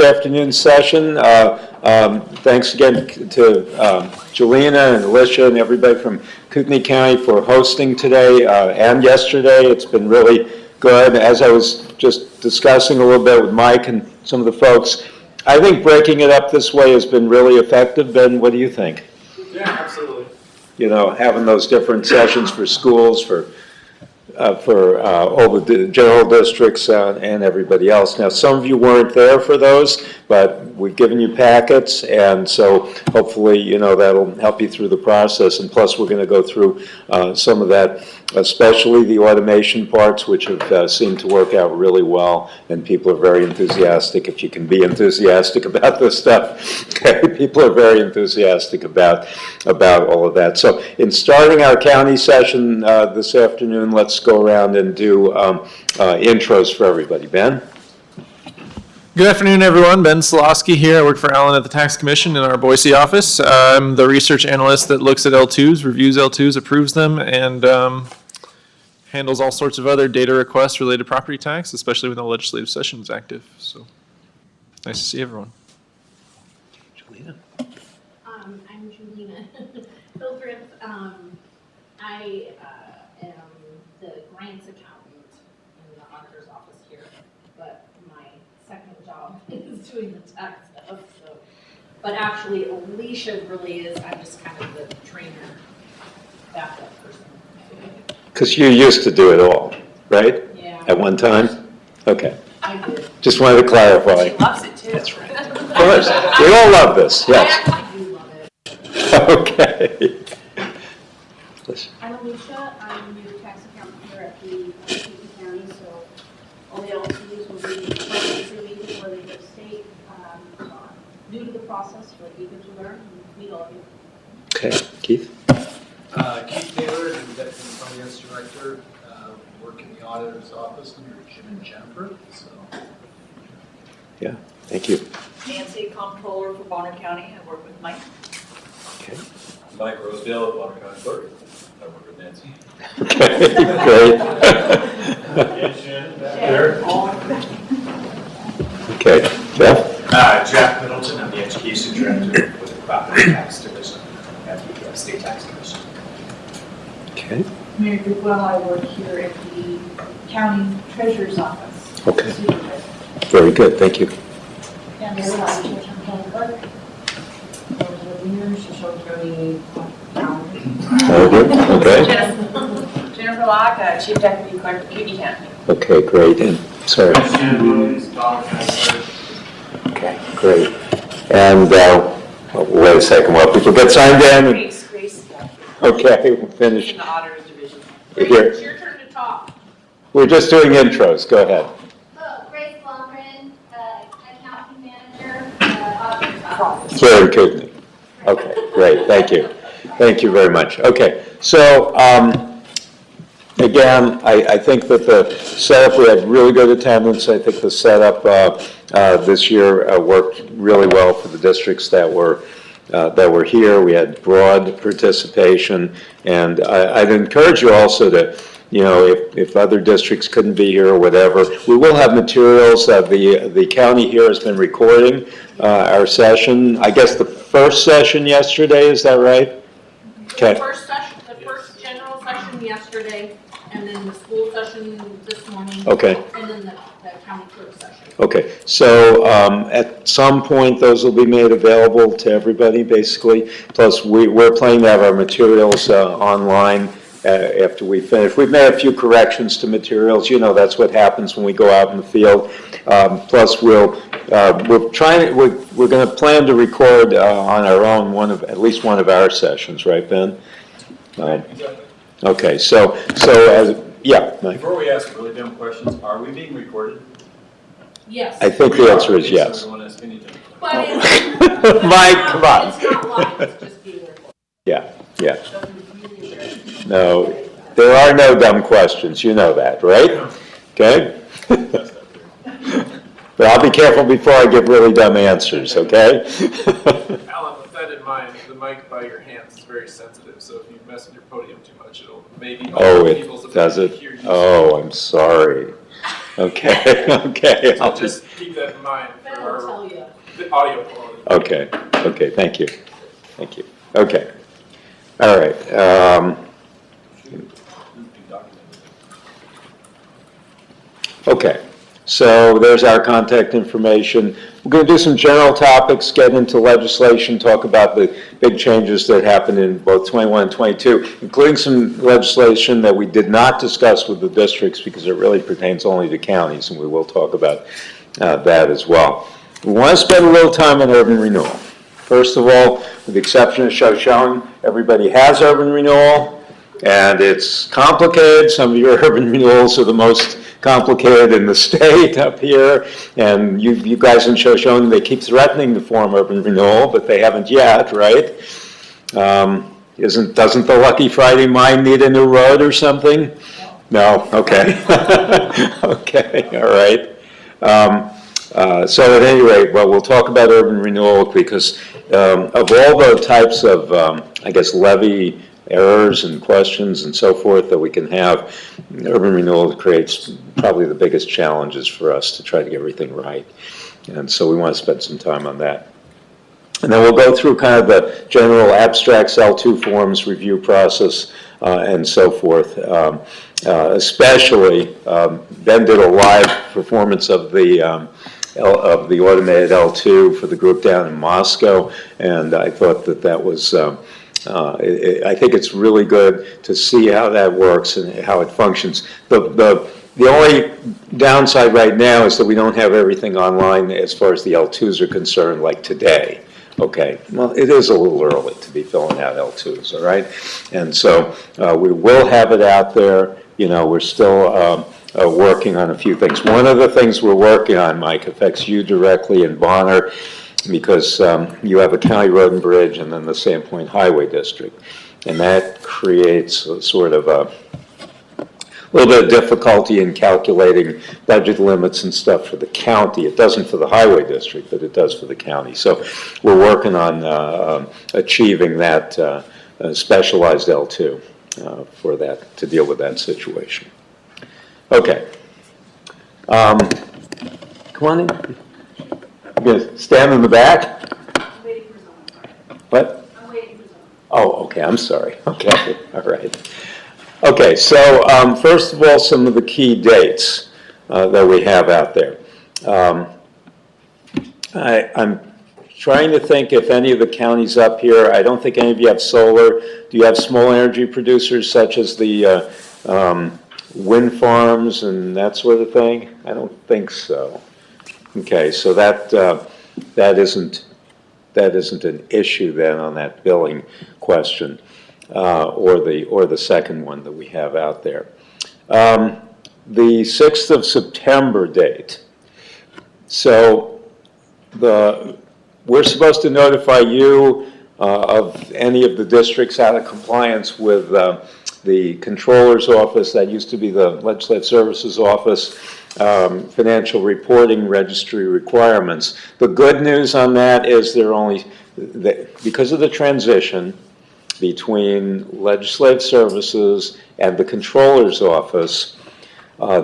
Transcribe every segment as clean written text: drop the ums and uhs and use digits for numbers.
Afternoon session. Thanks again to Jelena and Alicia and everybody from Kootenai County for hosting today and yesterday. It's been really good. As I was just discussing a little bit with Mike and some of the folks, I think breaking it up this way has been really effective. Ben, what do you think? Yeah, absolutely. You know, having those different sessions for schools, for all the general districts and everybody else. Now, some of you weren't there for those, but we've given you packets, and so hopefully, you know, that'll help you through the process. And plus, we're going to go through some of that, especially the automation parts, which have seemed to work out really well, and people are very enthusiastic. If you can be enthusiastic about this stuff, okay, people are very enthusiastic about all of that. So, in starting our county session this afternoon, let's go around and do intros for everybody. Ben? Good afternoon, everyone. Ben Slosky here. I work for Alan at the Tax Commission in our Boise office. I'm the research analyst that looks at L2s, reviews L2s, approves them, and handles all sorts of other data requests related to property tax, especially when the legislative session is active. So nice to see everyone. Jelena? I'm Jelena Hildreth. I am the grants accountant in the auditor's office here, but my second job is doing the tax stuff. So, but actually, Alicia really is. I'm just kind of the trainer, backup person. Because you used to do it all, right? Yeah. At one time? Okay. I did. Just wanted to clarify. She loves it too. That's right. Of course. We all love this, yes. I actually do love it. Okay. I'm Alicia. I'm the new tax accountant here at the Kootenai County, so all the LCUs will be running through me before they go to state. New to the process, but eager to learn and meet all of you. Okay, Keith? Keith Taylor, the Deputy Finance Director, work in the auditor's office under Jim and Jennifer. So. Yeah, thank you. Nancy, Comptroller for Bonner County. I work with Mike. Okay. Mike Rosedale, Bonner County Clerk. I work with Nancy. Okay, great. Okay, Jeff? Jack Middleton, I'm the Education Director with the Property Tax Division at the State Tax Commission. Okay. Mary Goodwell, I work here at the County Treasurer's Office. Okay. Very good, thank you. And this is the County Clerk. Shoshone County Very good, okay. Jennifer Locke, Chief Deputy Clerk for Kootenai County. Okay, great, and, sorry. Shannon Williams, Bonner County Clerk. Okay, great. And, wait a second, while people get signed in. Grace. Okay, we'll finish. In the Auditor's Division. Here. It's your turn to talk. We're just doing intros, go ahead. Grace Blomgren, accounting manager, auditor's office. Here in Kootenai. Okay, great, thank you. Thank you very much. Okay, so again, I think that the setup, we had really good attendance. I think the setup this year worked really well for the districts that were here. We had broad participation, and I'd encourage you also to, you know, if other districts couldn't be here or whatever, we will have materials. The county here has been recording our session. I guess the first session yesterday, is that right? Okay. The first session, the first general session yesterday, and then the school session this morning. Okay. And then the county clerk session. Okay, so at some point, those will be made available to everybody, basically. Plus, we're planning to have our materials online after we finish. We've made a few corrections to materials. You know, that's what happens when we go out in the field. Plus, we're going to plan to record on our own at least one of our sessions, right, Ben? Okay, so yeah, Mike. Before we ask really dumb questions, are we being recorded? Yes. I think the answer is yes. So we won't ask any dumb questions. But it's, Mike, come on. It's not live, it's just being recorded. Yeah. So it's really rare. No, there are no dumb questions. You know that, right? Okay? But I'll be careful before I give really dumb answers, okay? Alan, with that in mind, the mic by your hands is very sensitive, so if you mess with your podium too much, it'll maybe Oh, people's it does ability it? to hear you. Oh, I'm sorry. Okay, okay. I'll Just keep that in mind for Ben will our tell you. the audio quality. Okay, okay, thank you. Thank you. Okay. All right. Okay, so there's our contact information. We're going to do some general topics, get into legislation, talk about the big changes that happened in both 21 and 22, including some legislation that we did not discuss with the districts because it really pertains only to counties, and we will talk about that as well. We want to spend a little time on urban renewal. First of all, with the exception of Shoshone, everybody has urban renewal, and it's complicated. Some of your urban renewals are the most complicated in the state up here, and you guys in Shoshone, they keep threatening to form urban renewal, but they haven't yet, right? Doesn't the Lucky Friday mine need a new road or something? No, okay. Okay, all right. So at any rate, well, we'll talk about urban renewal because of all the types of, I guess, levy errors and questions and so forth that we can have, urban renewal creates probably the biggest challenges for us to try to get everything right. And so we want to spend some time on that. And then we'll go through kind of the general abstracts, L2 forms, review process, and so forth. Especially, Ben did a live performance of the automated L2 for the group down in Moscow, and I thought that was, I think it's really good to see how that works and how it functions. The only downside right now is that we don't have everything online as far as the L2s are concerned, like today. Okay, well, it is a little early to be filling out L2s, all right? And so we will have it out there. You know, we're still working on a few things. One of the things we're working on, Mike, affects you directly in Bonner because you have a county road and bridge and then the Sandpoint Highway District. And that creates a sort of a little bit of difficulty in calculating budget limits and stuff for the county. It doesn't for the highway district, but it does for the county. So we're working on achieving that specialized L2 for that, to deal with that situation. Okay. Come on in. You gonna stand in the back? I'm waiting for someone. What? I'm waiting for someone. Oh, okay, I'm sorry. Okay, all right. Okay, so first of all, some of the key dates that we have out there. I'm trying to think if any of the counties up here, I don't think any of you have solar. Do you have small energy producers such as the wind farms and that sort of thing? I don't think so. Okay, so that isn't an issue then on that billing question. Or the second one that we have out there. The 6th of September date. So we're supposed to notify you of any of the districts out of compliance with the Controller's Office, that used to be the Legislative Services Office, financial reporting registry requirements. The good news on that is because of the transition between Legislative Services and the Controller's Office,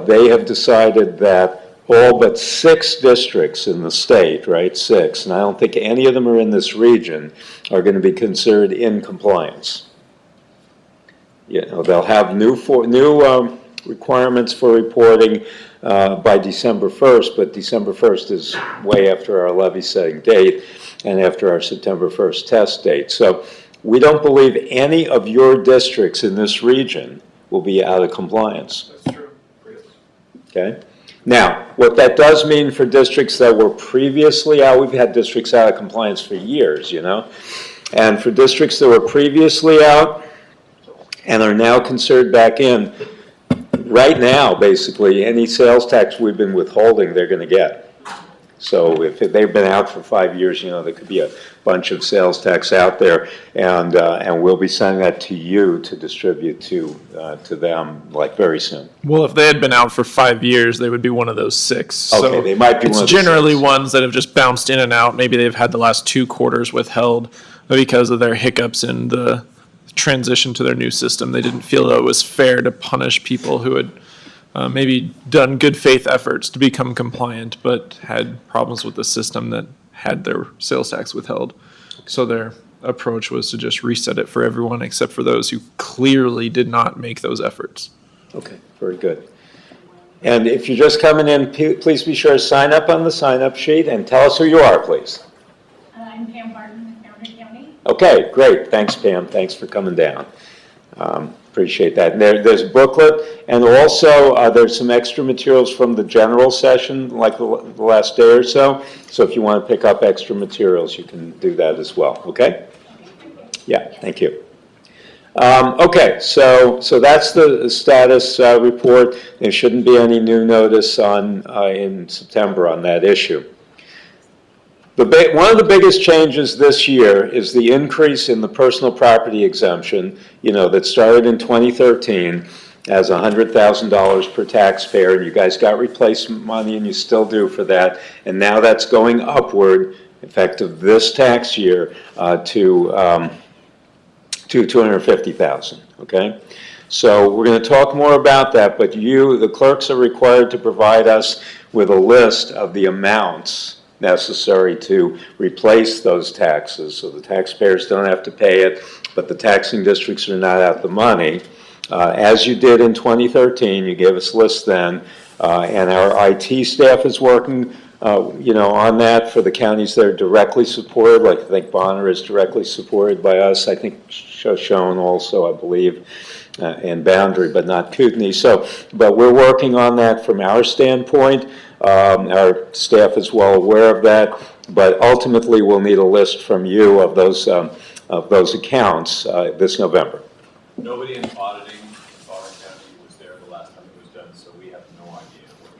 they have decided that all but 6 districts in the state, right, 6, and I don't think any of them are in this region, are going to be considered in compliance. You know, they'll have new requirements for reporting by December 1st, but December 1st is way after our levy setting date and after our September 1st test date. So we don't believe any of your districts in this region will be out of compliance. That's true. Okay? Now, what that does mean for districts that were previously out, we've had districts out of compliance for years, you know? And for districts that were previously out and are now considered back in, right now, basically, any sales tax we've been withholding, they're going to get. So if they've been out for 5 years, you know, there could be a bunch of sales tax out there, and we'll be sending that to you to distribute to them like very soon. Well, if they had been out for 5 years, they would be one of those 6. Okay, they might be one of the It's generally 6. ones that have just bounced in and out. Maybe they've had the last 2 quarters withheld because of their hiccups in the transition to their new system. They didn't feel that it was fair to punish people who had maybe done good faith efforts to become compliant, but had problems with the system that had their sales tax withheld. So their approach was to just reset it for everyone except for those who clearly did not make those efforts. Okay, very good. And if you're just coming in, please be sure to sign up on the sign-up sheet and tell us who you are, please. I'm Pam Barton with Cameron County. Okay, great. Thanks, Pam. Thanks for coming down. Appreciate that. And there's a booklet, and also there's some extra materials from the general session, like the last day or so. So if you want to pick up extra materials, you can do that as well. Okay? Yeah, thank you. Okay, so that's the status report. There shouldn't be any new notice on in September on that issue. One of the biggest changes this year is the increase in the personal property exemption, that started in 2013 as $100,000 per taxpayer. You guys got replacement money, and you still do for that. And now that's going upward, effective this tax year, to $250,000, okay? So we're going to talk more about that, but the clerks are required to provide us with a list of the amounts necessary to replace those taxes, so the taxpayers don't have to pay it, but the taxing districts are not out the money. As you did in 2013, you gave us lists then, and our IT staff is working on that for the counties that are directly supported, like I think Bonner is directly supported by us, I think Shoshone also, I believe, and Boundary, but not Kootenai. But we're working on that from our standpoint. Our staff is well aware of that, but ultimately we'll need a list from you of those accounts this November. Nobody in auditing Bonner County was there the last time it was done, so we have no idea what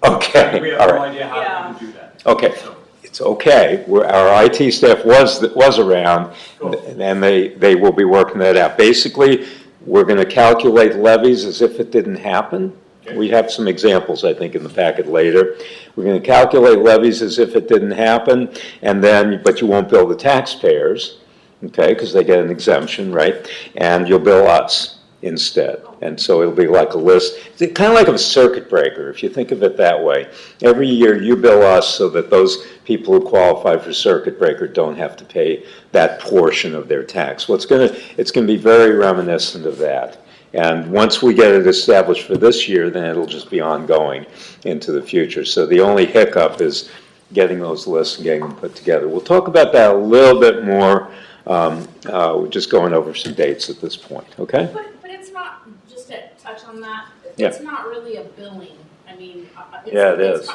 we're Okay, We have all no right. idea how we can do that. Okay. So, It's okay. Our IT staff was around, Cool. and they will be working that out. Basically, we're going to calculate levies as if it didn't happen. Okay. We have some examples, I think, in the packet later. We're going to calculate levies as if it didn't happen, but you won't bill the taxpayers, okay, because they get an exemption, right? And you'll bill us instead. And so it'll be like a list. It's kind of like a circuit breaker, if you think of it that way. Every year you bill us so that those people who qualify for circuit breaker don't have to pay that portion of their tax. It's going to be very reminiscent of that. And once we get it established for this year, then it'll just be ongoing into the future. So the only hiccup is getting those lists and getting them put together. We'll talk about that a little bit more. We're just going over some dates at this point, okay? But it's not, just to touch on that, Yeah. it's not really a billing. I mean, Yeah, it is.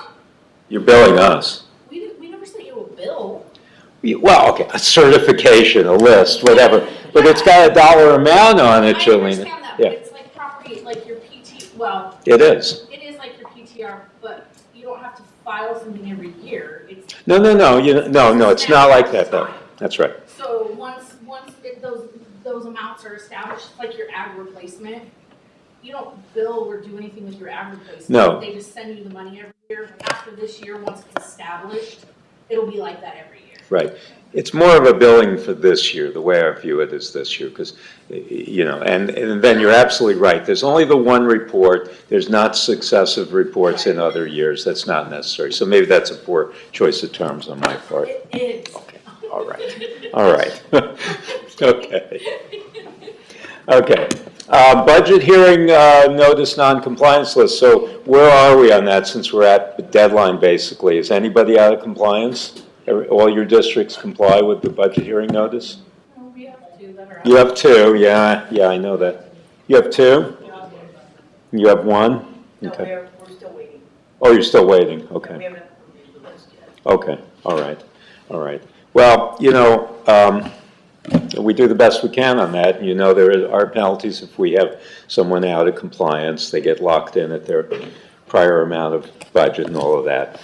You're billing us. We never sent you a bill. Well, okay, a certification, a list, whatever, but it's got a dollar amount on it, I Jolene. understand that, Yeah, but it's like property, like your well, it is. it is like your PTR, but you don't have to file something every year. It's No, it's not like that, though. That's right. So once those amounts are established, it's like your ag replacement, you don't bill or do anything with your ag replacement. No. They just send you the money every year. After this year, once it's established, it'll be like that every year. Right. It's more of a billing for this year, the way I view it is this year, because, and then you're absolutely right. There's only the one report. There's not successive reports in other years. That's not necessary. So maybe that's a poor choice of terms on my part. It is. Okay, all right. Okay. Okay. Budget hearing notice non-compliance list. So where are we on that since we're at the deadline, basically? Is anybody out of compliance? All your districts comply with the budget hearing notice? No, we have two that are. You have two, yeah, I know that. You have two? You have one? No, Okay. we're still waiting. Oh, you're still waiting, We okay. haven't approved the list yet. Okay, all right. Well, we do the best we can on that. There are penalties if we have someone out of compliance. They get locked in at their prior amount of budget and all of that.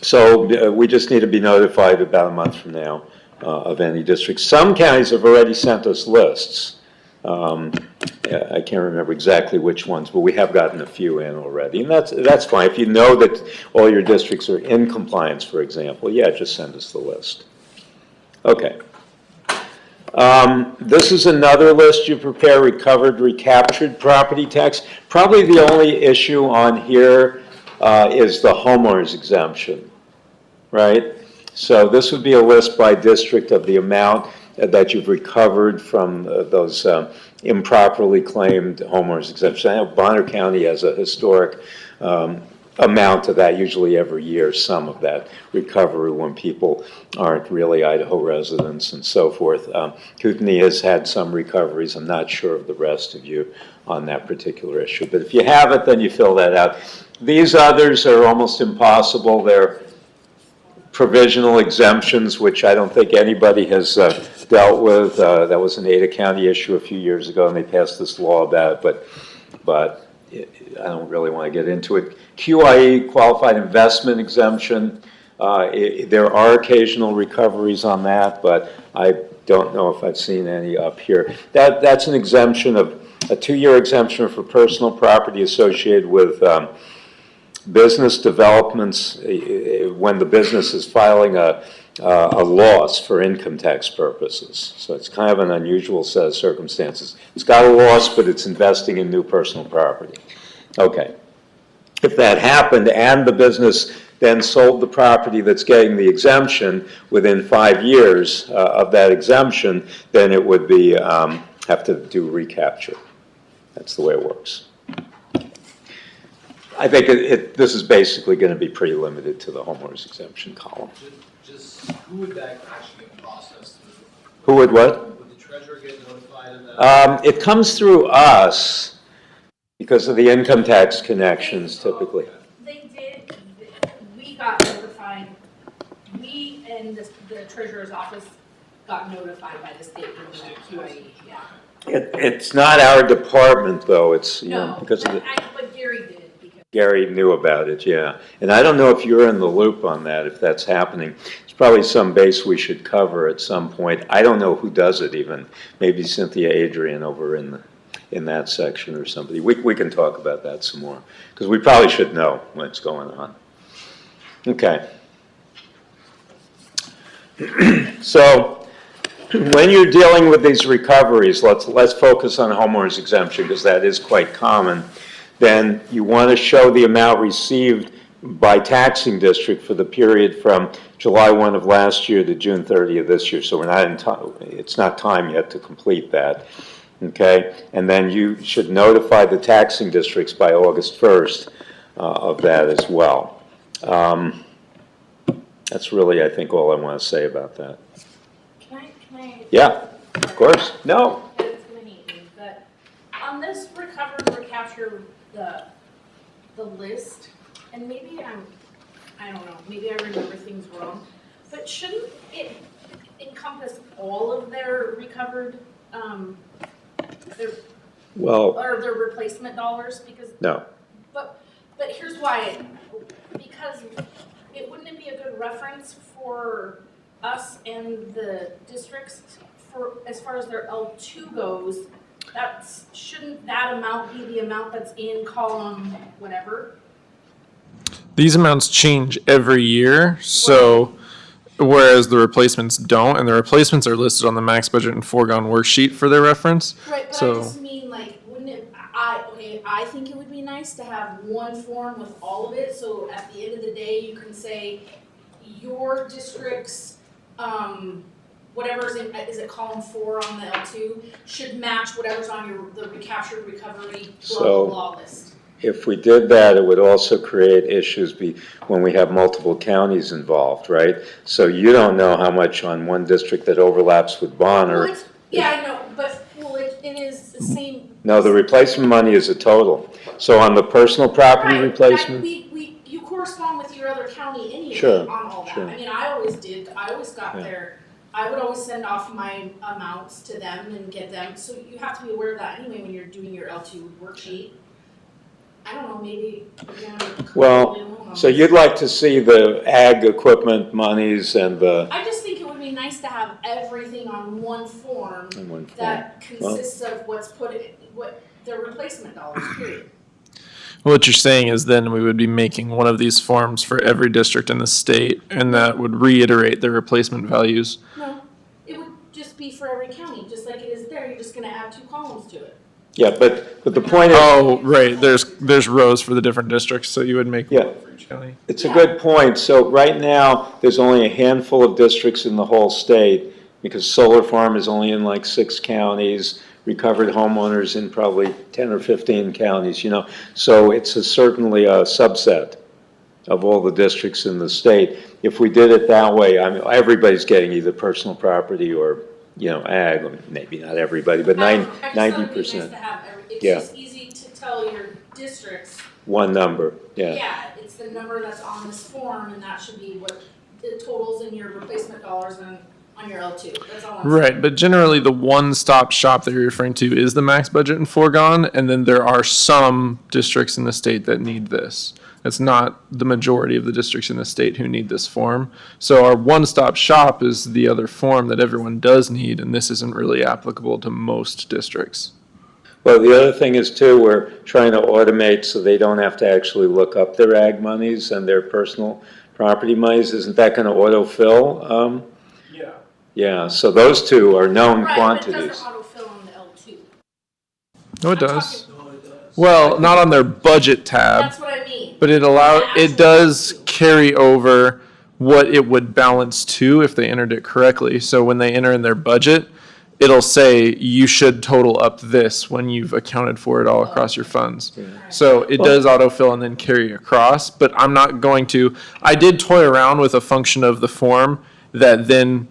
So we just need to be notified about a month from now of any districts. Some counties have already sent us lists. I can't remember exactly which ones, but we have gotten a few in already. And that's fine. If you know that all your districts are in compliance, for example, yeah, just send us the list. Okay. This is another list you prepare, recovered, recaptured property tax. Probably the only issue on here is the homeowner's exemption, right? So this would be a list by district of the amount that you've recovered from those improperly claimed homeowners exemption. I know Bonner County has a historic amount of that, usually every year, some of that recovery when people aren't really Idaho residents and so forth. Kootenai has had some recoveries. I'm not sure of the rest of you on that particular issue. But if you have it, then you fill that out. These others are almost impossible. They're provisional exemptions, which I don't think anybody has dealt with. That was an Ada County issue a few years ago, and they passed this law about it, but I don't really want to get into it. QIE, Qualified Investment Exemption, there are occasional recoveries on that, but I don't know if I've seen any up here. That's an exemption of, a 2-year exemption for personal property associated with business developments when the business is filing a loss for income tax purposes. So it's kind of an unusual set of circumstances. It's got a loss, but it's investing in new personal property. Okay. If that happened and the business then sold the property that's getting the exemption within 5 years of that exemption, then it would be have to do recapture. That's the way it works. I think this is basically going to be pretty limited to the homeowner's exemption column. Just who would that actually get processed through? Who would what? Would the treasurer get notified of that? It comes through us because of the income tax connections typically. They did, we got notified, we and the treasurer's office got notified by the state for the QIE, yeah. It's not our department though, it's, you know, No, because of the. but Gary did. Gary knew about it, yeah. And I don't know if you're in the loop on that, if that's happening. It's probably some base we should cover at some point. I don't know who does it even. Maybe Cynthia Adrian over in that section or somebody. We can talk about that some more, because we probably should know what's going on. Okay. So when you're dealing with these recoveries, let's focus on homeowner's exemption, because that is quite common. Then you want to show the amount received by taxing district for the period from July 1 of last year to June 30 of this year. So we're not in time, it's not time yet to complete that. Okay? And then you should notify the taxing districts by August 1st of that as well. That's really, I think, all I want to say about that. Can I? Yeah, of course. No. It's gonna hate me, but on this recovered, recapture, the list, and maybe I don't know, maybe I remember things wrong, but shouldn't it encompass all of their recovered, or their replacement dollars? Because No. But here's why, because wouldn't it be a good reference for us and the districts for, as far as their L2 goes, shouldn't that amount be the amount that's in column whatever? These amounts change every year, so whereas the replacements don't, and the replacements are listed on the max budget and foregone worksheet for their reference. Right, but So I just mean, like, wouldn't it, I think it would be nice to have one form with all of it, so at the end of the day, you can say your district's, whatever's in, is it column 4 on the L2, should match whatever's on the recaptured recovery blah, blah, blah list. If we did that, it would also create issues when we have multiple counties involved, right? So you don't know how much on one district that overlaps with Bonner. Well, yeah, I know, but, well, it is the same. No, the replacement money is a total. So on the personal property Right, replacement? you correspond with your other county anyway Sure, on all that. sure. I mean, I always did, I always got Yeah. I would always send off my amounts to them and get them, so you have to be aware of that anyway when you're doing your L2 worksheet. I don't know, maybe, again. Well, so you'd like to see the ag equipment monies and the, I just think it would be nice to have everything on one form in one form. that consists of what their replacement dollars, period. what you're saying is then we would be making one of these forms for every district in the state, and that would reiterate their replacement values. No, it would just be for every county. gonna add 2 columns to it. Yeah, but the point is, Oh, right, there's rows for the different districts, so you would make Yeah. one for each county. it's a good point. So right now, there's only a handful of districts in the whole state because solar farm is only in like 6 counties, recovered homeowners in probably 10 or 15 counties, So it's certainly a subset of all the districts in the state. If we did it that way, I mean, everybody's getting either personal property or, ag, or maybe not everybody, but I just thought it'd be nice 90%. to have it's Yeah. just easy to tell your districts, One number, yeah. yeah, it's the number that's on this form, and that should be what the totals in your replacement dollars and on your L2, that's all I'm saying. Right, but generally the one-stop shop that you're referring to is the max budget and foregone, and then there are some districts in the state that need this. It's not the majority of the districts in the state who need this form. So our one-stop shop is the other form that everyone does need, and this isn't really applicable to most districts. Well, the other thing is too, we're trying to automate so they don't have to actually look up their ag monies and their personal property monies. Isn't that going to autofill? Yeah. Yeah, so those two are known Right, but it quantities. doesn't autofill on the L2. No, it I'm does. talking- Well, not on their budget tab. That's what I mean. But it does carry over what it would balance to if they entered it correctly. So when they enter in their budget, it'll say you should total up this when you've accounted for it all across your funds. So it does autofill and then carry across, but I'm not going to, I did toy around with a function of the form that then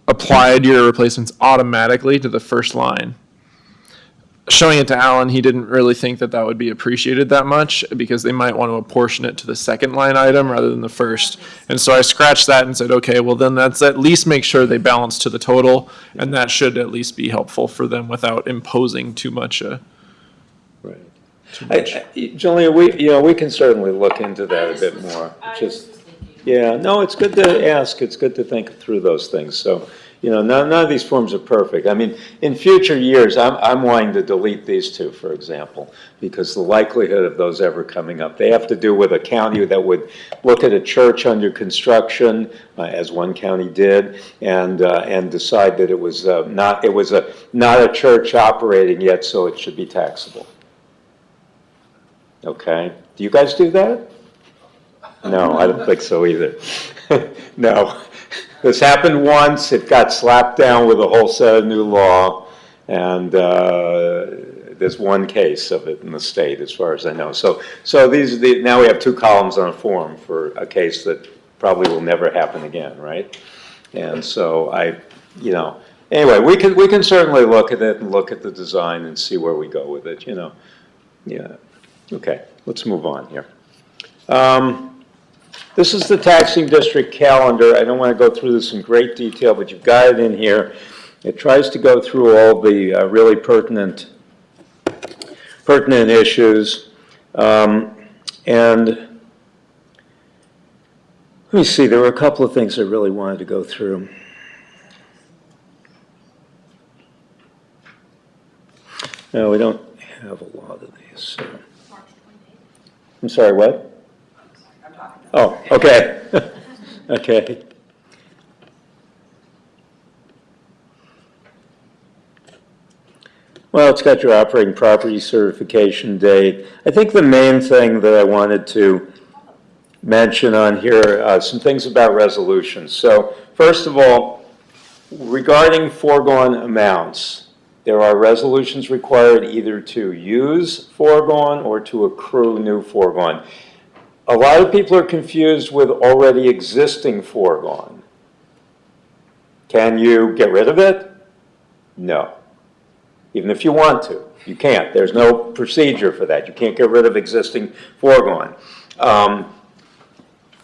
applied your replacements automatically to the first line. Showing it to Alan, he didn't really think that that would be appreciated that much because they might want to apportion it to the second line item rather than the first. And so I scratched that and said, okay, well then that's at least make sure they balance to the total, and that should at least be helpful for them without imposing too much. Right. Julia, we can certainly look into that a bit more. I Just, was thinking. yeah, no, it's good to ask. It's good to think through those things. So, none of these forms are perfect. I mean, in future years, I'm wanting to delete these two, for example, because the likelihood of those ever coming up, they have to do with a county that would look at a church under construction, as one county did, and decide that it was not a church operating yet, so it should be taxable. Okay, do you guys do that? No, I don't think so either. No. This happened once, it got slapped down with a whole set of new law, and there's one case of it in the state, as far as I know. So now we have 2 columns on a form for a case that probably will never happen again, right? And so anyway, we can certainly look at it and look at the design and see where we go with it, Yeah. Okay, let's move on here. This is the taxing district calendar. I don't want to go through this in great detail, but you've got it in here. It tries to go through all the really pertinent issues. And let me see, there were a couple of things I really wanted to go through. No, we don't have a lot of these. So. I'm sorry, what? Oh, okay. Okay. Well, it's got your operating property certification date. I think the main thing that I wanted to mention on here, some things about resolutions. So, first of all, regarding foregone amounts, there are resolutions required either to use foregone or to accrue new foregone. A lot of people are confused with already existing foregone. Can you get rid of it? No. Even if you want to, you can't. There's no procedure for that. You can't get rid of existing foregone. Can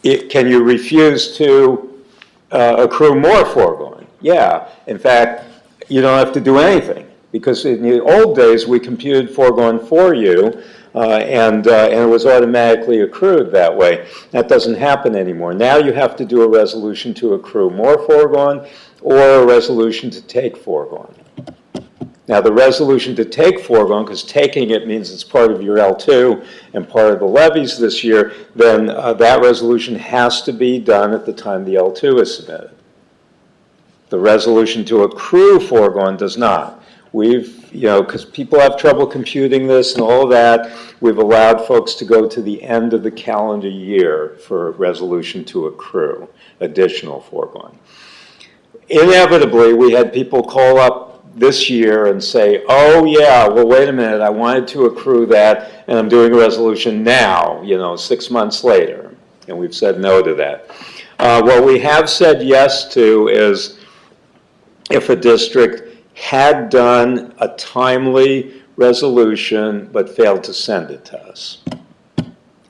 you refuse to accrue more foregone? Yeah. In fact, you don't have to do anything, because in the old days we computed foregone for you, and it was automatically accrued that way. That doesn't happen anymore. Now you have to do a resolution to accrue more foregone or a resolution to take foregone. Now the resolution to take foregone, because taking it means it's part of your L2 and part of the levies this year, then that resolution has to be done at the time the L2 is submitted. The resolution to accrue foregone does not. we've, because people have trouble computing this and all of that, we've allowed folks to go to the end of the calendar year for a resolution to accrue additional foregone. Inevitably, we had people call up this year and say, oh yeah, well wait a minute, I wanted to accrue that and I'm doing a resolution now, 6 months later. And we've said no to that. What we have said yes to is if a district had done a timely resolution but failed to send it to us.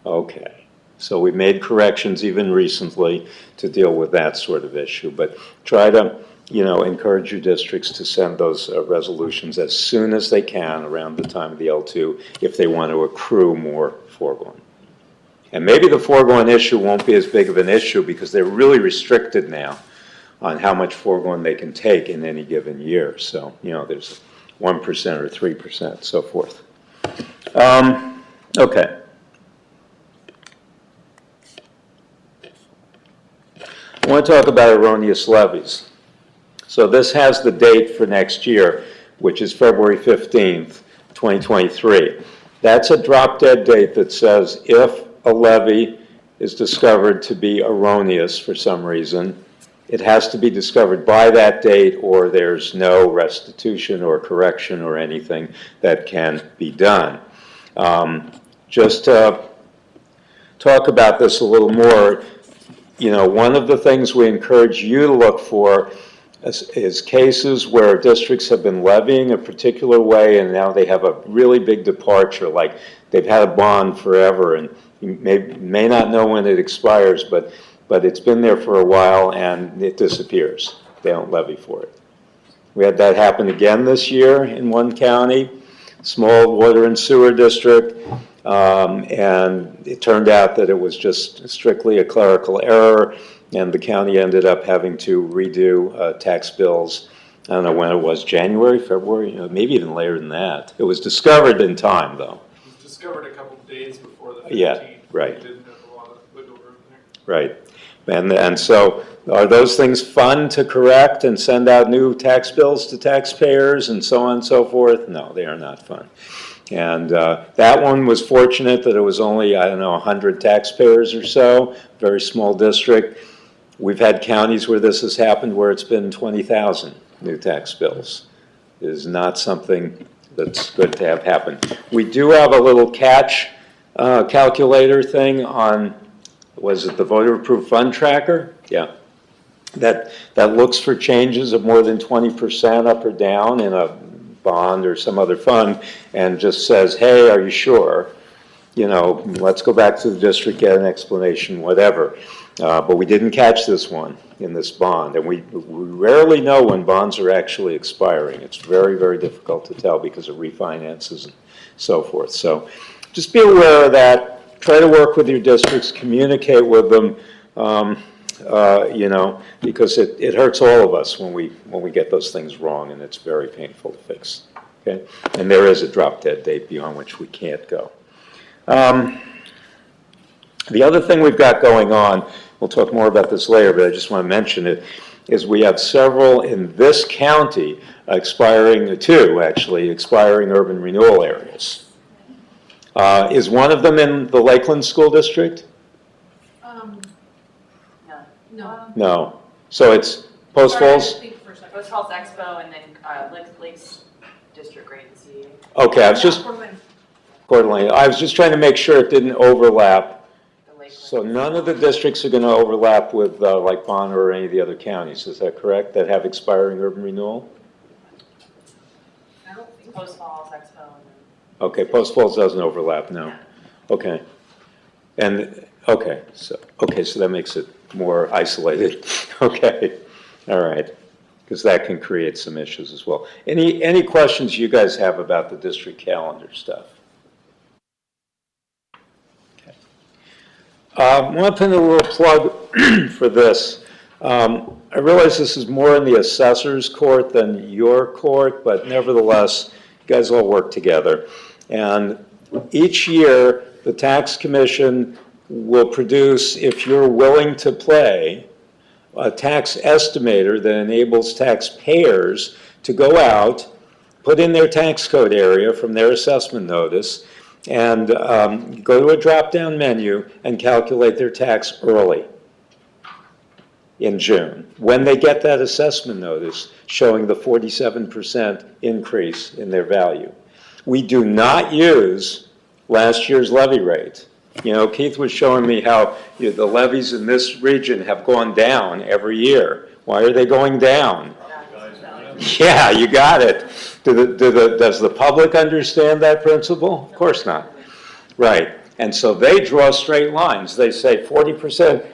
Okay, so we made corrections even recently to deal with that sort of issue, but try to encourage your districts to send those resolutions as soon as they can around the time of the L2 if they want to accrue more foregone. And maybe the foregone issue won't be as big of an issue because they're really restricted now on how much foregone they can take in any given year. So, there's 1% or 3%, so forth. Okay. I want to talk about erroneous levies. So this has the date for next year, which is February 15th, 2023. That's a drop-dead date that says if a levy is discovered to be erroneous for some reason, it has to be discovered by that date or there's no restitution or correction or anything that can be done. Just to talk about this a little more, one of the things we encourage you to look for is cases where districts have been levying a particular way and now they have a really big departure, like they've had a bond forever and you may not know when it expires, but it's been there for a while and it disappears. They don't levy for it. We had that happen again this year in one county, small water and sewer district, and it turned out that it was just strictly a clerical error, and the county ended up having to redo tax bills. I don't know when it was, January, February, maybe even later than that. It was discovered in time, though. It was discovered a couple of days before the 15th. Yeah, right. It didn't have a lot of wiggle room there. Right. And so are those things fun to correct and send out new tax bills to taxpayers and so on and so forth? No, they are not fun. And that one was fortunate that it was only, 100 taxpayers or so, very small district. We've had counties where this has happened where it's been 20,000 new tax bills. It is not something that's good to have happen. We do have a little catch calculator thing on, was it the voter approved fund tracker? Yeah. That looks for changes of more than 20% up or down in a bond or some other fund and just says, hey, are you sure? Let's go back to the district, get an explanation, whatever. But we didn't catch this one in this bond. And we rarely know when bonds are actually expiring. It's very, very difficult to tell because of refinances and so forth. So just be aware of that. Try to work with your districts, communicate with them, because it hurts all of us when we get those things wrong, and it's very painful to fix. Okay, and there is a drop-dead date beyond which we can't go. The other thing we've got going on, we'll talk more about this later, but I just want to mention it, is we have several in this county expiring urban renewal areas. Is one of them in the Lakeland School District? No. No. So it's Post Falls? Post Falls Expo and then Lakes District Agency. Okay, I was just, Coeur d'Alene. I was just trying to make sure it didn't overlap. So none of the districts are going to overlap with like Bonner or any of the other counties, is that correct, that have expiring urban renewal? I don't think Post Falls Expo. Okay, Post Falls doesn't overlap, no. Okay. And, okay, so that makes it more isolated. Okay, all right, because that can create some issues as well. Any questions you guys have about the district calendar stuff? Okay. I want to put in a little plug for this. I realize this is more in the assessor's court than your court, but nevertheless, you guys all work together. And each year, the tax commission will produce, if you're willing to play, a tax estimator that enables taxpayers to go out, put in their tax code area from their assessment notice, and go to a drop-down menu and calculate their tax early in June, when they get that assessment notice showing the 47% increase in their value. We do not use last year's levy rate. You know, Keith was showing me how the levies in this region have gone down every year. Why are they going down? Yeah, you got it. Does the public understand that principle? Of course not. Right. And so they draw straight lines. They say 40%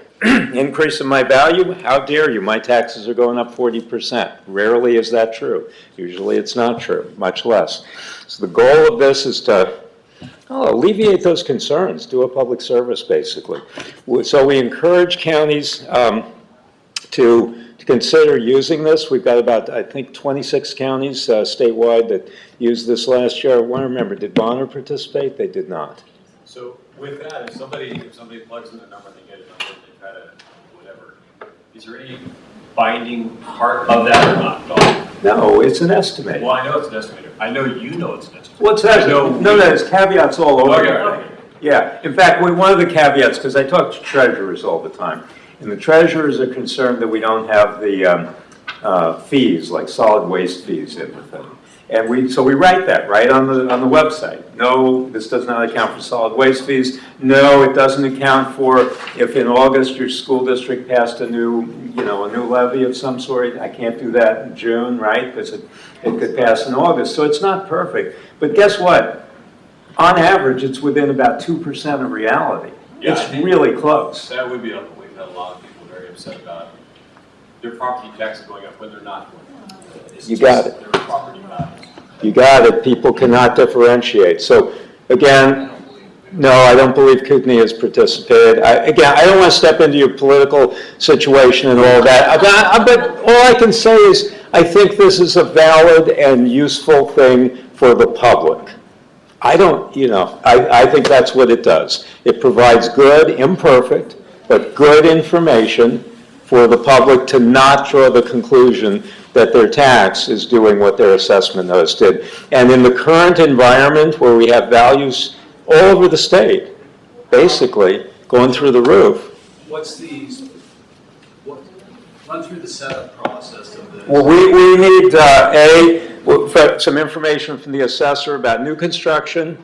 increase in my value, how dare you? My taxes are going up 40%. Rarely is that true. Usually it's not true, much less. So the goal of this is to alleviate those concerns, do a public service basically. So we encourage counties to consider using this. We've got about, I think, 26 counties statewide that used this last year. I want to remember, did Bonner participate? They did not. So with that, if somebody plugs in a number and they get a number, they try to whatever, is there any binding part of that or not? No, it's an estimate. Well, I know it's an estimator. I know you know it's an estimator. What's that? No, there's caveats all over. Okay. Yeah, in fact, one of the caveats, because I talk to treasurers all the time, and the treasurers are concerned that we don't have the fees, like solid waste fees in with them. And so we write that right on the website. No, this does not account for solid waste fees. No, it doesn't account for if in August your school district passed a new levy of some sort. I can't do that in June, right? Because it could pass in August. So it's not perfect. But guess what? On average, it's within about 2% of reality. Yeah, it's really close. That would be helpful. We've had a lot of people very upset about their property taxes going up when they're not going up. You got it. Their property values. You got it. People cannot differentiate. So again, no, I don't believe Kootenai has participated. I don't want to step into your political situation and all that. But all I can say is I think this is a valid and useful thing for the public. I think that's what it does. It provides good, imperfect, but good information for the public to not draw the conclusion that their tax is doing what their assessment notice did. And in the current environment where we have values all over the state, basically going through the roof. Run through the setup process of this. Well, we need some information from the assessor about new construction,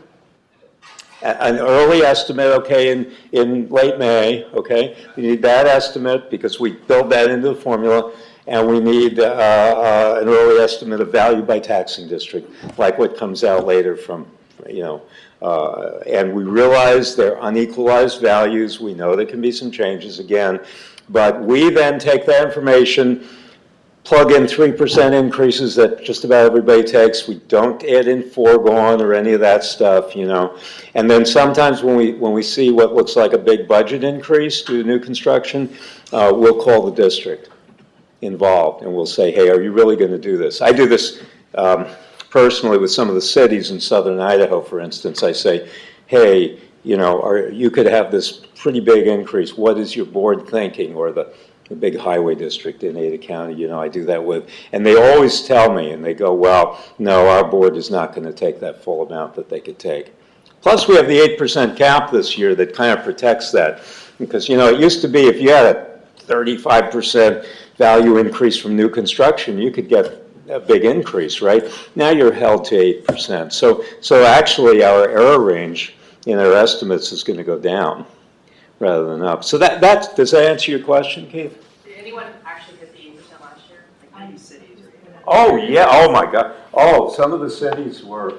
an early estimate, okay, in late May, okay? We need that estimate because we build that into the formula. And we need an early estimate of value by taxing district, like what comes out later from, and we realize they're unequalized values. We know there can be some changes again, but we then take that information, plug in 3% increases that just about everybody takes. We don't add in foregone or any of that stuff, And then sometimes when we see what looks like a big budget increase due to new construction, we'll call the district involved and we'll say, hey, are you really going to do this? I do this personally with some of the cities in southern Idaho, for instance. I say, hey, you could have this pretty big increase. What is your board thinking? Or the big highway district in Ada County, I do that with. And they always tell me, and they go, well, no, our board is not going to take that full amount that they could take. Plus, we have the 8% cap this year that kind of protects that. Because, it used to be if you had a 35% value increase from new construction, you could get a big increase, right? Now you're held to 8%. So actually our error range in our estimates is going to go down rather than up. So does that answer your question, Keith? Did anyone actually get the 8% last year? Like maybe cities or even? Oh, yeah. Oh, my God. Oh, some of the cities were...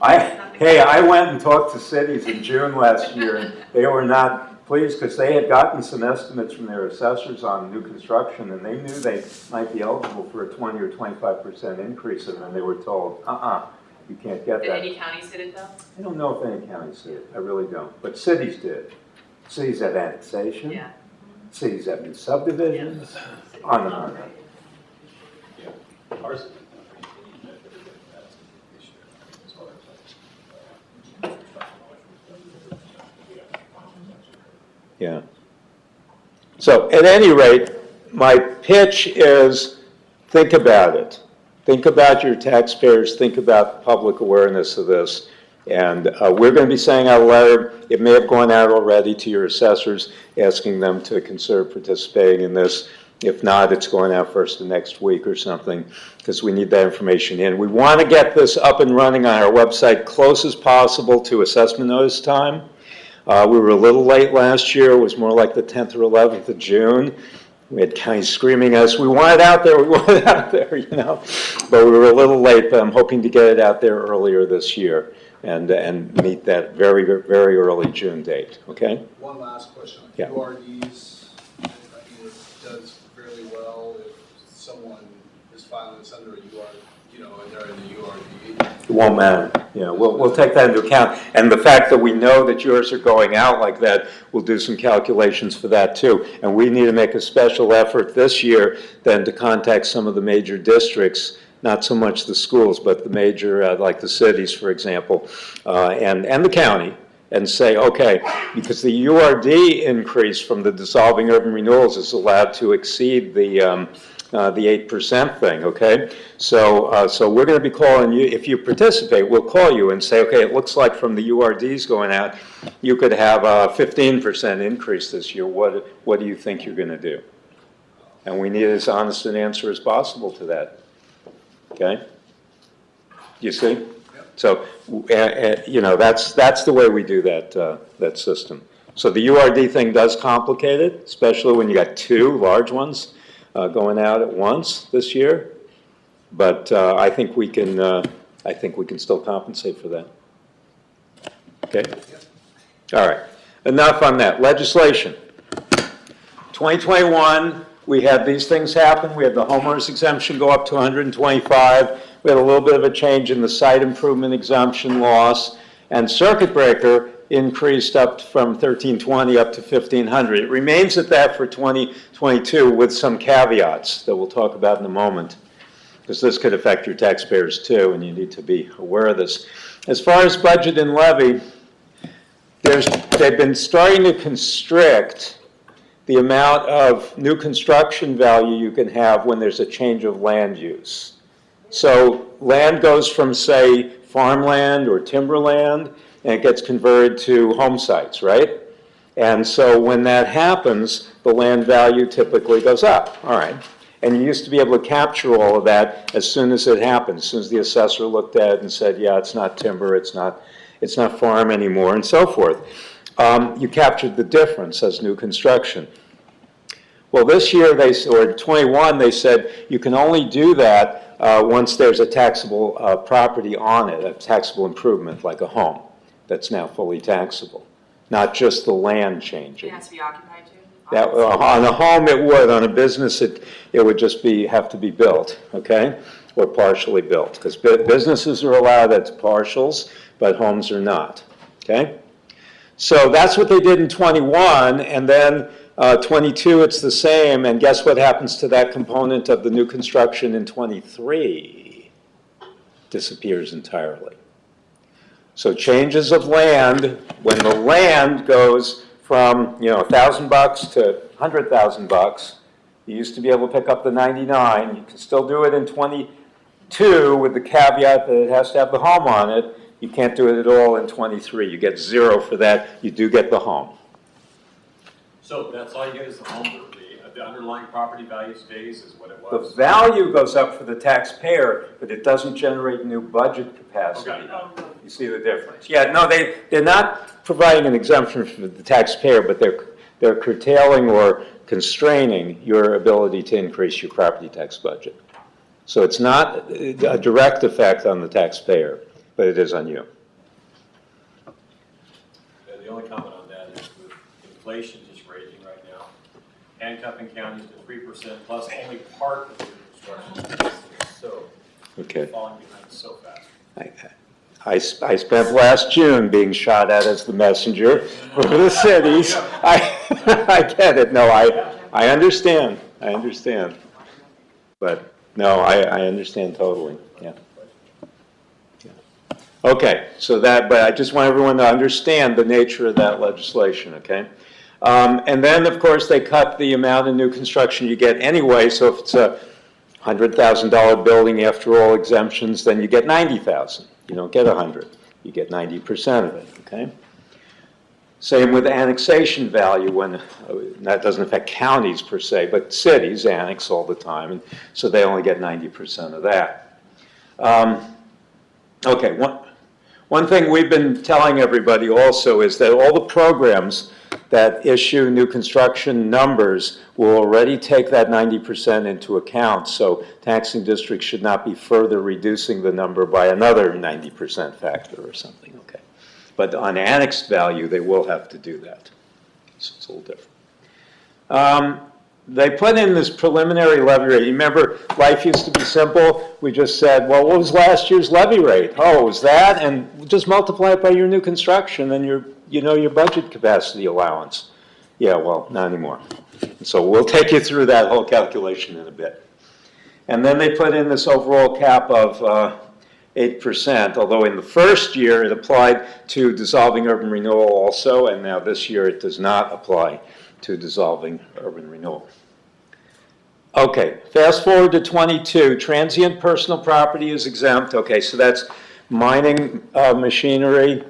I went and talked to cities in June last year, and they were not pleased because they had gotten some estimates from their assessors on new construction, and they knew they might be eligible for a 20 or 25% increase, and then they were told, you can't get that. Did any counties did it though? I don't know if any counties did. I really don't. But cities did. Cities have annexation. Yeah. Cities have new subdivisions. On and on. Yeah. Ours. Yeah. So at any rate, my pitch is think about it. think about your taxpayers, think about public awareness of this. And we're going to be sending out a letter. It may have gone out already to your assessors, asking them to consider participating in this. If not, it's going out first the next week or something, because we need that information in. We want to get this up and running on our website close as possible to assessment notice time. We were a little late last year. It was more like the 10th or 11th of June. We had counties screaming at us, we want it out there, we want it out there, you know. But we were a little late, but I'm hoping to get it out there earlier this year and meet that very, very early June date, okay? One last question. Yeah. URDs, I mean, it does fairly well if someone is filing this under a URD, you know, and they're in the URD. It won't matter. Yeah, we'll take that into account. And the fact that we know that yours are going out like that, we'll do some calculations for that too. And we need to make a special effort this year then to contact some of the major districts, not so much the schools, but the major, like the cities, for example, and the county, and say, okay, because the URD increase from the dissolving urban renewals is allowed to exceed the 8% thing, okay? So we're going to be calling you, if you participate, we'll call you and say, okay, it looks like from the URDs going out, you could have a 15% increase this year. What do you think you're going to do? And we need as honest an answer as possible to that, okay? You see? So, you know, that's the way we do that system. So the URD thing does complicate it, especially when you got two large ones going out at once this year. But I think we can still compensate for that. Okay? All right. Enough on that. Legislation. 2021, we had these things happen. We had the homeowners exemption go up to 125. We had a little bit of a change in the site improvement exemption loss, and circuit breaker increased up from 1320 up to 1500. It remains at that for 2022 with some caveats that we'll talk about in a moment, because this could affect your taxpayers too, and you need to be aware of this. As far as budget and levy, they've been starting to constrict the amount of new construction value you can have when there's a change of land use. So land goes from, say, farmland or timberland, and it gets converted to home sites, right? And so when that happens, the land value typically goes up, all right? And you used to be able to capture all of that as soon as it happened, as soon as the assessor looked at it and said, yeah, it's not timber, it's not farm anymore, and so forth. You captured the difference as new construction. Well, this year, or 21, they said you can only do that once there's a taxable property on it, a taxable improvement like a home that's now fully taxable, not just the land changing. It has to be occupied too? That, on a home it would, on a business it would just have to be built, okay? Or partially built, because businesses are allowed as partials, but homes are not, okay? So that's what they did in 21, and then 22 it's the same, and guess what happens to that component of the new construction in 23? Disappears entirely. So changes of land, when the land goes from, you know, $1,000 to $100,000, you used to be able to pick up the 99. You can still do it in 22 with the caveat that it has to have the home on it. You can't do it at all in 23. You get 0 for that. You do get the home. So that's all you get is the home, the underlying property value stays is what it was? The value goes up for the taxpayer, but it doesn't generate new budget capacity. Okay. You see the difference? Yeah, no, they're not providing an exemption for the taxpayer, but they're curtailing or constraining your ability to increase your property tax budget. So it's not a direct effect on the taxpayer, but it is on you. And the only comment on that is with inflation just raging right now, handcuffing counties to 3% plus only part of the construction. So Okay. falling behind so fast. I spent last June being shot at as the messenger for the cities. I get it. No, I understand. I understand. But no, I understand totally. Yeah. Okay, so but I just want everyone to understand the nature of that legislation, okay? And then, of course, they cut the amount of new construction you get anyway, so if it's a $100,000 building after all exemptions, then you get 90,000. You don't get 100. You get 90% of it, okay? Same with annexation value when, that doesn't affect counties per se, but cities annex all the time, and so they only get 90% of that. Okay, one thing we've been telling everybody also is that all the programs that issue new construction numbers will already take that 90% into account, so taxing districts should not be further reducing the number by another 90% factor or something, okay? But on annexed value, they will have to do that. So it's a little different. They put in this preliminary levy rate. You remember, life used to be simple. We just said, well, what was last year's levy rate? Oh, it was that? And just multiply it by your new construction and your budget capacity allowance. Yeah, well, not anymore. So we'll take you through that whole calculation in a bit. And then they put in this overall cap of 8%, although in the first year it applied to dissolving urban renewal also, and now this year it does not apply to dissolving urban renewal. Okay, fast forward to 22. Transient personal property is exempt. Okay, so that's mining machinery,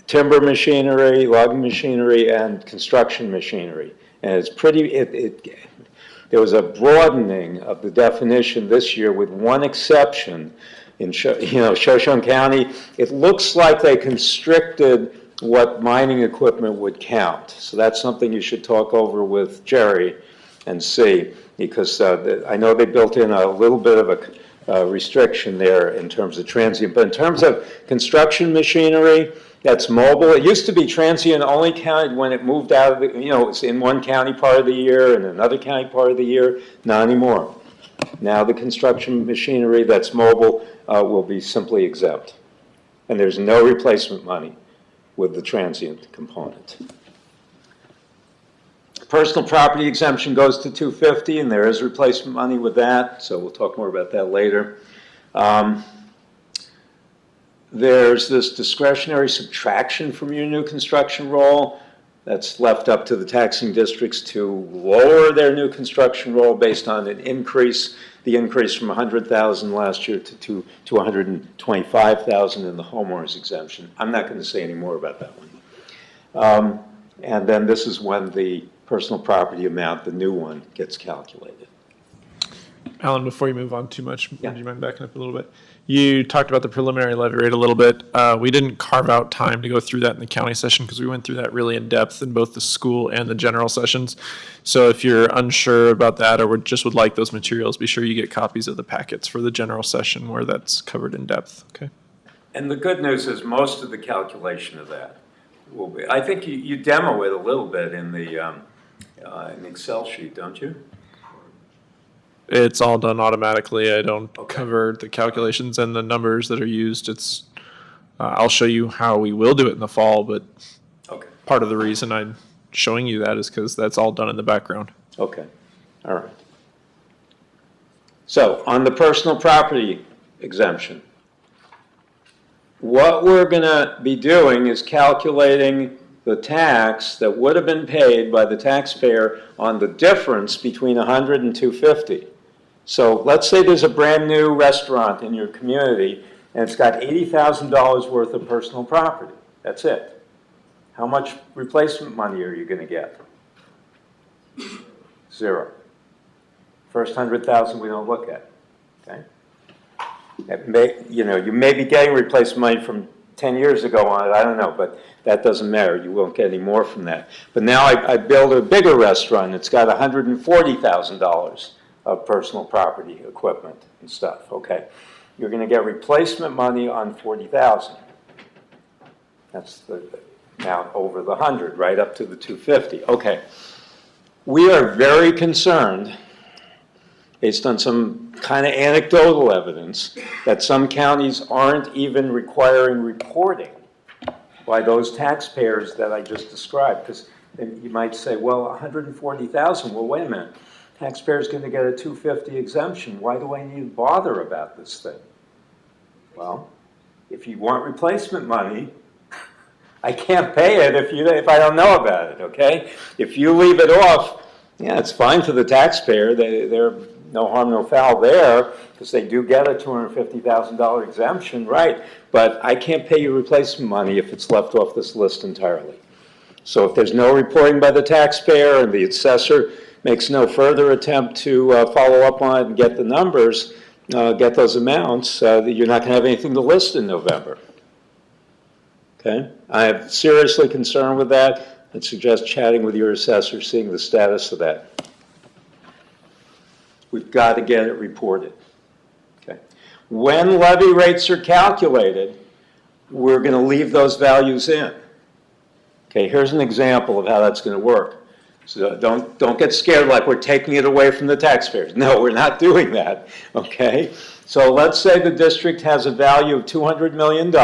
timber machinery, logging machinery, and construction machinery. And it's pretty, there was a broadening of the definition this year with one exception. In Shoshone County, it looks like they constricted what mining equipment would count. So that's something you should talk over with Jerry and see, because I know they built in a little bit of a restriction there in terms of transient. But in terms of construction machinery, that's mobile. It used to be transient only counted when it moved out of the, it's in one county part of the year and another county part of the year. Not anymore. Now the construction machinery that's mobile will be simply exempt. And there's no replacement money with the transient component. Personal property exemption goes to $250, and there is replacement money with that, so we'll talk more about that later. There's this discretionary subtraction from your new construction roll that's left up to the taxing districts to lower their new construction roll based on an increase, the increase from 100,000 last year to 125,000 in the homeowners exemption. I'm not going to say any more about that one. And then this is when the personal property amount, the new one, gets calculated. Alan, before you move on too much, Yeah. would you mind backing up a little bit? You talked about the preliminary levy rate a little bit. We didn't carve out time to go through that in the county session because we went through that really in depth in both the school and the general sessions. So if you're unsure about that or would like those materials, be sure you get copies of the packets for the general session where that's covered in depth, okay? And the good news is most of the calculation of that will be, I think you demo it a little bit in the Excel sheet, don't you? It's all done automatically. I don't Okay. cover the calculations and the numbers that are used. It's I'll show you how we will do it in the fall, but Okay. part of the reason I'm showing you that is because that's all done in the background. Okay, all right. So on the personal property exemption, what we're going to be doing is calculating the tax that would have been paid by the taxpayer on the difference between 100 and 250. So let's say there's a brand new restaurant in your community and it's got $80,000 worth of personal property. That's it. How much replacement money are you going to get? Zero. First 100,000 we don't look at. Okay. You may be getting replacement money from 10 years ago on it, I don't know, but that doesn't matter. You won't get any more from that. But now I build a bigger restaurant. It's got $140,000 of personal property equipment and stuff, okay? You're going to get replacement money on 40,000. That's the amount over the 100, right up to the 250. Okay. We are very concerned, based on some kind of anecdotal evidence, that some counties aren't even requiring reporting by those taxpayers that I just described. Because you might say, well, 140,000, well, wait a minute. Taxpayer's going to get a 250 exemption. Why do I need to bother about this thing? Well, if you want replacement money, I can't pay it if I don't know about it, okay? If you leave it off, yeah, it's fine for the taxpayer. They're no harm, no foul there, because they do get a $250,000 exemption, right? But I can't pay you replacement money if it's left off this list entirely. So if there's no reporting by the taxpayer and the assessor makes no further attempt to follow up on it and get the numbers, get those amounts, you're not going to have anything to list in November. Okay? I am seriously concerned with that. I'd suggest chatting with your assessor, seeing the status of that. We've got to get it reported. Okay? When levy rates are calculated, we're going to leave those values in. Okay, here's an example of how that's going to work. So don't get scared like we're taking it away from the taxpayers. No, we're not doing that. Okay? So let's say the district has a value of $200 million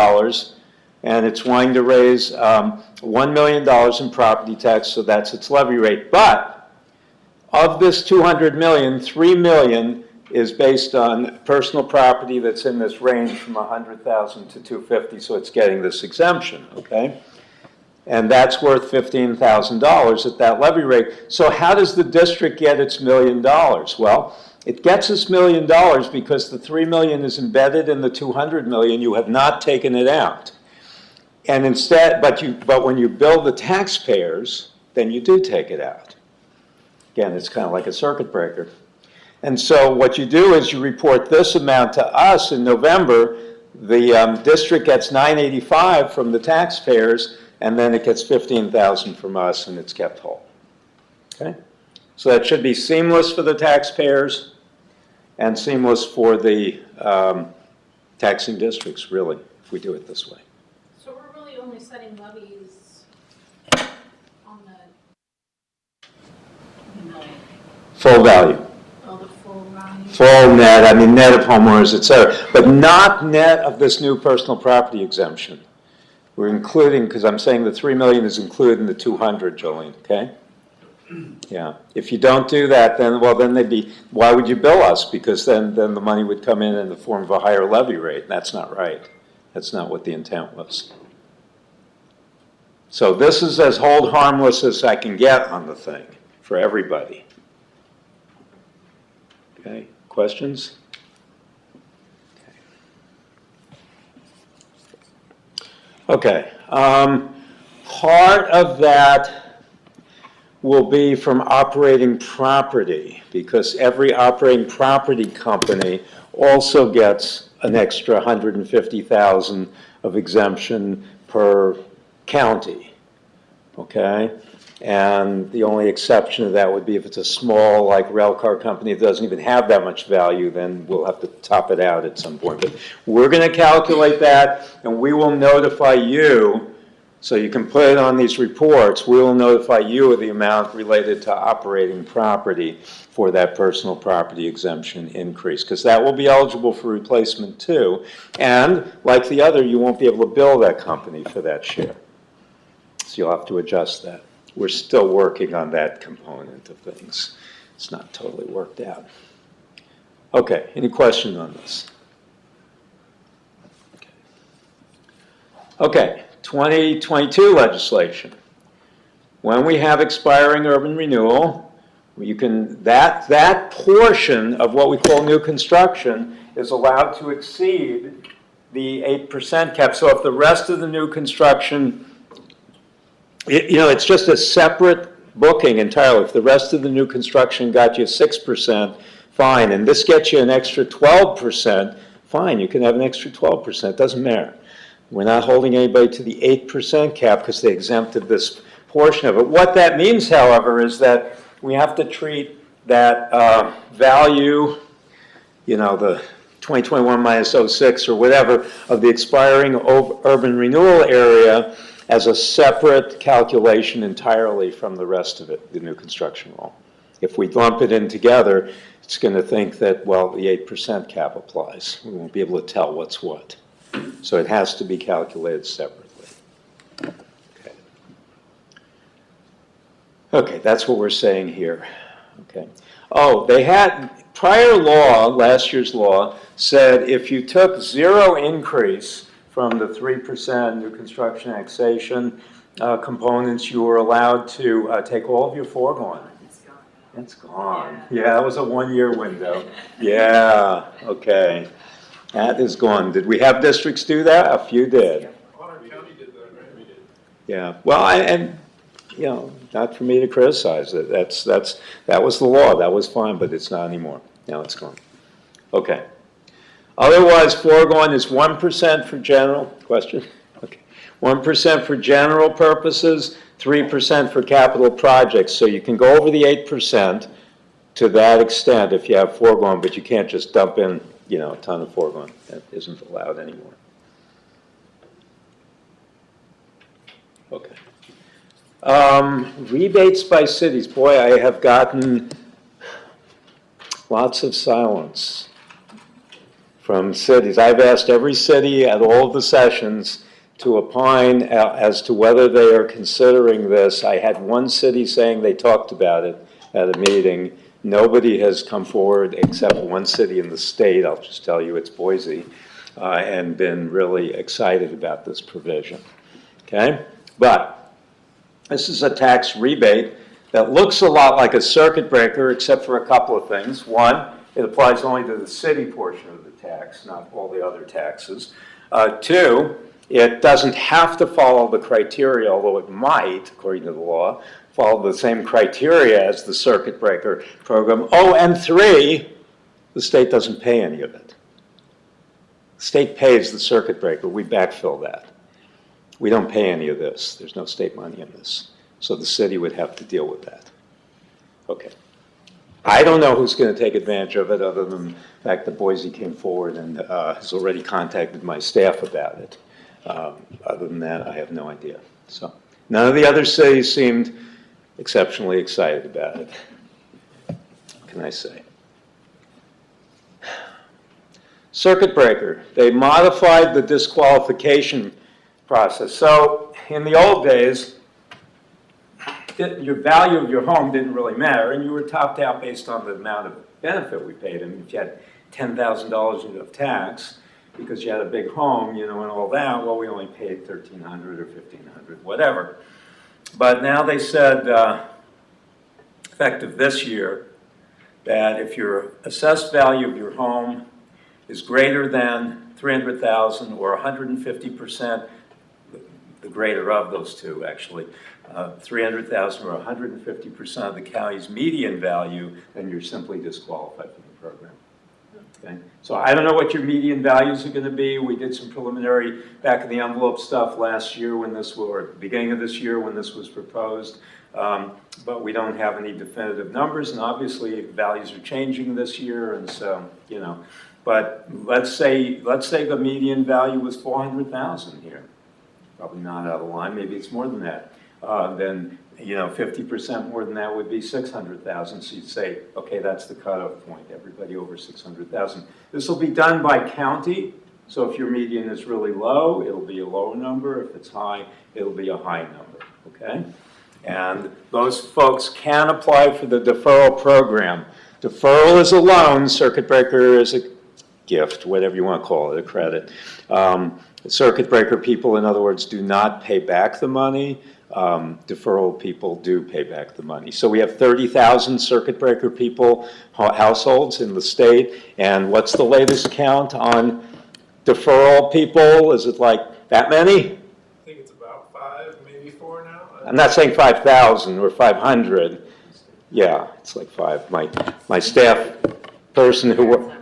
and it's wanting to raise $1 million in property tax, so that's its levy rate. But of this $200 million, $3 million is based on personal property that's in this range from $100,000 to $250,000, so it's getting this exemption, okay? And that's worth $15,000 at that levy rate. So how does the district get its $1 million? Well, it gets its $1 million because the $3 million is embedded in the $200 million. You have not taken it out. And instead, but when you bill the taxpayers, then you do take it out. Again, it's kind of like a circuit breaker. And so what you do is you report this amount to us in November. The district gets $985 from the taxpayers, and then it gets $15,000 from us, and it's kept whole. Okay? So that should be seamless for the taxpayers and seamless for the taxing districts, really, if we do it this way. So we're really only setting levies on the Full value. the full value. Full net, I mean net of homeowners, et cetera, but not net of this new personal property exemption. We're including, because I'm saying the $3 million is included in the 200, Jolene, okay? Yeah, if you don't do that, then, well, then they'd be, why would you bill us? Because then the money would come in the form of a higher levy rate. That's not right. That's not what the intent was. So this is as hold harmless as I can get on the thing for everybody. Okay, questions? Okay, part of that will be from operating property, because every operating property company also gets an extra $150,000 of exemption per county, okay? And the only exception to that would be if it's a small, like, rail car company that doesn't even have that much value, then we'll have to top it out at some point. But we're going to calculate that, and we will notify you, so you can put it on these reports. We will notify you of the amount related to operating property for that personal property exemption increase, because that will be eligible for replacement too. And like the other, you won't be able to bill that company for that share. So you'll have to adjust that. We're still working on that component of things. It's not totally worked out. Okay, any questions on this? Okay, 2022 legislation. When we have expiring urban renewal, you can, that portion of what we call new construction is allowed to exceed the 8% cap. So if the rest of the new construction, it's just a separate booking entirely. If the rest of the new construction got you 6%, fine. And this gets you an extra 12%, fine. You can have an extra 12%. It doesn't matter. We're not holding anybody to the 8% cap because they exempted this portion of it. What that means, however, is that we have to treat that value, the 2021 minus 06 or whatever of the expiring urban renewal area as a separate calculation entirely from the rest of it, the new construction law. If we lump it in together, it's going to think that, well, the 8% cap applies. We won't be able to tell what's what. So it has to be calculated separately. Okay, that's what we're saying here. Okay. Oh, they had, prior law, last year's law, said if you took zero increase from the 3% new construction annexation components, you were allowed to take all of your foregone. It's gone. Yeah, it was a one-year window. Yeah, okay. That is gone. Did we have districts do that? A few did. Otter County did that, right? We did. Yeah, well, and, you know, not for me to criticize it. That was the law. That was fine, but it's not anymore. Now it's gone. Okay. Otherwise, foregone is 1% for general, question? Okay. 1% for general purposes, 3% for capital projects. So you can go over the 8% to that extent if you have foregone, but you can't just dump in, you know, a ton of foregone. That isn't allowed anymore. Okay. Rebates by cities. Boy, I have gotten lots of silence from cities. I've asked every city at all of the sessions to opine as to whether they are considering this. I had one city saying they talked about it at a meeting. Nobody has come forward except one city in the state, I'll just tell you, it's Boise, and been really excited about this provision. Okay? But this is a tax rebate that looks a lot like a circuit breaker except for a couple of things. One, it applies only to the city portion of the tax, not all the other taxes. Two, it doesn't have to follow the criteria, although it might, according to the law, follow the same criteria as the circuit breaker program. Oh, and three, the state doesn't pay any of it. The state pays the circuit breaker. We backfill that. We don't pay any of this. There's no state money in this. So the city would have to deal with that. Okay. I don't know who's going to take advantage of it other than the fact that Boise came forward and has already contacted my staff about it. Other than that, I have no idea. So none of the other cities seemed exceptionally excited about it. What can I say? Circuit breaker. They modified the disqualification process. So in the old days, your value of your home didn't really matter, and you were topped out based on the amount of benefit we paid. I mean, if you had $10,000 of tax because you had a big home, you know, and all that, well, we only paid $1,300 or $1,500, whatever. But now they said, effective this year, that if your assessed value of your home is greater than $300,000 or 150%, the greater of those two, actually, 300,000 or 150% of the county's median value, then you're simply disqualified from the program. Okay? So I don't know what your median values are going to be. We did some preliminary back of the envelope stuff last year when this was, or at the beginning of this year when this was proposed, but we don't have any definitive numbers, and obviously values are changing this year, and so, you know. But let's say the median value was 400,000 here. Probably not out of line. Maybe it's more than that. Then, you know, 50% more than that would be 600,000. So you'd say, okay, that's the cutoff point. Everybody over 600,000. This will be done by county. So if your median is really low, it'll be a low number. If it's high, it'll be a high number. Okay? And those folks can apply for the deferral program. Deferral is a loan. Circuit breaker is a gift, whatever you want to call it, a credit. Circuit breaker people, in other words, do not pay back the money. Deferral people do pay back the money. So we have 30,000 circuit breaker people, households in the state. And what's the latest count on deferral people? Is it like that many? I think it's about 5, maybe 4 now. I'm not saying 5,000 or 500. Yeah, it's like 5. My staff person who,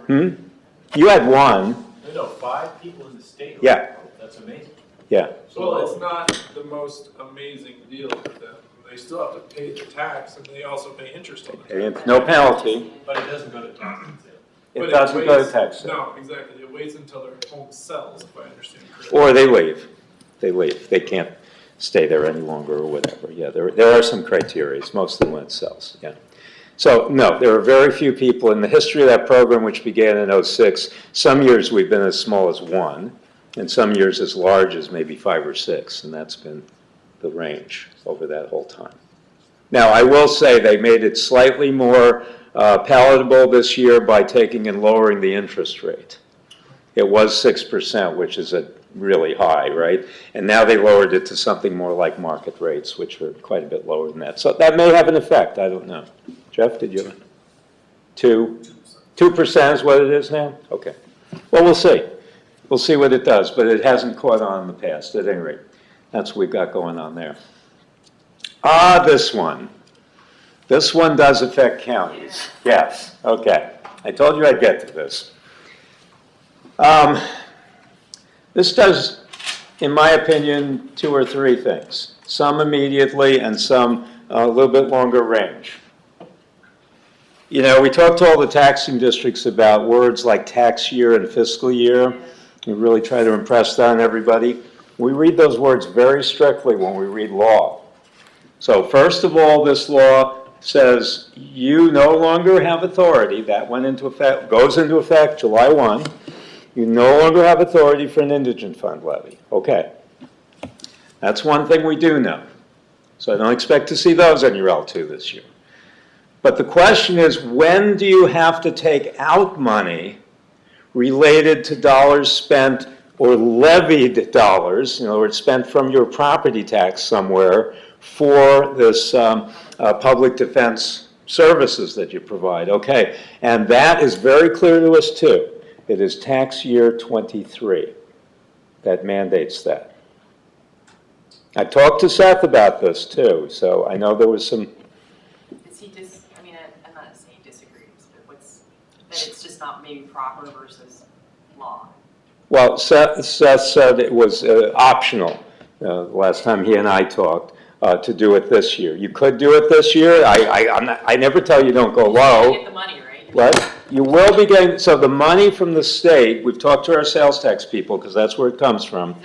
You had one. No, 5 people in the state. Yeah. That's amazing. Yeah. Well, it's not the most amazing deal for them. They still have to pay the tax, and they also pay interest on the tax. No penalty. But it doesn't go to tax sale. It But doesn't go to waits- tax sale. No, exactly. It waits until their home sells, if I understand correctly. Or they leave. They leave. They can't stay there any longer or whatever. Yeah, there are some criteria, mostly when it sells. Yeah. So, no, there are very few people in the history of that program, which began in '06. Some years we've been as small as 1, and some years as large as maybe 5 or 6, and that's been the range over that whole time. Now, I will say they made it slightly more palatable this year by taking and lowering the interest rate. It was 6%, which is a really high, right? And now they lowered it to something more like market rates, which are quite a bit lower than that. So that may have an effect, I don't know. Jeff, did you? 2% is what it is now? Okay. Well, we'll see. We'll see what it does, but it hasn't caught on in the past, at any rate. That's what we've got going on there. This one. This one does affect counties. Yes, okay. I told you I'd get to this. This does, in my opinion, 2 or 3 things. Some immediately and some a little bit longer range. You know, we talked to all the taxing districts about words like tax year and fiscal year. We really try to impress that on everybody. We read those words very strictly when we read law. So first of all, this law says you no longer have authority. That went into effect, goes into effect July 1. You no longer have authority for an indigent fund levy. Okay. That's one thing we do know. So I don't expect to see those on your L2 this year. But the question is, when do you have to take out money related to dollars spent or levied dollars, in other words, spent from your property tax somewhere for this public defense services that you provide? Okay, and that is very clear to us too. It is tax year 23 that mandates that. I talked to Seth about this too, so I know there was some. Is he I mean, I'm not saying he disagrees, but that it's just not maybe proper versus law? Well, Seth said it was optional last time he and I talked to do it this year. You could do it this year. I never tell you don't go low. You get the money, right? Right? You will be getting, so the money from the state, we've talked to our sales tax people because that's where it comes from.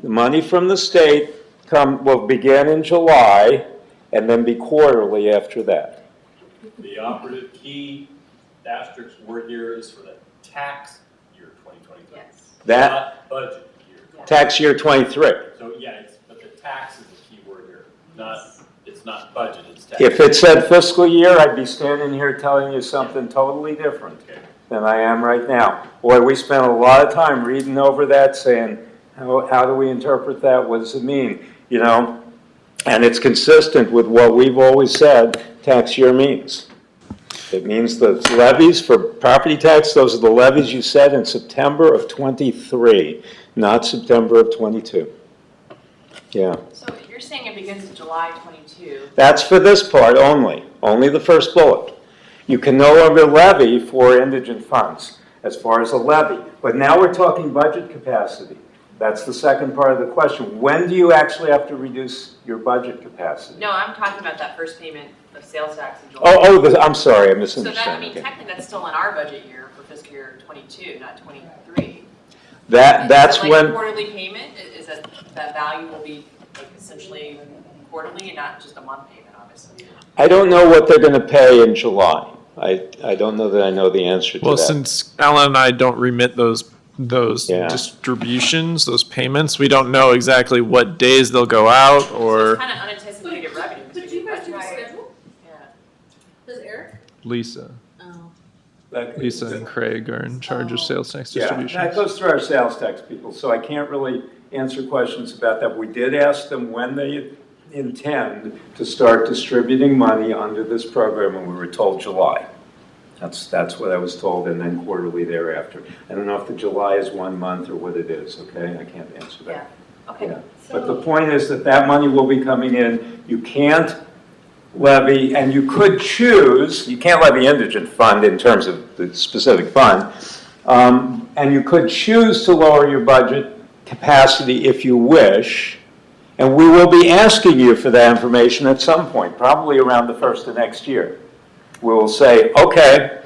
The money from the state will begin in July and then be quarterly after that. The operative key asterisk word here is for the tax year 2023. Yes. That, Not budget year. tax year 23. So yeah, but the tax is the key word here. It's not budget, it's tax. If it said fiscal year, I'd be standing here telling you something totally different than I am right now. Boy, we spent a lot of time reading over that, saying, how do we interpret that? What does it mean? You know, and it's consistent with what we've always said tax year means. It means the levies for property tax, those are the levies you set in September of 23, not September of 22. Yeah. So you're saying it begins in July 22? That's for this part only the first bullet. You can no longer levy for indigent funds as far as a levy. But now we're talking budget capacity. That's the second part of the question. When do you actually have to reduce your budget capacity? No, I'm talking about that first payment of sales tax in July. I'm sorry, I So misunderstood. that, I mean, Okay. technically that's still in our budget year for fiscal year 22, not 23. That's Is it like when, quarterly payment, is that value will be like essentially quarterly and not just a month payment, obviously? I don't know what they're gonna pay in July. I don't know that I know the answer to Well, that. since Alan and I don't remit those Yeah. distributions, those payments, we don't know exactly what days they'll go out So or it's kind of unanticipated revenue. because But we you guys do a budget. schedule? Yeah. Does Eric? Lisa. Oh. Lisa and Craig are in charge of sales tax Yeah, distributions. that goes through our sales tax people, so I can't really answer questions about that. We did ask them when they intend to start distributing money under this program, and we were told July. That's what I was told, and then quarterly thereafter. I don't know if the July is 1 month or what it is, okay? I can't answer Yeah, that. okay. Yeah. But the point is that money will be coming in. You can't levy, and you could choose, you can't levy indigent fund in terms of the specific fund, and you could choose to lower your budget capacity if you wish, and we will be asking you for that information at some point, probably around the first of next year. We will say, okay,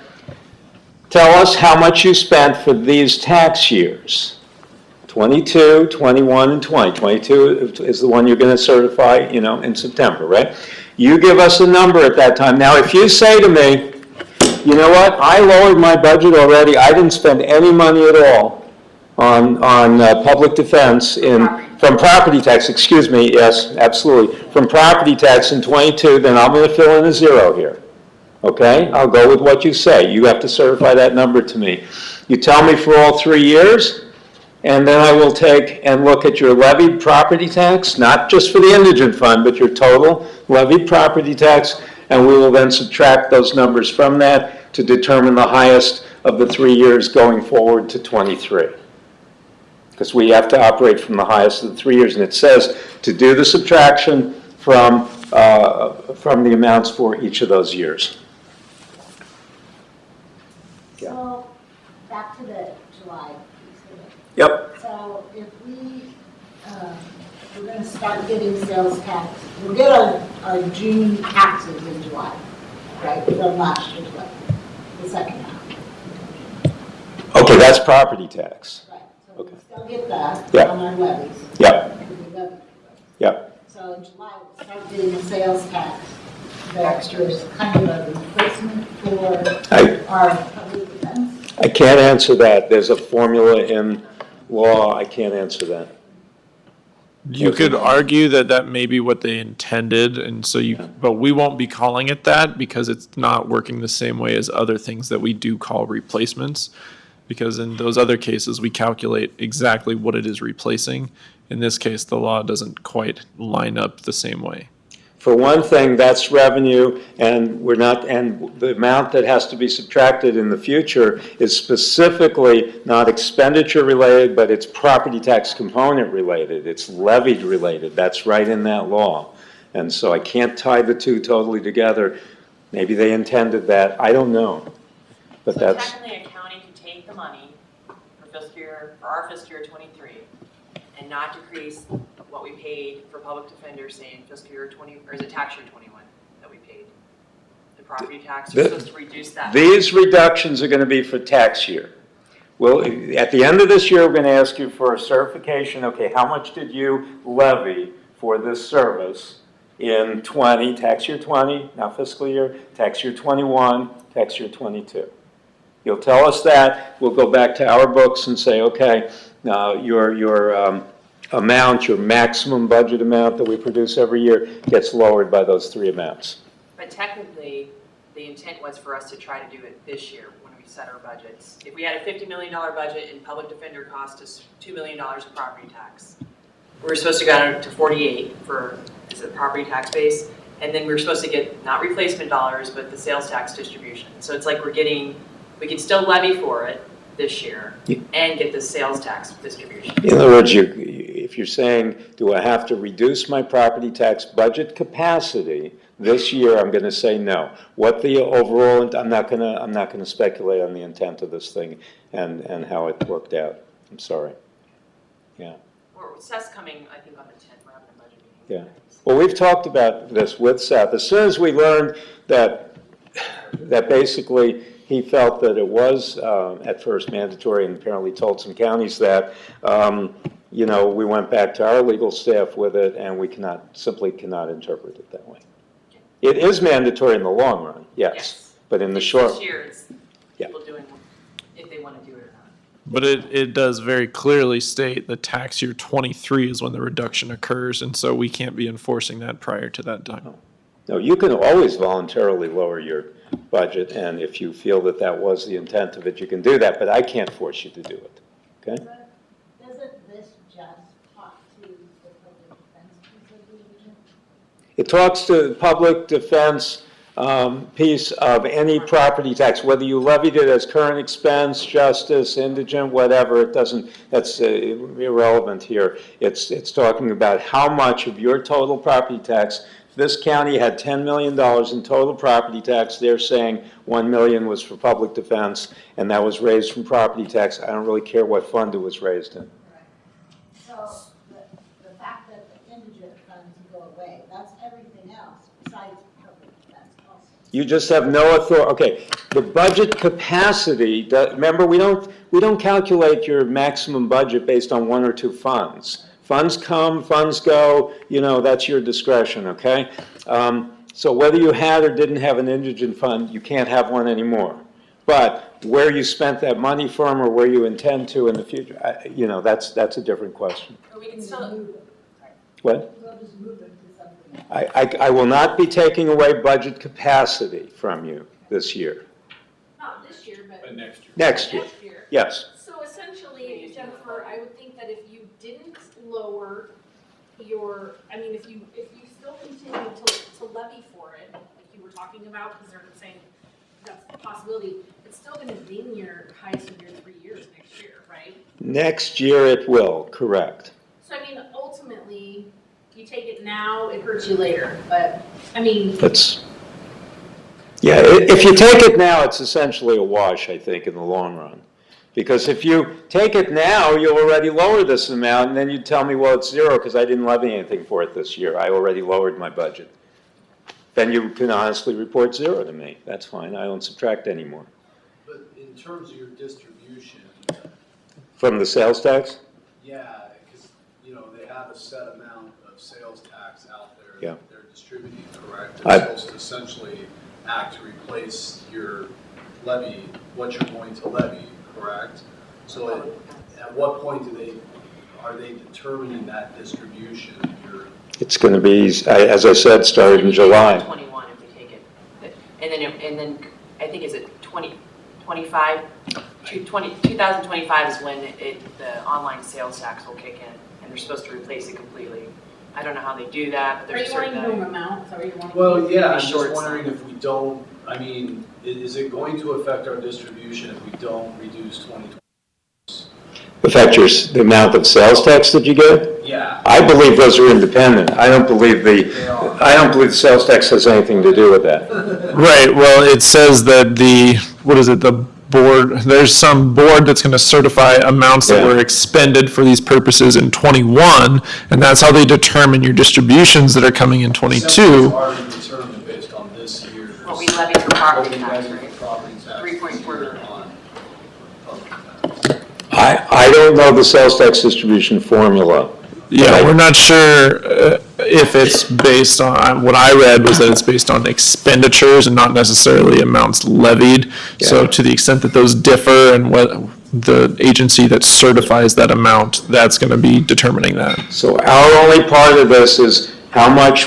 tell us how much you spent for these tax years. 22, 21, and 20. 22 is the one you're going to certify, in September, right? You give us a number at that time. Now, if you say to me, you know what, I lowered my budget already, I didn't spend any money at all on public defense from property tax, excuse me, yes, absolutely, from property tax in 22, then I'm going to fill in a zero here. Okay, I'll go with what you say. You have to certify that number to me. You tell me for all 3 years, and then I will take and look at your levied property tax, not just for the indigent fund, but your total levied property tax, and we will then subtract those numbers from that to determine the highest of the 3 years going forward to 23. Because we have to operate from the highest of the 3 years, and it says to do the subtraction from the amounts for each of those years. So, back to the July piece of it. Yep. So if we're gonna start getting sales tax, we'll get our June taxes in July, right, from last year's budget, the second half. Okay, that's property tax. Right, so Okay. we'll still get that Yeah. on our levies. Yep. Because we levy. Yep. So in July, we'll start getting the sales tax. The extra is kind of a replacement for our public defense. I can't answer that. There's a formula in law. I can't answer that. You could argue that that may be what they intended, and so but we won't be calling it that because it's not working the same way as other things that we do call replacements. Because in those other cases, we calculate exactly what it is replacing. In this case, the law doesn't quite line up the same way. For one thing, that's revenue, and the amount that has to be subtracted in the future is specifically not expenditure related, but it's property tax component related. It's levied related. That's right in that law. And so I can't tie the two totally together. Maybe they intended that. I don't know. But So that's, technically, a county could take the money for our fiscal year 23 and not decrease what we paid for public defenders, say in fiscal year 20, or is it tax year 21 that we paid? The property tax, we're supposed to reduce that. these reductions are going to be for tax year. Well, at the end of this year, we're going to ask you for a certification. Okay, how much did you levy for this service in 20, tax year 20, not fiscal year, tax year 21, tax year 22? You'll tell us that. We'll go back to our books and say, okay, your amount, your maximum budget amount that we produce every year gets lowered by those three amounts. But technically, the intent was for us to try to do it this year when we set our budgets. If we had a $50 million budget and public defender cost us $2 million in property tax, we were supposed to go to 48 for, is it property tax base? And then we were supposed to get not replacement dollars, but the sales tax distribution. So it's like we can still levy for it this year and get the sales tax distribution. In other words, if you're saying, do I have to reduce my property tax budget capacity this year, I'm going to say no. What the overall, I'm not going to speculate on the intent of this thing and how it worked out. I'm sorry. Yeah. Or Seth's coming, I think, on the 10th. We're having a budget Yeah. meeting. Well, we've talked about this with Seth. As soon as we learned that basically he felt that it was at first mandatory, and apparently told some counties that, we went back to our legal staff with it, and we simply cannot interpret it that way. It is mandatory in the long run, yes, but in the short. This year, it's people doing if they want to do it or not. But it does very clearly state that tax year 23 is when the reduction occurs, and so we can't be enforcing that prior to that time. No, you can always voluntarily lower your budget, and if you feel that that was the intent of it, you can do that, but I can't force you to do it, okay? But doesn't this just talk to the public defense piece of the agent? It talks to the public defense piece of any property tax, whether you levied it as current expense, justice, indigent, whatever, it doesn't, that's irrelevant here. It's talking about how much of your total property tax. This county had $10 million in total property tax. They're saying $1 million was for public defense, and that was raised from property tax. I don't really care what fund it was raised in. Right. So the fact that the indigent funds go away, that's everything else besides public defense also. You just have no authority. Okay, the budget capacity. Remember, we don't calculate your maximum budget based on one or two funds. Funds come, funds go, that's your discretion, okay? So whether you had or didn't have an indigent fund, you can't have one anymore. But where you spent that money from or where you intend to in the future, that's a different question. Or we can still, What? We'll just move it to something else. I will not be taking away budget capacity from you this year. Not this year, but Next year. Next year, next year. yes. So essentially, Jennifer, I would think that if you didn't lower if you still continued to levy for it, like you were talking about, because they're saying that's a possibility, it's still gonna ding your highest of your 3 years next year, right? Next year it will, correct. So I mean, ultimately, you take it now, it hurts you later, but, I mean, That's, yeah, if you take it now, it's essentially a wash, I think, in the long run. Because if you take it now, you'll already lower this amount, and then you tell me, well, it's zero because I didn't levy anything for it this year. I already lowered my budget. Then you can honestly report zero to me. That's fine. I don't subtract anymore. But in terms of your distribution, From the sales tax? yeah, because, you know, they have a set amount of sales tax out there Yeah. that they're distributing, correct? I- It's supposed to essentially act to replace your levy, what you're going to levy, correct? So at what point are they determining that distribution? It's going to be, as I said, started in July. 21 if we take it. And then I think is it 2025 is when the online sales tax will kick in, and they're supposed to replace it completely. I don't know how they do that, but are there's you a certain wanting minimum value. amount, is that what you're wanting? Well, yeah, I'm short just wondering some. if we don't, I mean, is it going to affect our distribution if we don't reduce 2020? Affect the amount of sales tax that you get? Yeah. I believe those are independent. I don't believe They are. the sales tax has anything to do with that. Right, well, it says that the board, there's some board that's gonna certify amounts that Yeah. were expended for these purposes in '21, and that's how they determine your distributions that are coming in Essentially, '22. it's already determined based on this year's. What we levy for property what we tax, levy right? for property tax 3.4 this year million. on public tax. I don't know the sales tax distribution formula. Yeah, we're not sure if it's based on, what I read was that it's based on expenditures and not necessarily amounts levied. So Yeah. to the extent that those differ and what the agency that certifies that amount, that's gonna be determining that. So our only part of this is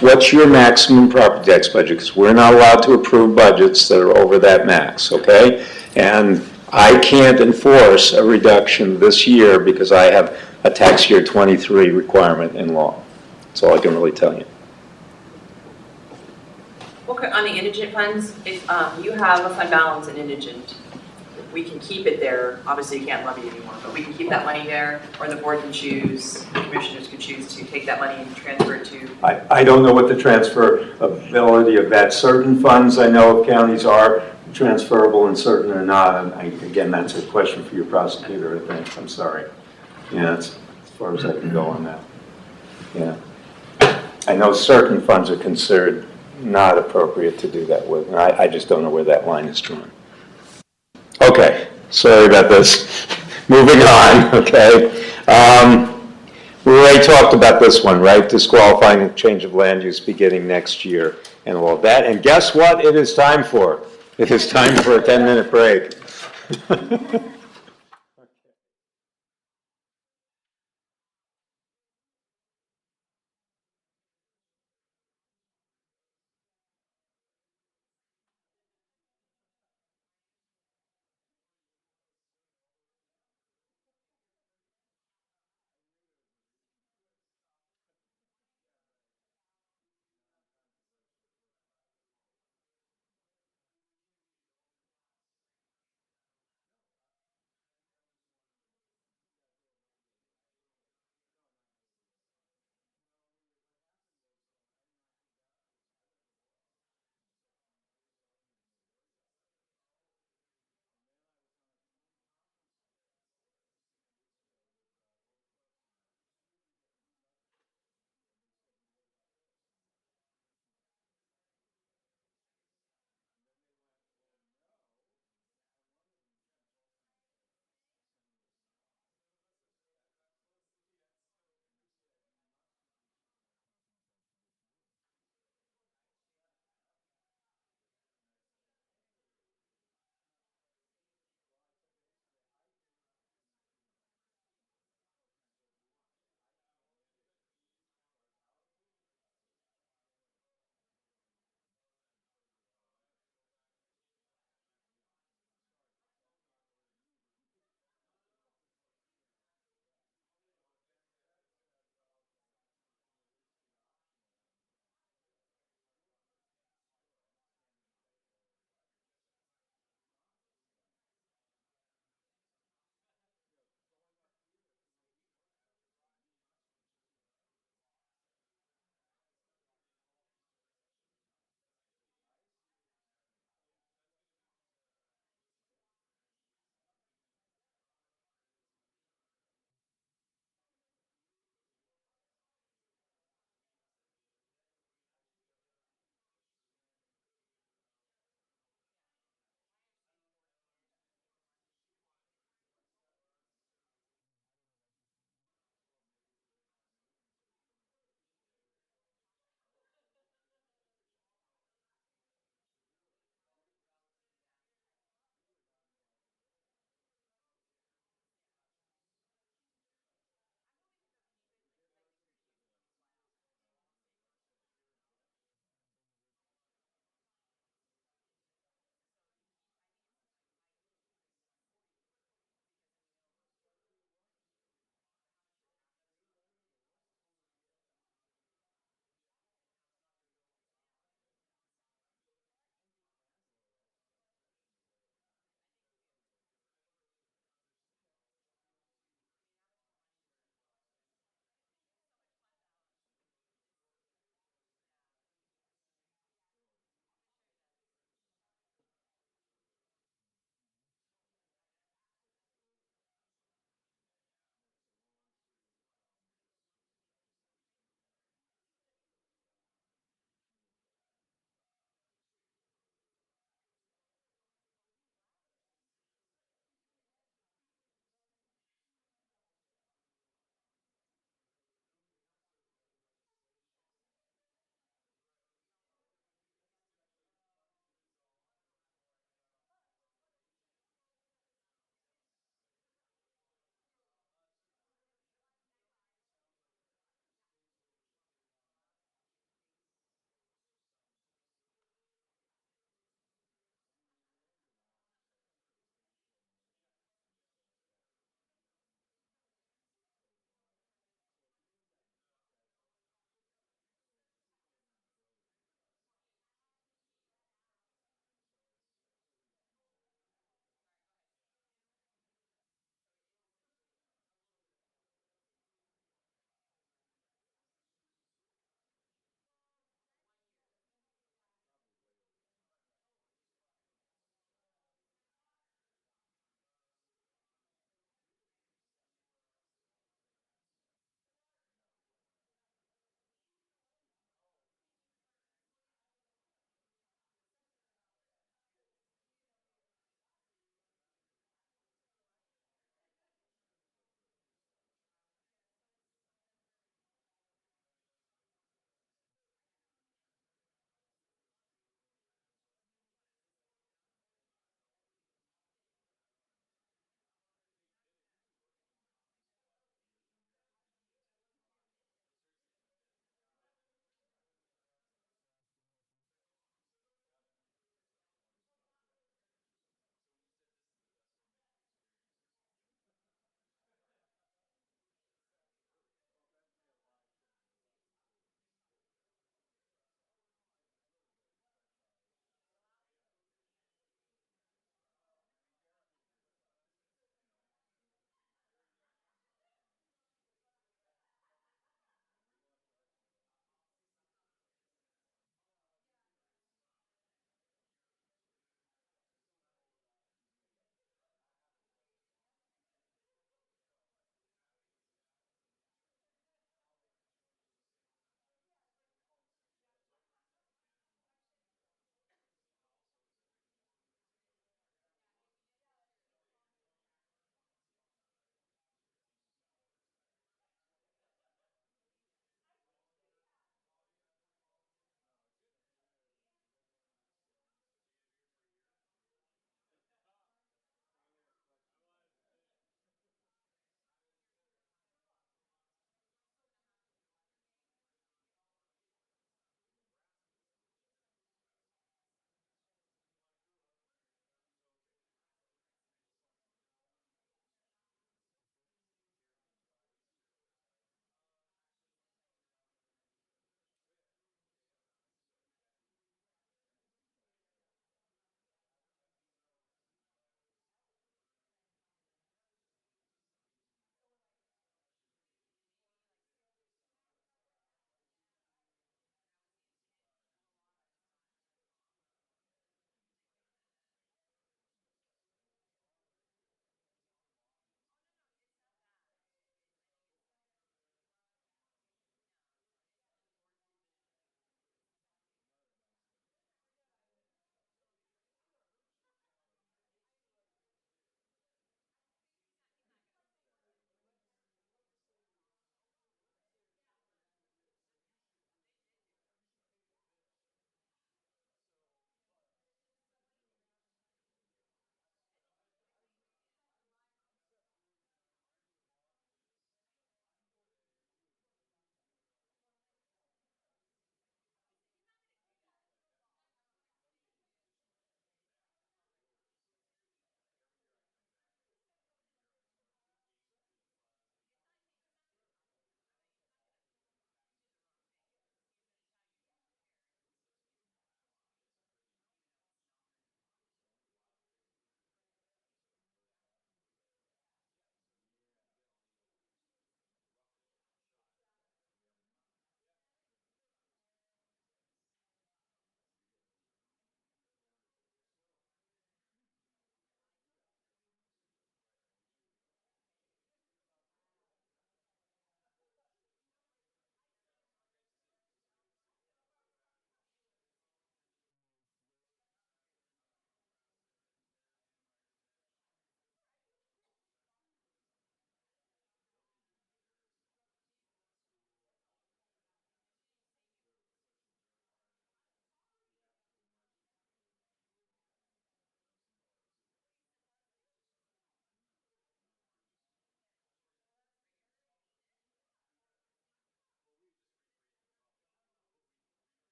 what's your maximum property tax budget? Because we're not allowed to approve budgets that are over that max, okay? And I can't enforce a reduction this year because I have a tax year 23 requirement in law. That's all I can really tell you. Okay, on the indigent funds, if you have a fund balance in indigent, we can keep it there. Obviously, you can't levy anymore, but we can keep that money there, or the board can choose, the commissioners can choose to take that money and transfer it to. I don't know what the transferability of that. Certain funds I know of counties are transferable and certain are not. And again, that's a question for your prosecutor, I think. I'm sorry. Yeah, that's as far as I can go on that. Yeah. I know certain funds are considered not appropriate to do that with, and I just don't know where that line is drawn. Okay, sorry about this. Moving on, okay. We already talked about this one, right? Disqualifying change of land use beginning next year and all of that. And guess what it is time for? It is time for a 10-minute break.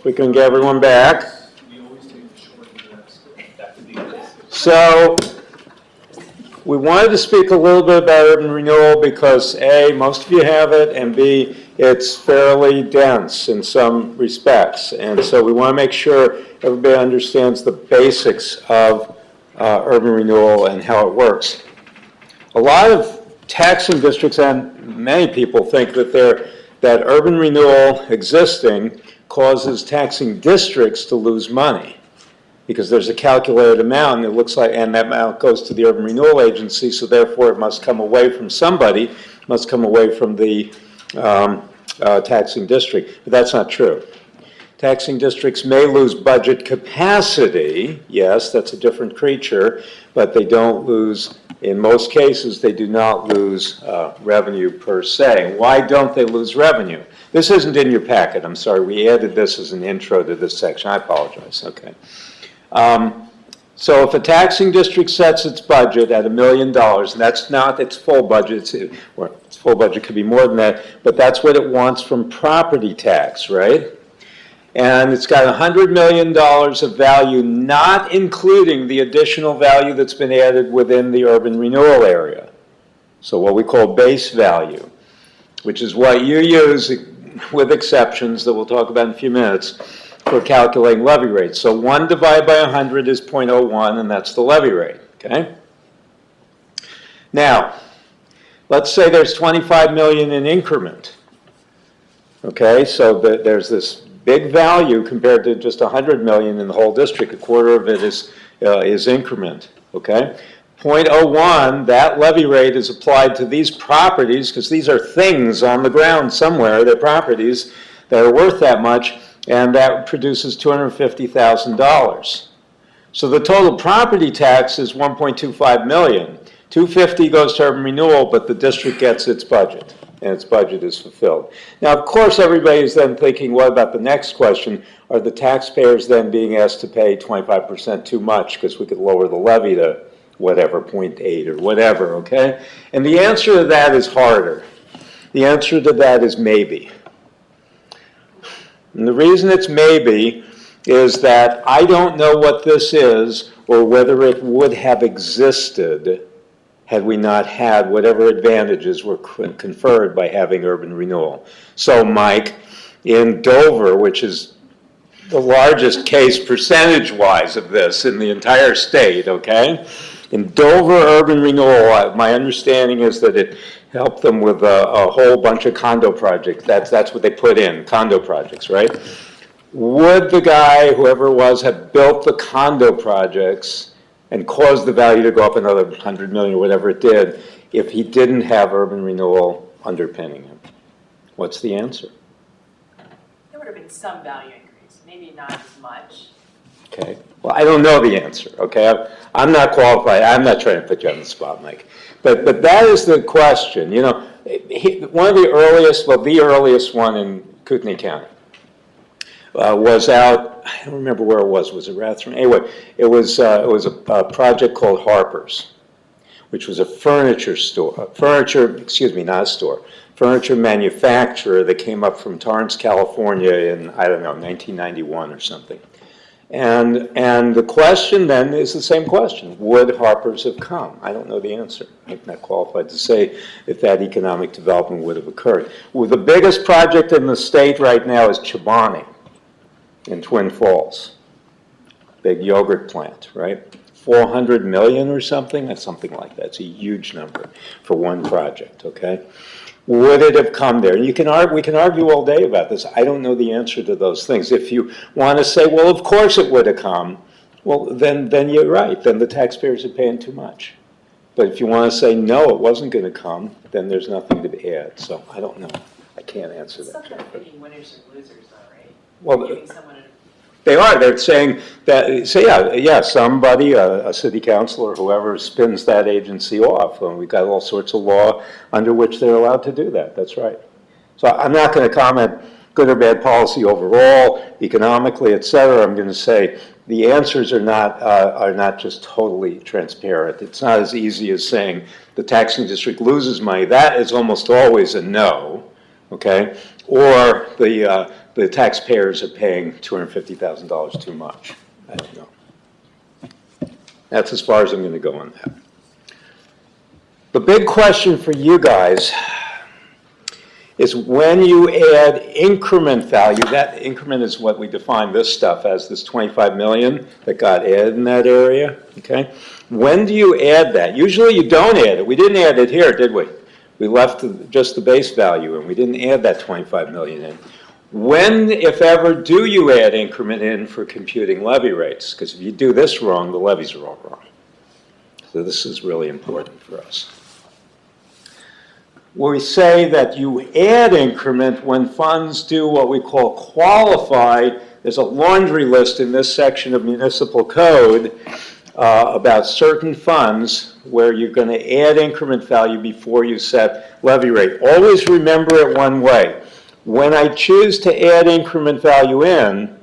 we can get everyone back. We always take the short and the next. That could be good. So, we wanted to speak a little bit about urban renewal because A, most of you have it, and B, it's fairly dense in some respects. And so we want to make sure everybody understands the basics of urban renewal and how it works. A lot of taxing districts and many people think that urban renewal existing causes taxing districts to lose money, because there's a calculated amount, and it looks like, and that amount goes to the urban renewal agency, so therefore it must come away from somebody, must come away from the taxing district. But that's not true. Taxing districts may lose budget capacity. Yes, that's a different creature, but they don't lose, in most cases, they do not lose revenue per se. Why don't they lose revenue? This isn't in your packet. I'm sorry. We added this as an intro to this section. I apologize. Okay. So if a taxing district sets its budget at $1 million, and that's not its full budget, its full budget could be more than that, but that's what it wants from property tax, right? And it's got $100 million of value, not including the additional value that's been added within the urban renewal area. So what we call base value, which is what you use, with exceptions that we'll talk about in a few minutes, for calculating levy rates. So 1 divided by 100 is 0.01, and that's the levy rate, okay? Now, let's say there's 25 million in increment, okay? So there's this big value compared to just 100 million in the whole district. A quarter of it is increment, okay? 0.01, that levy rate is applied to these properties, because these are things on the ground somewhere, they're properties that are worth that much, and that produces $250,000. So the total property tax is 1.25 million. 250 goes to urban renewal, but the district gets its budget, and its budget is fulfilled. Now, of course, everybody is then thinking, what about the next question? Are the taxpayers then being asked to pay 25% too much because we could lower the levy to whatever, 0.8 or whatever, okay? And the answer to that is harder. The answer to that is maybe. And the reason it's maybe is that I don't know what this is or whether it would have existed had we not had whatever advantages were conferred by having urban renewal. So, Mike, in Dover, which is the largest case percentage-wise of this in the entire state, okay? In Dover urban renewal, my understanding is that it helped them with a whole bunch of condo projects. That's what they put in, condo projects, right? Would the guy, whoever it was, have built the condo projects and caused the value to go up another 100 million or whatever it did if he didn't have urban renewal underpinning him? What's the answer? There would have been some value increase, maybe not as much. Okay. Well, I don't know the answer, okay? I'm not qualified. I'm not trying to put you on the spot, Mike. But that is the question. You know, one of the earliest, well, the earliest one in Kootenai County was out, I don't remember where it was it Rathdrum? Anyway, it was a project called Harper's, which was a furniture manufacturer that came up from Torrance, California in, I don't know, 1991 or something. And the question then is the same question. Would Harper's have come? I don't know the answer. I'm not qualified to say if that economic development would have occurred. Well, the biggest project in the state right now is Chobani in Twin Falls. Big yogurt plant, right? 400 million or something? That's something like that. It's a huge number for one project, okay? Would it have come there? And we can argue all day about this. I don't know the answer to those things. If you want to say, well, of course it would have come, well, then you're right. Then the taxpayers are paying too much. But if you want to say, no, it wasn't going to come, then there's nothing to add. So I don't know. I can't answer that. Some kind of picking winners and losers, though, right? Well, Giving someone they are. They're saying that, so somebody, a city council or whoever spins that agency off. And we've got all sorts of law under which they're allowed to do that. That's right. So I'm not going to comment good or bad policy overall, economically, et cetera. I'm going to say the answers are not just totally transparent. It's not as easy as saying the taxing district loses money. That is almost always a no, okay? Or the the taxpayers are paying $250,000 too much. I don't know. That's as far as I'm going to go on that. The big question for you guys is when you add increment value, that increment is what we define this stuff as, this 25 million that got added in that area, okay? When do you add that? Usually you don't add it. We didn't add it here, did we? We left just the base value and we didn't add that 25 million in. When, if ever, do you add increment in for computing levy rates? Because if you do this wrong, the levies are all wrong. So this is really important for us. We say that you add increment when funds do what we call qualify. There's a laundry list in this section of municipal code about certain funds where you're going to add increment value before you set levy rate. Always remember it one way. When I choose to add increment value in,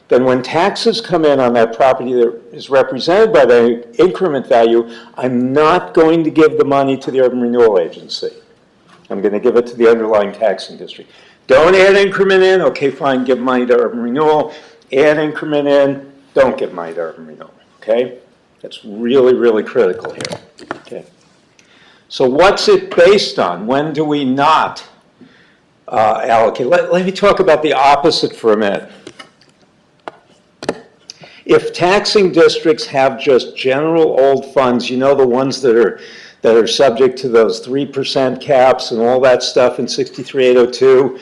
then when taxes come in on that property that is represented by the increment value, I'm not going to give the money to the Urban Renewal Agency. I'm going to give it to the underlying taxing district. Don't add increment in, okay, fine, give money to urban renewal. Add increment in, don't give money to urban renewal, okay? That's really, really critical here, okay? So what's it based on? When do we not allocate? Let me talk about the opposite for a minute. If taxing districts have just general old funds, you know, the ones that are subject to those 3% caps and all that stuff in 63802,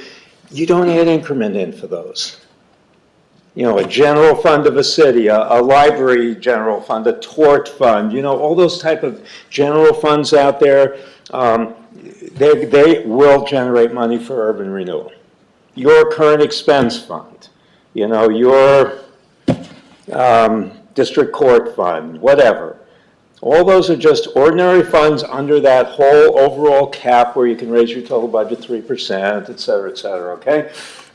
you don't add increment in for those. You know, a general fund of a city, a library general fund, a tort fund, you know, all those type of general funds out there, they will generate money for urban renewal. Your current expense fund, you know, your district court fund, whatever. All those are just ordinary funds under that whole overall cap where you can raise your total budget 3%, et cetera, okay?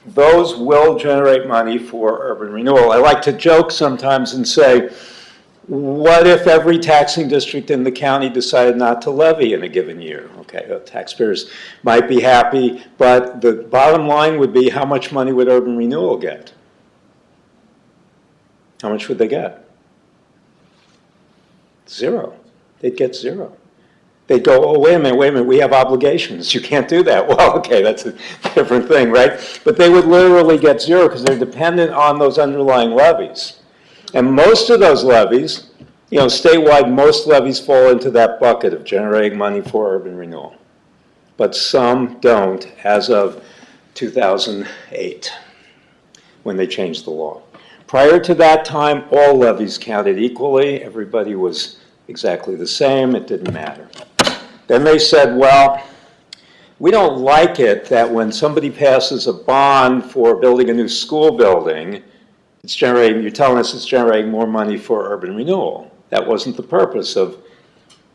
Those will generate money for urban renewal. I like to joke sometimes and say, what if every taxing district in the county decided not to levy in a given year? Okay, the taxpayers might be happy, but the bottom line would be how much money would urban renewal get? How much would they get? Zero. They'd get zero. They'd go, oh, wait a minute, we have obligations. You can't do that. Well, okay, that's a different thing, right? But they would literally get zero because they're dependent on those underlying levies. And most of those levies, you know, statewide, most levies fall into that bucket of generating money for urban renewal. But some don't as of 2008 when they changed the law. Prior to that time, all levies counted equally. Everybody was exactly the same. It didn't matter. Then they said, well, we don't like it that when somebody passes a bond for building a new school building, it's generating, you're telling us it's generating more money for urban renewal. That wasn't the purpose of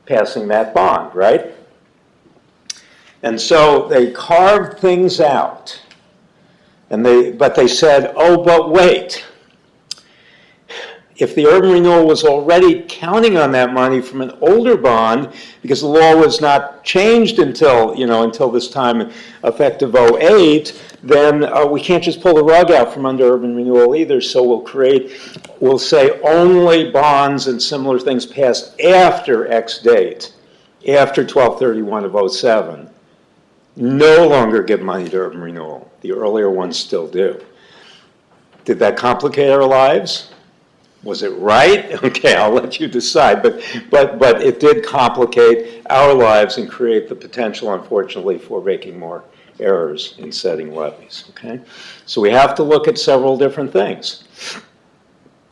passing that bond, right? And so they carved things out. But they said, oh, but wait. If the urban renewal was already counting on that money from an older bond, because the law was not changed until this time, effective 08, then we can't just pull the rug out from under urban renewal either. So we'll say only bonds and similar things passed after X date, after 12/31 of 07, no longer give money to urban renewal. The earlier ones still do. Did that complicate our lives? Was it right? Okay, I'll let you decide. But it did complicate our lives and create the potential, unfortunately, for making more errors in setting levies. Okay, so we have to look at several different things.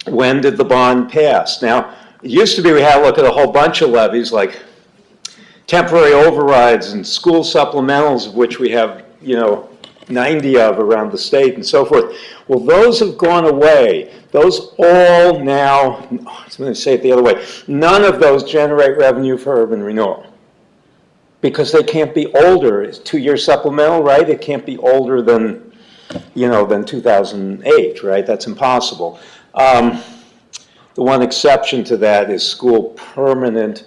When did the bond pass? Now, it used to be we had to look at a whole bunch of levies, like temporary overrides and school supplementals, of which we have, 90 of around the state and so forth. Well, those have gone away. Those all now, I'm going to say it the other way, none of those generate revenue for urban renewal because they can't be older. It's 2-year supplemental, right? It can't be older than 2008, right? That's impossible. The one exception to that is school permanent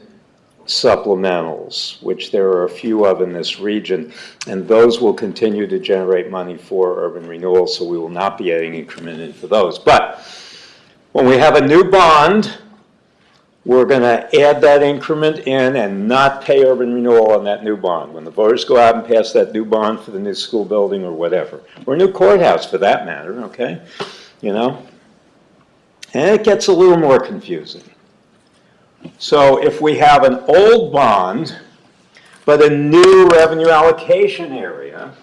supplementals, which there are a few of in this region, and those will continue to generate money for urban renewal, so we will not be adding increment in for those. But when we have a new bond, we're going to add that increment in and not pay urban renewal on that new bond. When the voters go out and pass that new bond for the new school building or whatever, or a new courthouse for that matter, okay? You know? And it gets a little more confusing. So if we have an old bond, but a new revenue allocation area,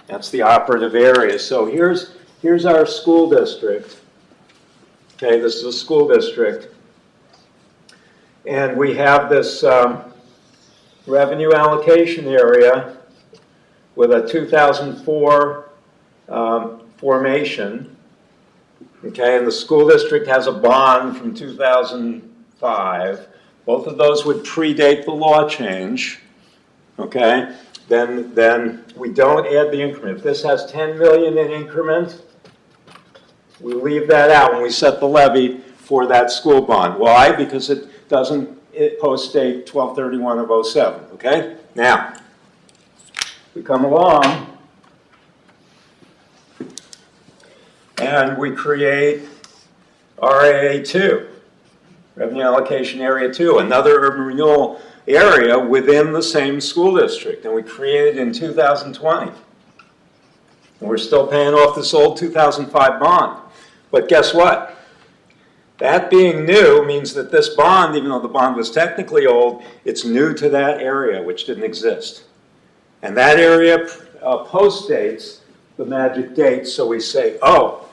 that's the operative area. So here's our school district. Okay, this is a school district. And we have this revenue allocation area with a 2004 formation. Okay, and the school district has a bond from 2005. Both of those would predate the law change. Okay, then we don't add the increment. If this has 10 million in increment, we leave that out when we set the levy for that school bond. Why? Because it post-date 12/31 of 07, okay? Now, we come along and we create RAA 2, Revenue Allocation Area 2, another urban renewal area within the same school district, and we created in 2020. And we're still paying off this old 2005 bond. But guess what? That being new means that this bond, even though the bond was technically old, it's new to that area, which didn't exist. And that area post-dates the magic date, so we say, oh,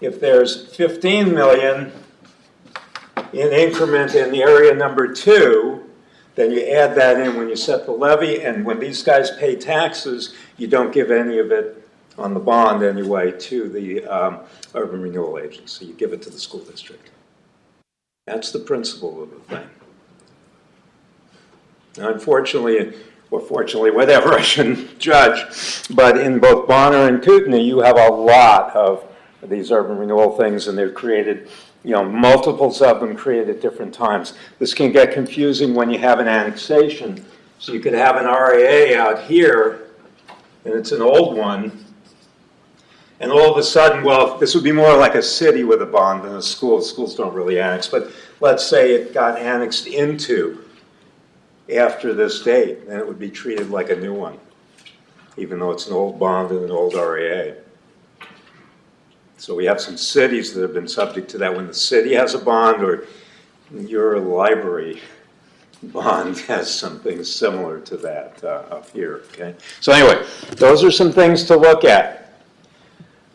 if there's 15 million in increment in the area number 2, then you add that in when you set the levy, and when these guys pay taxes, you don't give any of it on the bond anyway to the urban renewal agency. You give it to the school district. That's the principle of the thing. Now, unfortunately, or fortunately, whatever, I shouldn't judge, but in both Bonner and Kootenai, you have a lot of these urban renewal things, and they're created, multiples of them created at different times. This can get confusing when you have an annexation. So you could have an RAA out here, and it's an old one, and all of a sudden, well, this would be more like a city with a bond than a school. Schools don't really annex, but let's say it got annexed into after this date, then it would be treated like a new one, even though it's an old bond and an old RAA. So we have some cities that have been subject to that. When the city has a bond, or your library bond has something similar to that up here, okay? So anyway, those are some things to look at.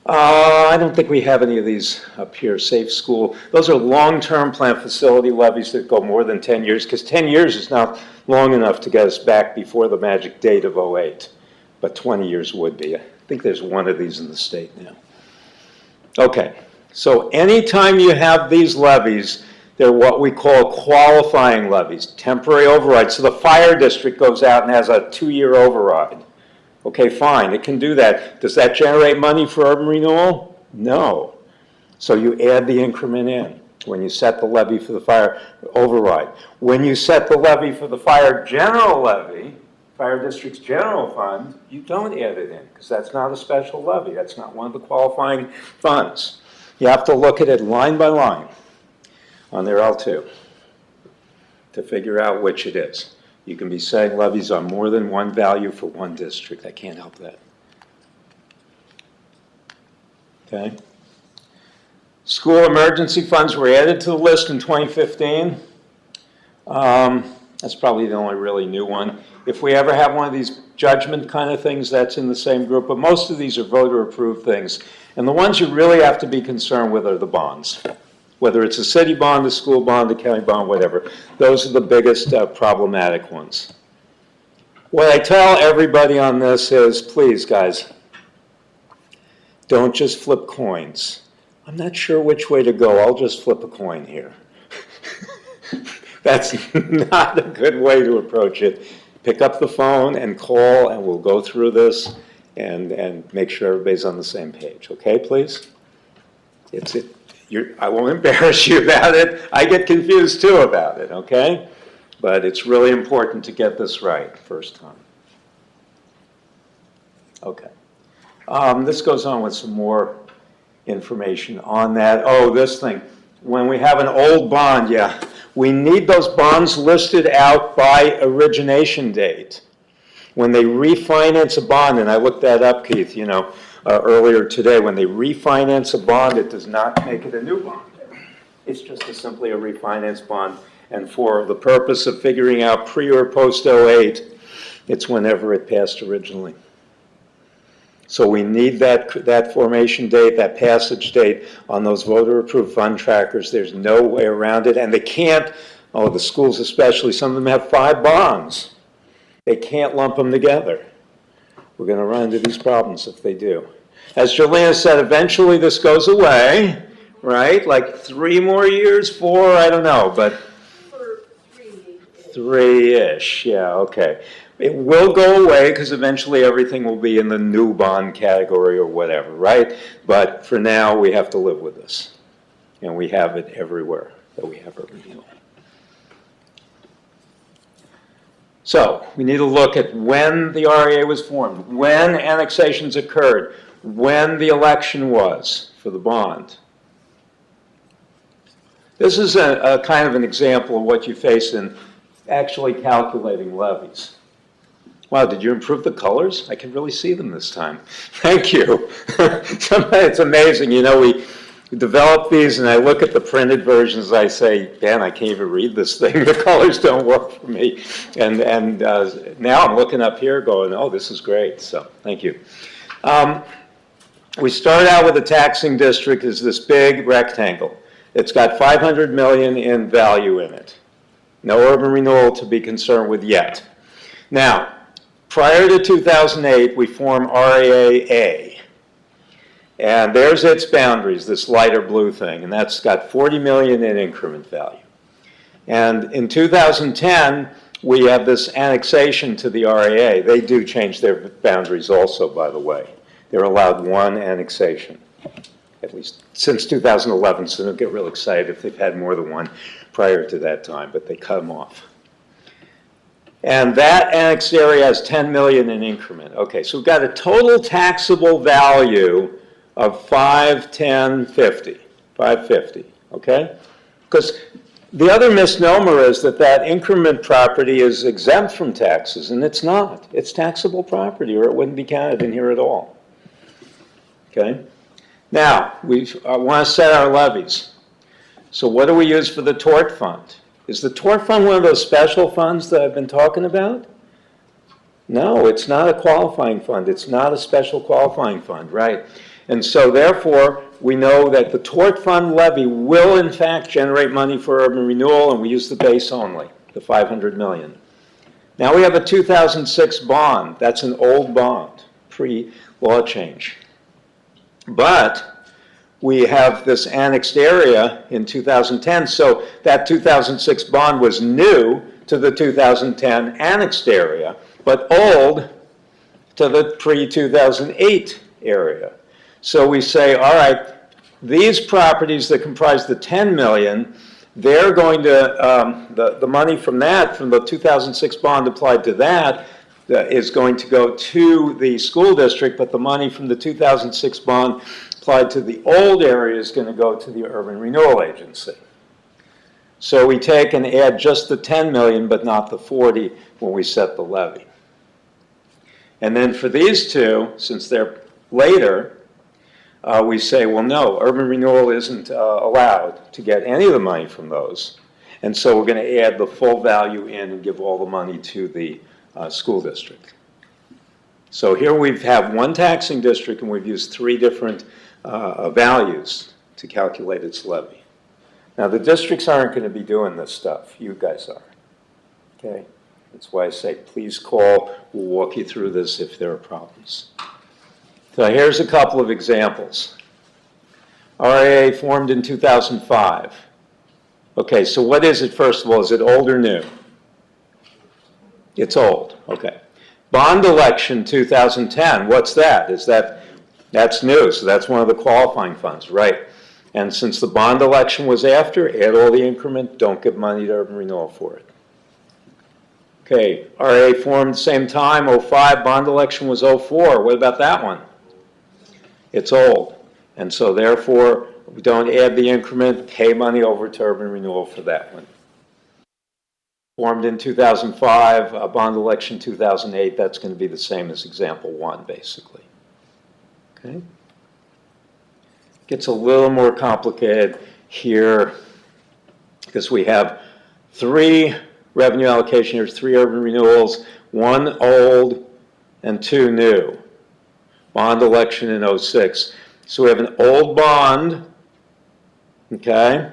I don't think we have any of these up here. Safe school. Those are long-term plant facility levies that go more than 10 years, because 10 years is not long enough to get us back before the magic date of 08, but 20 years would be. I think there's one of these in the state now. Okay, so anytime you have these levies, they're what we call qualifying levies, temporary overrides. So the fire district goes out and has a 2-year override. Okay, fine, it can do that. Does that generate money for urban renewal? No. So you add the increment in when you set the levy for the fire override. When you set the levy for the fire general levy, fire district's general fund, you don't add it in, because that's not a special levy. That's not one of the qualifying funds. You have to look at it line by line on their L2 to figure out which it is. You can be setting levies on more than one value for one district. I can't help that. Okay. School emergency funds were added to the list in 2015. That's probably the only really new one. If we ever have one of these judgment kind of things, that's in the same group. But most of these are voter-approved things. And the ones you really have to be concerned with are the bonds. Whether it's a city bond, a school bond, a county bond, whatever. Those are the biggest problematic ones. What I tell everybody on this is, please, guys, don't just flip coins. I'm not sure which way to go. I'll just flip a coin here. That's not a good way to approach it. Pick up the phone and call, and we'll go through this and make sure everybody's on the same page. Okay, please? I won't embarrass you about it. I get confused too about it, okay? But it's really important to get this right first time. Okay. This goes on with some more information on that. Oh, this thing. When we have an old bond, yeah, we need those bonds listed out by origination date. When they refinance a bond, and I looked that up, Keith, earlier today, when they refinance a bond, it does not make it a new bond. It's just simply a refinance bond. And for the purpose of figuring out pre or post '08, it's whenever it passed originally. So we need that formation date, that passage date on those voter-approved fund trackers. There's no way around it. And they can't, the schools especially, some of them have 5 bonds. They can't lump them together. We're going to run into these problems if they do. As Jolena said, eventually this goes away, right? Like 3 more years, 4, I don't know, but For 3-ish, yeah, okay. It will go away because eventually everything will be in the new bond category or whatever, right? But for now, we have to live with this. And we have it everywhere that we have urban renewal. So we need to look at when the REA was formed, when annexations occurred, when the election was for the bond. This is a kind of an example of what you face in actually calculating levies. Wow, did you improve the colors? I can really see them this time. Thank you. It's amazing. We develop these, and I look at the printed versions, I say, man, I can't even read this thing. The colors don't work for me. And now I'm looking up here going, oh, this is great. So thank you. We start out with a taxing district as this big rectangle. It's got 500 million in value in it. No urban renewal to be concerned with yet. Now, prior to 2008, we form REA-A. And there's its boundaries, this lighter blue thing, and that's got 40 million in increment value. And in 2010, we have this annexation to the REA. They do change their boundaries also, by the way. They're allowed 1 annexation, at least since 2011, so don't get real excited if they've had more than 1 prior to that time, but they cut them off. And that annexed area has 10 million in increment. Okay, so we've got a total taxable value of 550, okay? Because the other misnomer is that increment property is exempt from taxes, and it's not. It's taxable property, or it wouldn't be counted in here at all, okay? Now, we want to set our levies. So what do we use for the tort fund? Is the tort fund one of those special funds that I've been talking about? No, it's not a qualifying fund. It's not a special qualifying fund, right? And so therefore, we know that the tort fund levy will in fact generate money for urban renewal, and we use the base only, the 500 million. Now we have a 2006 bond. That's an old bond, pre-law change. But we have this annexed area in 2010, so that 2006 bond was new to the 2010 annexed area, but old to the pre-2008 area. So we say, all right, these properties that comprise the 10 million, they're going to, the money from that, from the 2006 bond applied to that, is going to go to the school district, but the money from the 2006 bond applied to the old area is going to go to the Urban Renewal Agency. So we take and add just the 10 million, but not the 40 when we set the levy. And then for these two, since they're later, we say, well, no, urban renewal isn't allowed to get any of the money from those. And so we're going to add the full value in and give all the money to the school district. So here we have 1 taxing district, and we've used 3 different values to calculate its levy. Now, the districts aren't going to be doing this stuff. You guys are. Okay? That's why I say, please call. We'll walk you through this if there are problems. So here's a couple of examples. REA formed in 2005. Okay, so what is it, first of all? Is it old or new? It's old. Okay. Bond election 2010. What's that? That's new, so that's one of the qualifying funds, right? And since the bond election was after, add all the increment, don't give money to urban renewal for it. Okay, RA formed same time, '05, bond election was '04. What about that one? It's old. And so therefore, we don't add the increment, pay money over to urban renewal for that one. Formed in 2005, a bond election 2008, that's going to be the same as example 1, basically. Okay? Gets a little more complicated here because we have 3 revenue allocation years, 3 urban renewals, 1 old and 2 new. Bond election in '06. So we have an old bond, okay?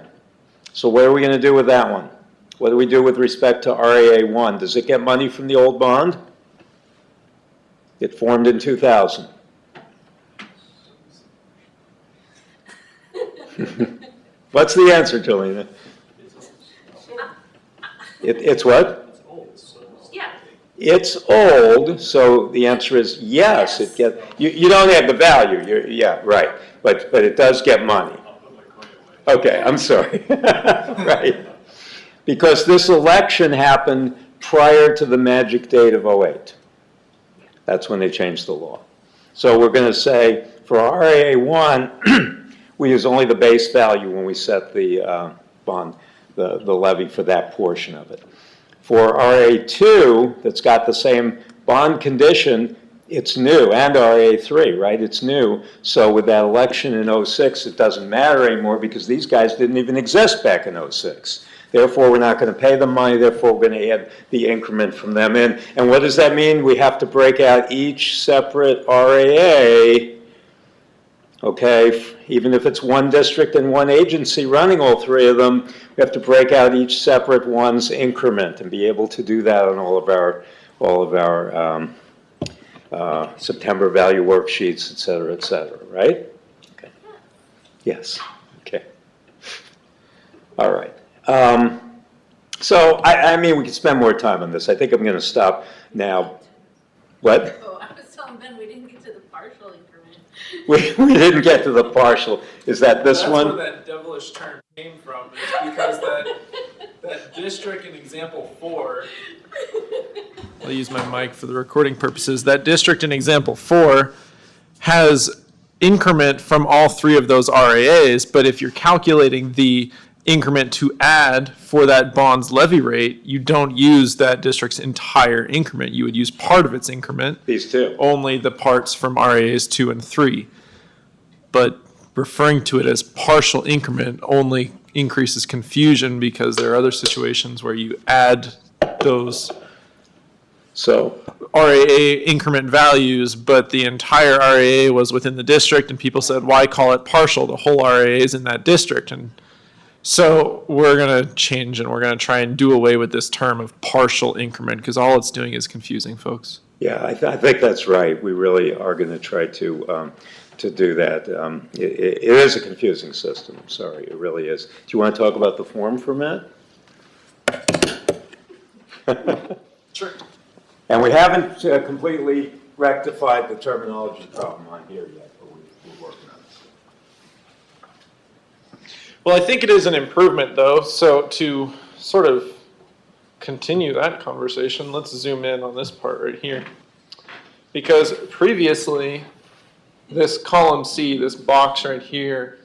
So what are we going to do with that one? What do we do with respect to RAA1? Does it get money from the old bond? It formed in 2000. What's the answer, Jolena? It's what? Yeah. It's old, so the answer is yes. It get you don't have the value. Yeah, right. But it does get money. Okay, I'm sorry. Right. Because this election happened prior to the magic date of '08. That's when they changed the law. So we're going to say for RAA1, we use only the base value when we set the bond, the levy for that portion of it. For RA2, that's got the same bond condition, it's new, and RA3, right? It's new. So with that election in '06, it doesn't matter anymore because these guys didn't even exist back in '06. Therefore, we're not going to pay them money. Therefore, we're going to add the increment from them in. And what does that mean? We have to break out each separate RAA, okay? Even if it's one district and one agency running all 3 of them, we have to break out each separate one's increment and be able to do that on all of our September value worksheets, et cetera, right? Okay. Yes. Okay. All right. So, I mean, we could spend more time on this. I think I'm going to stop now. What? Oh, I was telling Ben we didn't get to the partial increment. We didn't get to the partial. Is that this one? That's where that devilish term came from, is because that district in example 4, I'll use my mic for the recording purposes, that district in example 4 has increment from all 3 of those RAAs, but if you're calculating the increment to add for that bond's levy rate, you don't use that district's entire increment. You would use part of its increment. These 2. Only the parts from RAAs 2 and 3. But referring to it as partial increment only increases confusion because there are other situations where you add those RAA increment values, but the entire RAA was within the district, and people said, why call it partial? The whole RAA is in that district. And so we're going to change and we're going to try and do away with this term of partial increment because all it's doing is confusing folks. Yeah, I think that's right. We really are going to try to do that. It is a confusing system. I'm sorry, it really is. Do you want to talk about the form for a minute? Sure. And we haven't completely rectified the terminology problem on here yet, but we're working on it. Well, I think it is an improvement, though. So to sort of continue that conversation, let's zoom in on this part right here. Because previously, this column C, this box right here,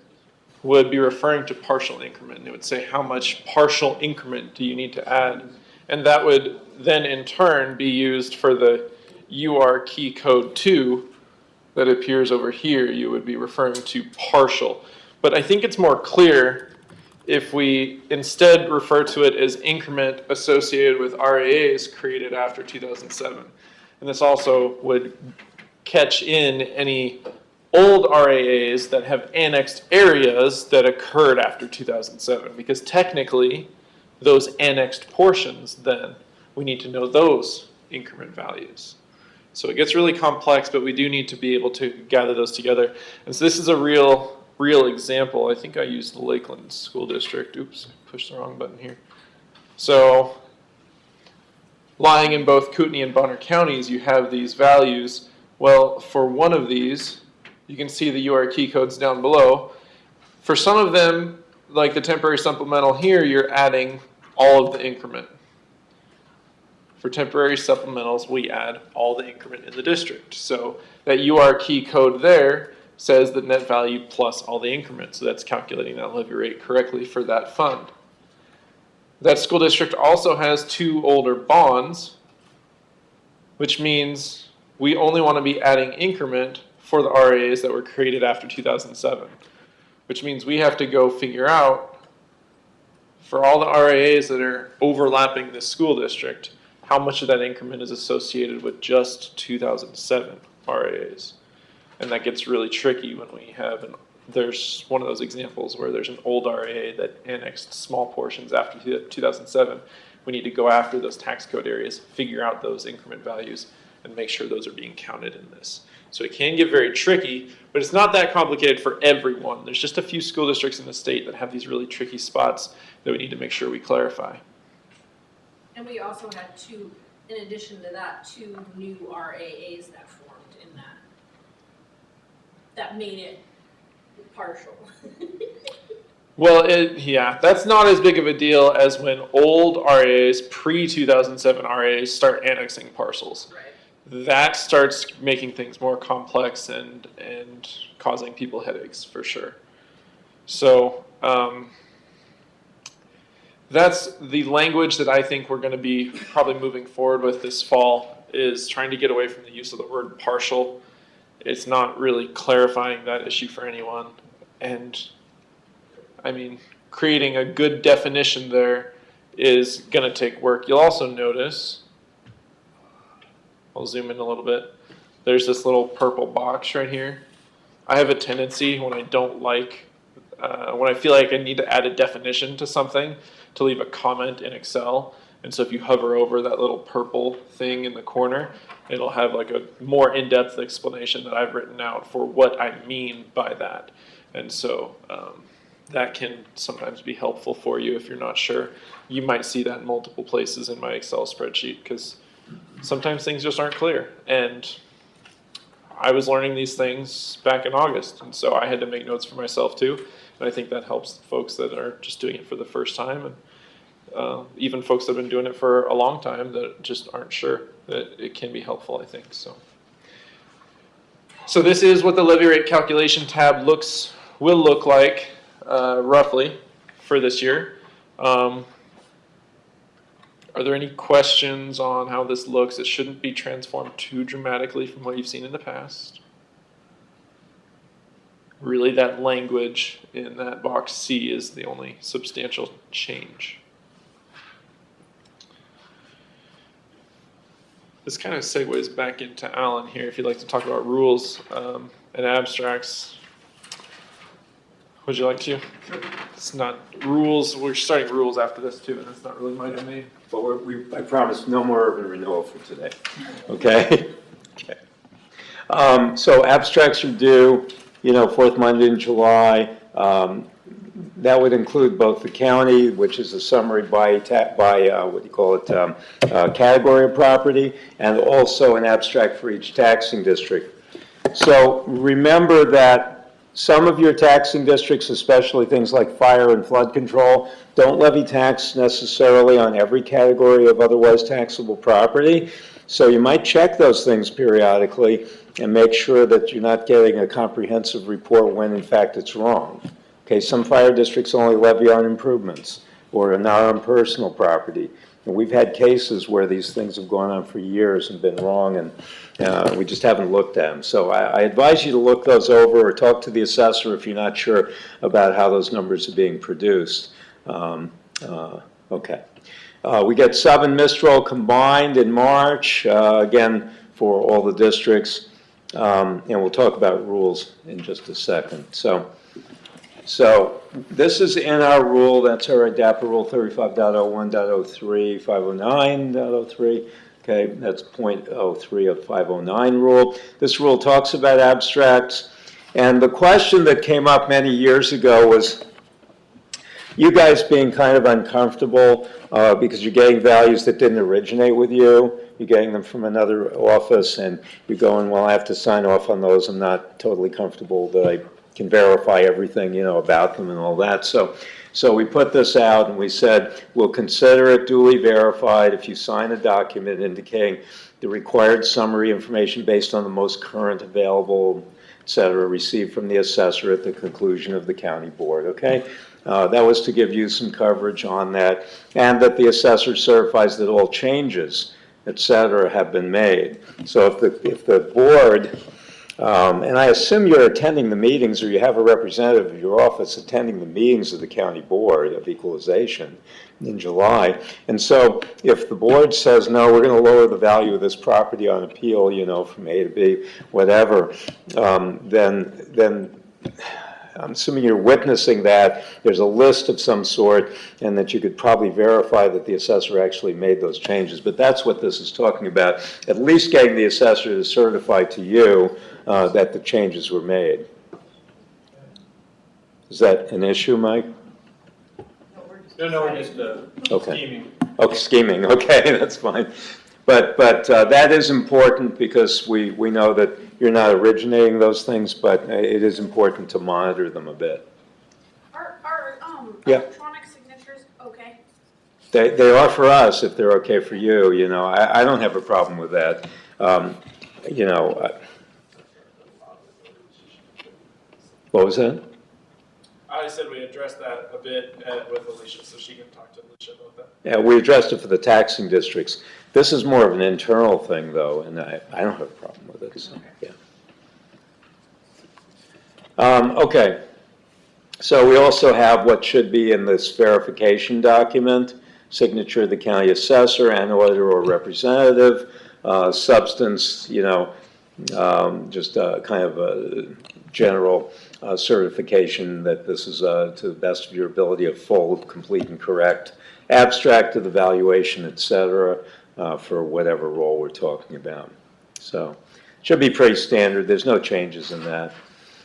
would be referring to partial increment. And it would say how much partial increment do you need to add. And that would then in turn be used for the UR key code 2 that appears over here. You would be referring to partial. But I think it's more clear if we instead refer to it as increment associated with RAAs created after 2007. And this also would catch in any old RAAs that have annexed areas that occurred after 2007. Because technically, those annexed portions, then, we need to know those increment values. So it gets really complex, but we do need to be able to gather those together. And so this is a real example. I think I used the Lakeland School District. Oops, I pushed the wrong button here. So lying in both Kootenai and Bonner counties, you have these values. Well, for one of these, you can see the UR key codes down below. For some of them, like the temporary supplemental here, you're adding all of the increment. For temporary supplementals, we add all the increment in the district. So that UR key code there says the net value plus all the increment. So that's calculating that levy rate correctly for that fund. That school district also has 2 older bonds, which means we only want to be adding increment for the RAs that were created after 2007, which means we have to go figure out for all the RAs that are overlapping this school district, how much of that increment is associated with just 2007 RAs. And that gets really tricky when we have there's one of those examples where there's an old RA that annexed small portions after 2007. We need to go after those tax code areas, figure out those increment values, and make sure those are being counted in this. So it can get very tricky, but it's not that complicated for everyone. There's just a few school districts in the state that have these really tricky spots that we need to make sure we clarify. And we also had 2, in addition to that, 2 new RAAs that formed in that. That made it partial. Well, yeah, that's not as big of a deal as when old RAs, pre-2007 RAs, start annexing parcels. Right. That starts making things more complex and causing people headaches for sure. So that's the language that I think we're going to be probably moving forward with this fall, is trying to get away from the use of the word partial. It's not really clarifying that issue for anyone. And I mean, creating a good definition there is going to take work. You'll also notice, I'll zoom in a little bit, there's this little purple box right here. I have a tendency when I don't like, when I feel like I need to add a definition to something, to leave a comment in Excel. And so if you hover over that little purple thing in the corner, it'll have like a more in-depth explanation that I've written out for what I mean by that. And so that can sometimes be helpful for you if you're not sure. You might see that in multiple places in my Excel spreadsheet because sometimes things just aren't clear. And I was learning these things back in August, and so I had to make notes for myself too. And I think that helps folks that are just doing it for the first time, and even folks that have been doing it for a long time that just aren't sure. That it can be helpful, I think. So this is what the levy rate calculation tab will look like roughly for this year. Are there any questions on how this looks? It shouldn't be transformed too dramatically from what you've seen in the past. Really, that language in that box C is the only substantial change. This kind of segues back into Alan here, if you'd like to talk about rules and abstracts. Would you like to? Sure. It's not rules, we're starting rules after this too, and it's not really my domain. But I promise no more urban renewal for today. Okay? Okay. So abstracts are due, fourth Monday in July. That would include both the county, which is a summary by category of property, and also an abstract for each taxing district. So remember that some of your taxing districts, especially things like fire and flood control, don't levy tax necessarily on every category of otherwise taxable property. So you might check those things periodically and make sure that you're not getting a comprehensive report when in fact it's wrong. Okay, some fire districts only levy on improvements or not on personal property. And we've had cases where these things have gone on for years and been wrong, and we just haven't looked at them. So I advise you to look those over or talk to the assessor if you're not sure about how those numbers are being produced. Okay. We get sub and Mistral combined in March, again, for all the districts. And we'll talk about rules in just a second. So this is in our rule, that's our ADAPA rule 35.01.03, 509.03. Okay, that's 0.03 of 509 rule. This rule talks about abstracts. And the question that came up many years ago was, you guys being kind of uncomfortable because you're getting values that didn't originate with you. You're getting them from another office, and you're going, well, I have to sign off on those. I'm not totally comfortable that I can verify everything, about them and all that. So So we put this out and we said, we'll consider it duly verified if you sign a document indicating the required summary information based on the most current available, et cetera, received from the assessor at the conclusion of the county board, okay? That was to give you some coverage on that, and that the assessor certifies that all changes, et cetera, have been made. So if the board, and I assume you're attending the meetings or you have a representative of your office attending the meetings of the county board of equalization in July. And so if the board says, no, we're going to lower the value of this property on appeal, you know, from A to B, whatever, then I'm assuming you're witnessing that there's a list of some sort and that you could probably verify that the assessor actually made those changes. But that's what this is talking about, at least getting the assessor to certify to you that the changes were made. Is that an issue, Mike? No, we're just Okay. scheming. Oh, scheming, okay, that's fine. But that is important because we know that you're not originating those things, but it is important to monitor them a bit. Are Yeah. electronic signatures okay? They are for us if they're okay for you, you know. I don't have a problem with that. You know, what was that? I said we addressed that a bit with Alicia, so she can talk to Alicia about that. Yeah, we addressed it for the taxing districts. This is more of an internal thing, though, and I don't have a problem with it, so, yeah. Okay, so we also have what should be in this verification document, signature of the county assessor and auditor or representative, substance, you know, just kind of a general certification that this is to the best of your ability of full, complete, and correct, abstract of the valuation, et cetera, for whatever role we're talking about. So should be pretty standard. There's no changes in that.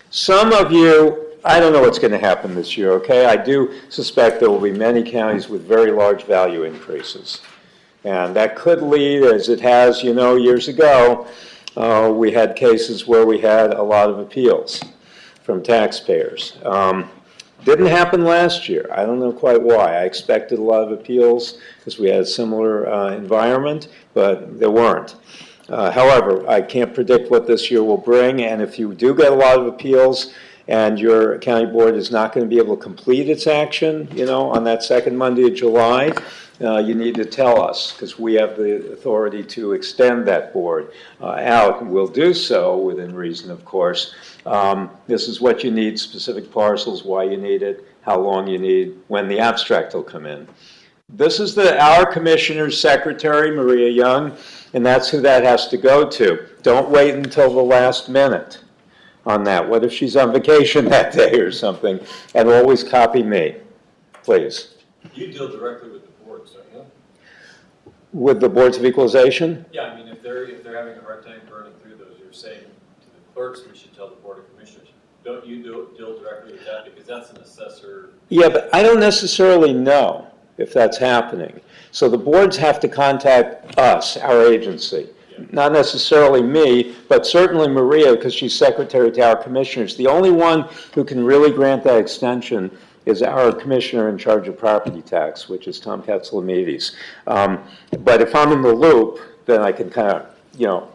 Some of you, I don't know what's going to happen this year, okay? I do suspect there will be many counties with very large value increases. And that could lead, as it has, you know, years ago, we had cases where we had a lot of appeals from taxpayers. Didn't happen last year. I don't know quite why. I expected a lot of appeals because we had a similar environment, but there weren't. However, I can't predict what this year will bring, and if you do get a lot of appeals and your county board is not going to be able to complete its action, you know, on that second Monday of July, you need to tell us, because we have the authority to extend that board out, and we'll do so within reason, of course. This is what you need, specific parcels, why you need it, how long you need, when the abstract will come in. This is our commissioner's secretary, Maria Young, and that's who that has to go to. Don't wait until the last minute on that. What if she's on vacation that day or something? And always copy me, please. You deal directly with the boards, don't you? With the boards of equalization? Yeah, I mean, if they're having a hard time burning through those, you're saying to the clerks, we should tell the board of commissioners. Don't you deal directly with that, because that's an assessor? Yeah, but I don't necessarily know if that's happening. So the boards have to contact us, our agency. Yeah. Not necessarily me, but certainly Maria, because she's secretary to our commissioners. The only one who can really grant that extension is our commissioner in charge of property tax, which is Tom Katzlamides. But if I'm in the loop, then I can kind of, you know,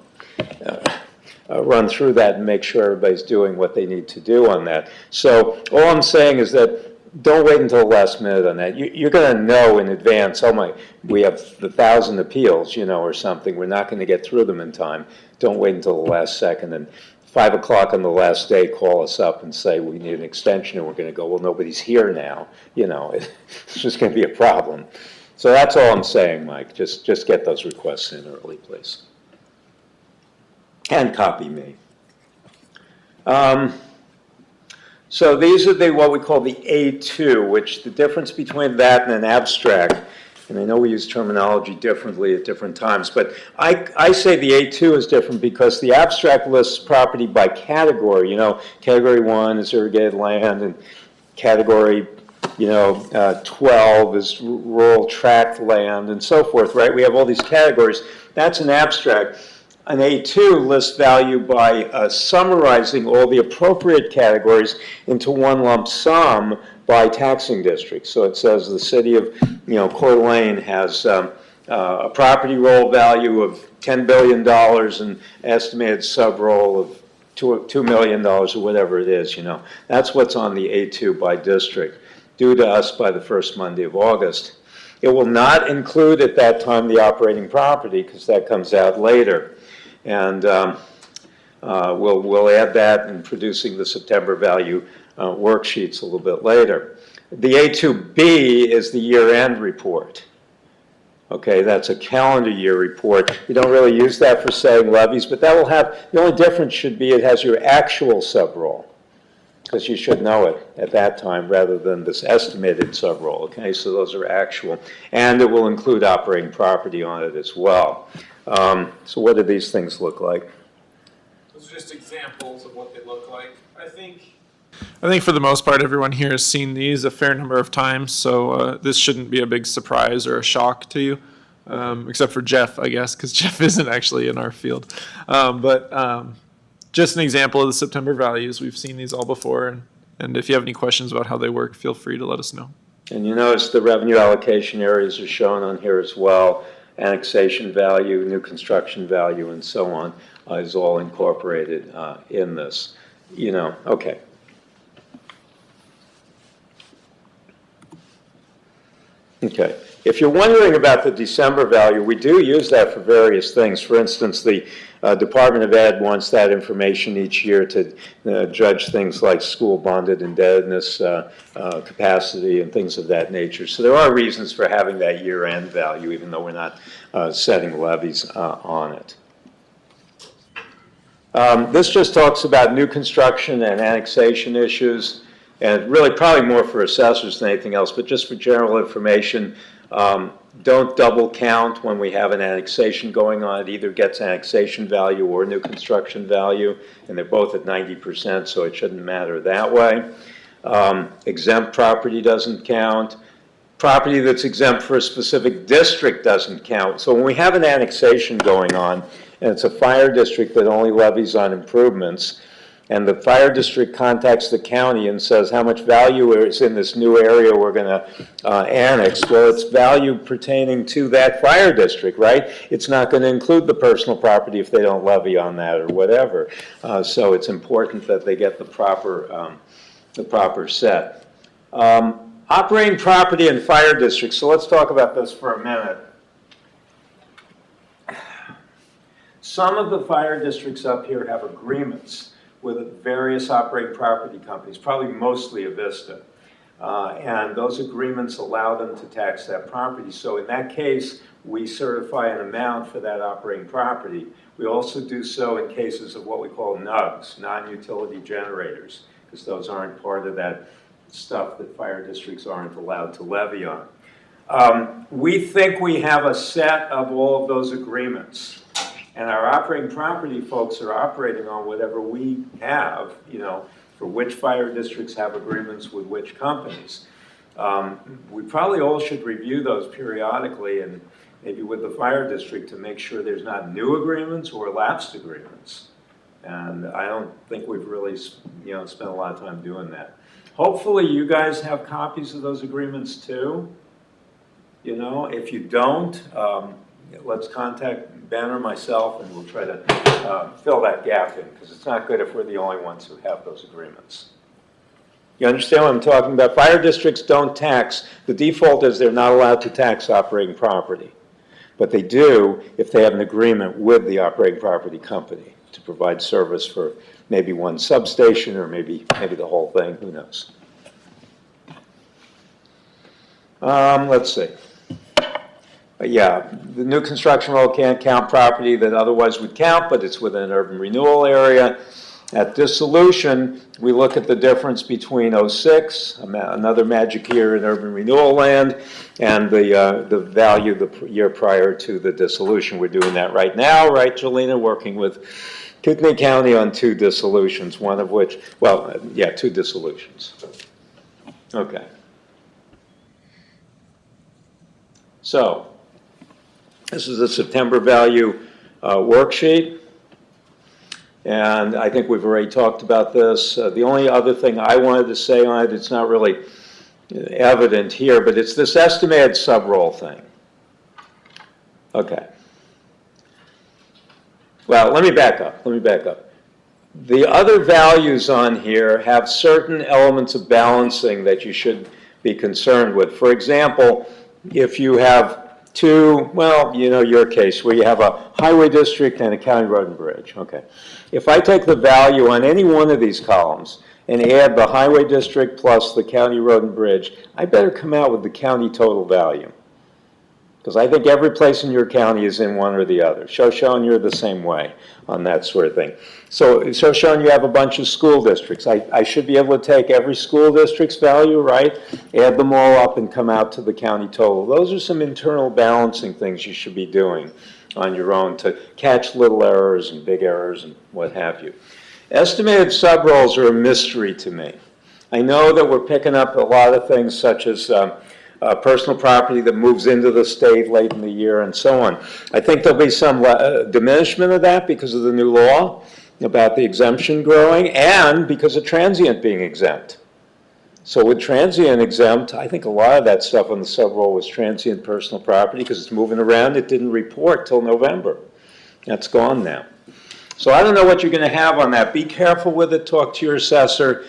run through that and make sure everybody's doing what they need to do on that. So all I'm saying is that don't wait until the last minute on that. You're going to know in advance, oh my, we have 1,000 appeals, you know, or something. We're not going to get through them in time. Don't wait until the last second. And 5 o'clock on the last day, call us up and say we need an extension, and we're going to go, well, nobody's here now. You know, it's just going to be a problem. So that's all I'm saying, Mike. Just get those requests in early, please. And copy me. So these are what we call the A2, which the difference between that and an abstract, and I know we use terminology differently at different times, but I say the A2 is different because the abstract lists property by category. You know, category 1 is irrigated land, and category, you know, 12 is rural tract land, and so forth, right? We have all these categories. That's an abstract. An A2 lists value by summarizing all the appropriate categories into one lump sum by taxing district. So it says the city of, Coeur d'Alene has a property roll value of $10 billion and estimated sub-roll of $2 million or whatever it is, That's what's on the A2 by district, due to us by the first Monday of August. It will not include at that time the operating property because that comes out later. And we'll add that in producing the September value worksheets a little bit later. The A2B is the year-end report. Okay, that's a calendar year report. You don't really use that for setting levies, but that will have, the only difference should be it has your actual sub-roll, because you should know it at that time rather than this estimated sub-roll. Okay, so those are actual. And it will include operating property on it as well. So what do these things look like? Those are just examples of what they look like. I think for the most part, everyone here has seen these a fair number of times, so this shouldn't be a big surprise or a shock to you, except for Jeff, I guess, because Jeff isn't actually in our field. But just an example of the September values. We've seen these all before, and if you have any questions about how they work, feel free to let us know. And you notice the revenue allocation areas are shown on here as well. Annexation value, new construction value, and so on is all incorporated in this. Okay. Okay. If you're wondering about the December value, we do use that for various things. For instance, the Department of Ed wants that information each year to judge things like school bonded indebtedness, capacity, and things of that nature. So there are reasons for having that year-end value, even though we're not setting levies on it. This just talks about new construction and annexation issues. And really probably more for assessors than anything else, but just for general information, don't double count when we have an annexation going on. It either gets annexation value or new construction value, and they're both at 90%, so it shouldn't matter that way. Exempt property doesn't count. Property that's exempt for a specific district doesn't count. So when we have an annexation going on, and it's a fire district that only levies on improvements, and the fire district contacts the county and says how much value is in this new area we're going to annex. Well, it's value pertaining to that fire district, right? It's not going to include the personal property if they don't levy on that or whatever. So it's important that they get the proper set. Operating property in fire districts. So let's talk about this for a minute. Some of the fire districts up here have agreements with various operating property companies, probably mostly Avista. And those agreements allow them to tax that property. So in that case, we certify an amount for that operating property. We also do so in cases of what we call NUGs, non-utility generators, because those aren't part of that stuff that fire districts aren't allowed to levy on. We think we have a set of all of those agreements. And our operating property folks are operating on whatever we have, for which fire districts have agreements with which companies. We probably all should review those periodically and maybe with the fire district to make sure there's not new agreements or lapsed agreements. And I don't think we've really, spent a lot of time doing that. Hopefully you guys have copies of those agreements too. If you don't, let's contact Ben or myself and we'll try to fill that gap in, because it's not good if we're the only ones who have those agreements. You understand what I'm talking about? Fire districts don't tax. The default is they're not allowed to tax operating property. But they do if they have an agreement with the operating property company to provide service for maybe one substation or maybe the whole thing, who knows. Let's see. Yeah, the new construction roll can't count property that otherwise would count, but it's within an urban renewal area. At dissolution, we look at the difference between 06, another magic year in urban renewal land, and the value the year prior to the dissolution. We're doing that right now, right, Jelena? Working with Kootenai County on 2 dissolutions, one of which, 2 dissolutions. Okay. So, this is the September value worksheet, and I think we've already talked about this. The only other thing I wanted to say on it, it's not really evident here, but it's this estimated sub-roll thing. Okay. Well, let me back up. The other values on here have certain elements of balancing that you should be concerned with. For example, if you have two, well, you know your case, where you have a highway district and a county road and bridge. Okay. If I take the value on any one of these columns and add the highway district plus the county road and bridge, I better come out with the county total value. Because I think every place in your county is in one or the other. Shoshone, you're the same way on that sort of thing. So Shoshone, you have a bunch of school districts. I should be able to take every school district's value, right? Add them all up and come out to the county total. Those are some internal balancing things you should be doing on your own to catch little errors and big errors and what have you. Estimated sub-rolls are a mystery to me. I know that we're picking up a lot of things such as personal property that moves into the state late in the year and so on. I think there'll be some diminishment of that because of the new law about the exemption growing and because of transient being exempt. So with transient exempt, I think a lot of that stuff on the sub-roll was transient personal property because it's moving around. It didn't report till November. That's gone now. So I don't know what you're going to have on that. Be careful with it. Talk to your assessor.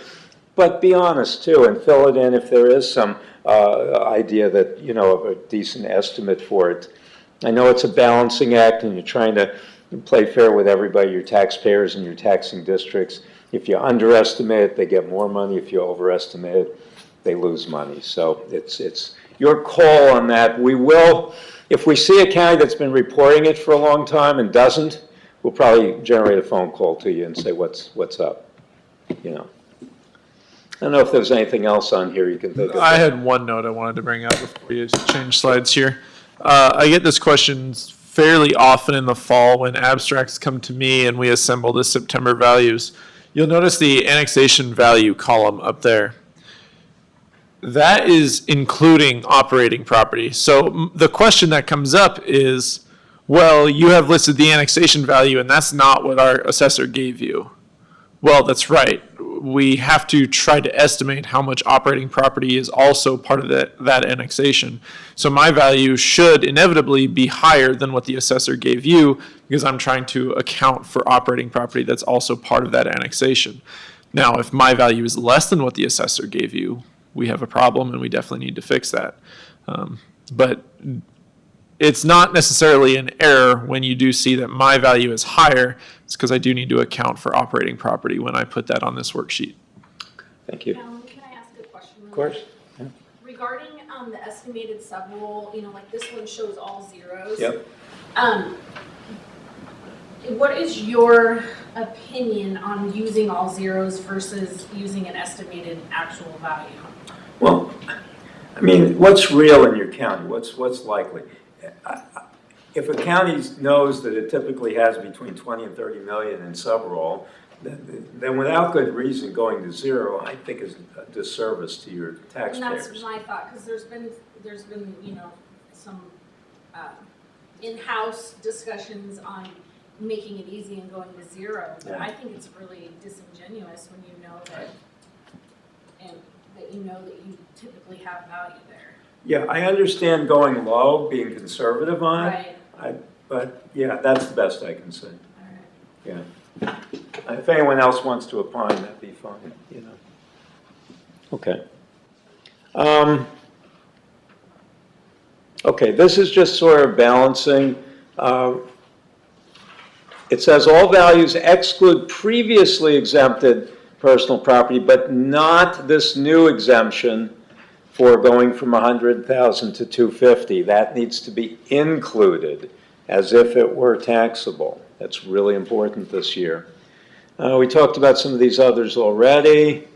But be honest, too, and fill it in if there is some idea that, you know, of a decent estimate for it. I know it's a balancing act, and you're trying to play fair with everybody, your taxpayers and your taxing districts. If you underestimate it, they get more money. If you overestimate it, they lose money. So it's your call on that. We will, if we see a county that's been reporting it for a long time and doesn't, we'll probably generate a phone call to you and say, what's up, you know. I don't know if there's anything else on here you can think of. I had one note I wanted to bring up before you change slides here. I get this question fairly often in the fall when abstracts come to me and we assemble the September values. You'll notice the annexation value column up there. That is including operating property. So the question that comes up is, well, you have listed the annexation value and that's not what our assessor gave you. Well, that's right. We have to try to estimate how much operating property is also part of that annexation. So my value should inevitably be higher than what the assessor gave you because I'm trying to account for operating property that's also part of that annexation. Now, if my value is less than what the assessor gave you, we have a problem and we definitely need to fix that. But it's not necessarily an error when you do see that my value is higher. It's because I do need to account for operating property when I put that on this worksheet. Thank you. Can I ask a question? Of course. Yeah. Regarding the estimated sub-roll, you know, like this one shows all zeros. Yep. What is your opinion on using all zeros versus using an estimated actual value? Well, I mean, what's real in your county? What's likely? If a county knows that it typically has between 20 and 30 million in sub-roll, then without good reason going to zero, I think is a disservice to your taxpayers. And that's my thought, because there's been you know, some in-house discussions on making it easy and going to zero. But Yeah. I think it's really disingenuous when you know that, and that you know that you typically have value there. Yeah, I understand going low, being conservative on it. Right. But yeah, that's the best I can say. All right. Yeah. If anyone else wants to opine, that'd be fine, you know. Okay. Okay, this is just sort of balancing. It says all values exclude previously exempted personal property, but not this new exemption for going from 100,000 to 250. That needs to be included as if it were taxable. That's really important this year. We talked about some of these others already.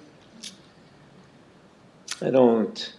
I don't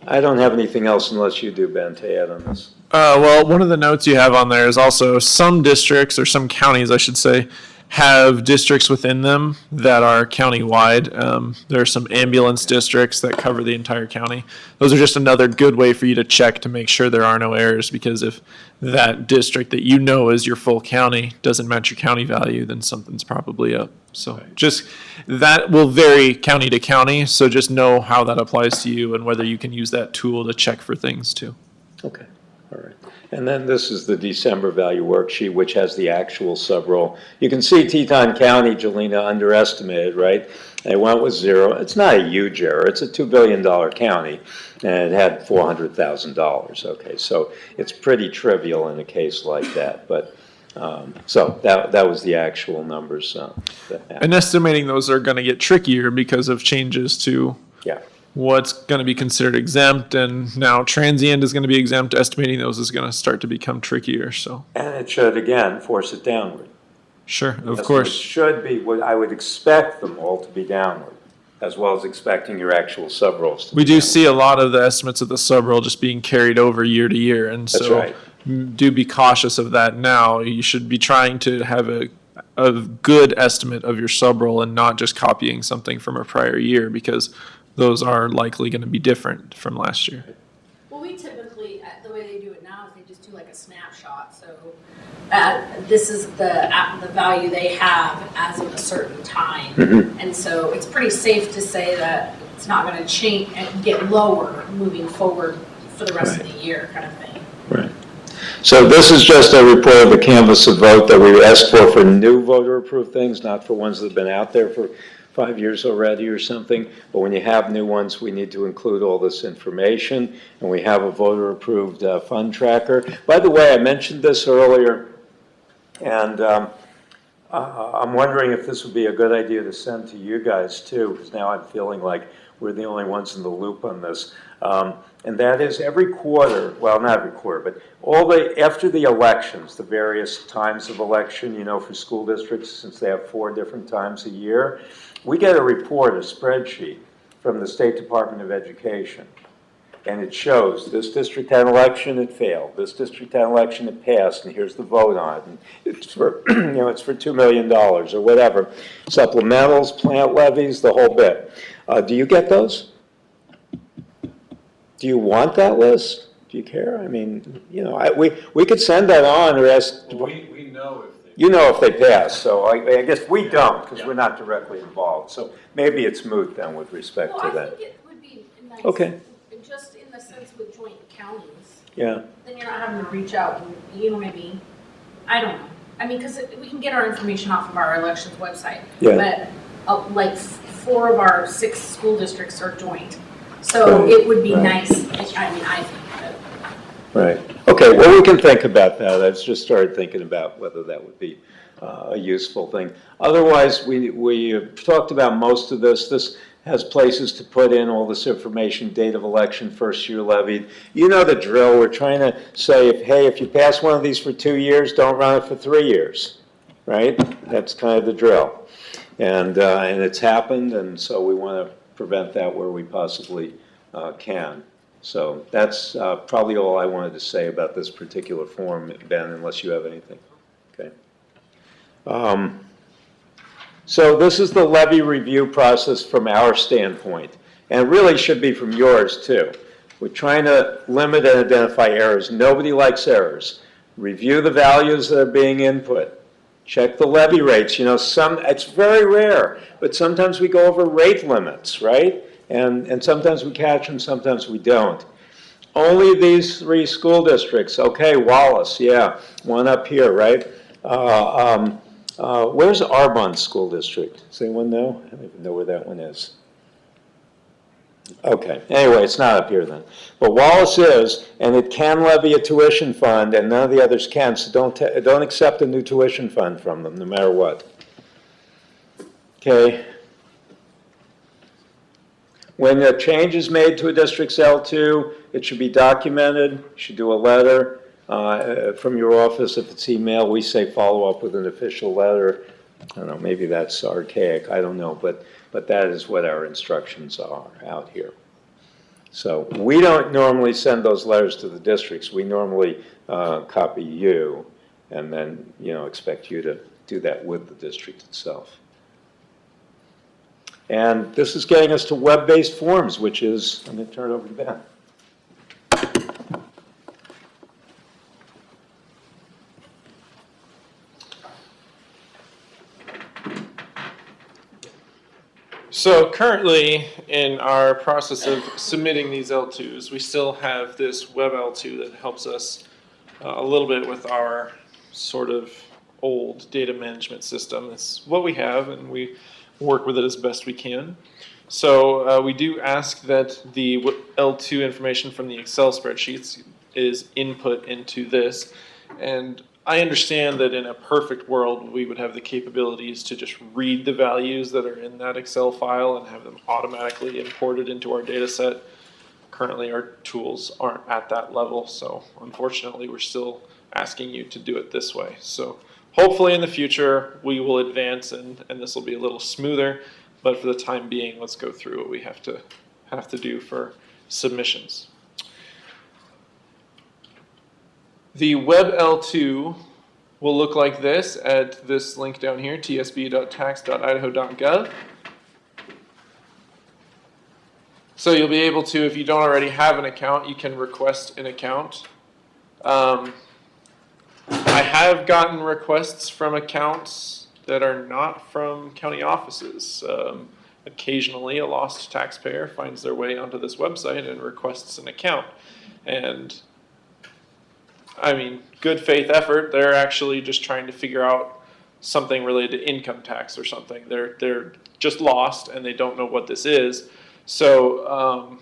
have anything else unless you do, Ben, to add on this. Well, one of the notes you have on there is also some districts, or some counties, I should say, have districts within them that are county-wide. There are some ambulance districts that cover the entire county. Those are just another good way for you to check to make sure there are no errors, because if that district that you know is your full county doesn't match your county value, then something's probably up. So just, that will vary county to county, so just know how that applies to you and whether you can use that tool to check for things too. Okay, all right. And then this is the December value worksheet, which has the actual sub-roll. You can see Teton County, Jelena, underestimated, right? They went with 0. It's not a huge error. It's a $2 billion county, and it had $400,000. Okay, so it's pretty trivial in a case like that. But so that was the actual numbers. That happened. And estimating those are going to get trickier because of changes to Yeah. what's going to be considered exempt, and now transient is going to be exempt. Estimating those is going to start to become trickier. So, And it should, again, force it downward. sure, of Estimates course. should be, what I would expect them all to be downward, as well as expecting your actual sub-rolls to be We do downward. see a lot of the estimates of the sub-roll just being carried over year to year, and That's so right. do be cautious of that now. You should be trying to have a good estimate of your sub-roll and not just copying something from a prior year, because those are likely going to be different from last year. Well, we typically, the way they do it now is they just do like a snapshot, so this is the value they have as of a certain time. And so it's pretty safe to say that it's not gonna change and get lower moving forward for the rest of the year, kind of thing. Right. So this is just a report of the canvas of vote that we asked for new voter-approved things, not for ones that have been out there for 5 years already or something. But when you have new ones, we need to include all this information, and we have a voter-approved fund tracker. By the way, I mentioned this earlier, and I'm wondering if this would be a good idea to send to you guys too, because now I'm feeling like we're the only ones in the loop on this. And that is every quarter, well, not every quarter, but after the elections, the various times of election, for school districts, since they have 4 different times a year, we get a report, a spreadsheet from the State Department of Education. And it shows this district had an election, it failed. This district had an election, it passed, and here's the vote on it. And it's for, it's for $2 million or whatever. Supplementals, plant levies, the whole bit. Do you get those? Do you want that list? Do you care? I mean, we could send that on or ask. Well, we know if they. You know if they pass, so I guess we don't, because we're not directly involved. So maybe it's moot then with respect to Well, I that. think it would be nice. Okay. Just in the sense with joint counties, Yeah, then you're not having to reach out and, maybe, I don't know. I mean, because we can get our information off of our elections website. Yeah. But like 4 of our 6 school districts are joint. So Right, it would be right. nice, I think that. right. Okay, well, we can think about that. I've just started thinking about whether that would be a useful thing. Otherwise, we talked about most of this. This has places to put in all this information, date of election, first year levied. You know the drill. We're trying to say, if you pass one of these for 2 years, don't run it for 3 years, right? That's kind of the drill. And it's happened, and so we want to prevent that where we possibly can. So that's probably all I wanted to say about this particular form, Ben, unless you have anything. Okay. So this is the levy review process from our standpoint, and it really should be from yours too. We're trying to limit and identify errors. Nobody likes errors. Review the values that are being input. Check the levy rates. It's very rare, but sometimes we go over rate limits, right? And sometimes we catch them, sometimes we don't. Only these 3 school districts. Okay, Wallace, yeah, one up here, right? Where's Arbonne School District? Does anyone know? I don't even know where that one is. Okay, anyway, it's not up here then. But Wallace is, and it can levy a tuition fund, and none of the others can, so don't accept a new tuition fund from them, no matter what. Okay. When a change is made to a district's L2, it should be documented. You should do a letter from your office. If it's email, we say follow up with an official letter. I don't know, maybe that's archaic, I don't know, but that is what our instructions are out here. So we don't normally send those letters to the districts. We normally copy you and then, expect you to do that with the district itself. And this is getting us to web-based forms, which is, I'm going to turn it over to Ben. So currently, in our process of submitting these L2s, we still have this web L2 that helps us a little bit with our sort of old data management system. It's what we have, and we work with it as best we can. So we do ask that the L2 information from the Excel spreadsheets is input into this. And I understand that in a perfect world, we would have the capabilities to just read the values that are in that Excel file and have them automatically imported into our data set. Currently, our tools aren't at that level, so unfortunately, we're still asking you to do it this way. So hopefully in the future, we will advance and this will be a little smoother, but for the time being, let's go through what we have to do for submissions. The web L2 will look like this at this link down here, tsb.tax.idaho.gov. So you'll be able to, if you don't already have an account, you can request an account. I have gotten requests from accounts that are not from county offices. Occasionally, a lost taxpayer finds their way onto this website and requests an account. And I mean, good faith effort. They're actually just trying to figure out something related to income tax or something. They're just lost and they don't know what this is. So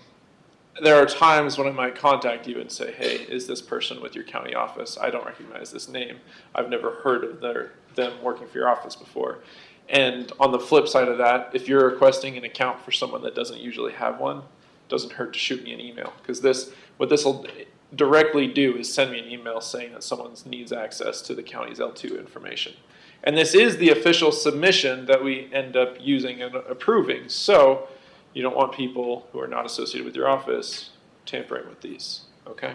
there are times when I might contact you and say, hey, is this person with your county office? I don't recognize this name. I've never heard of them working for your office before. And on the flip side of that, if you're requesting an account for someone that doesn't usually have one, it doesn't hurt to shoot me an email. Because what this will directly do is send me an email saying that someone needs access to the county's L2 information. And this is the official submission that we end up using and approving. So you don't want people who are not associated with your office tampering with these, okay?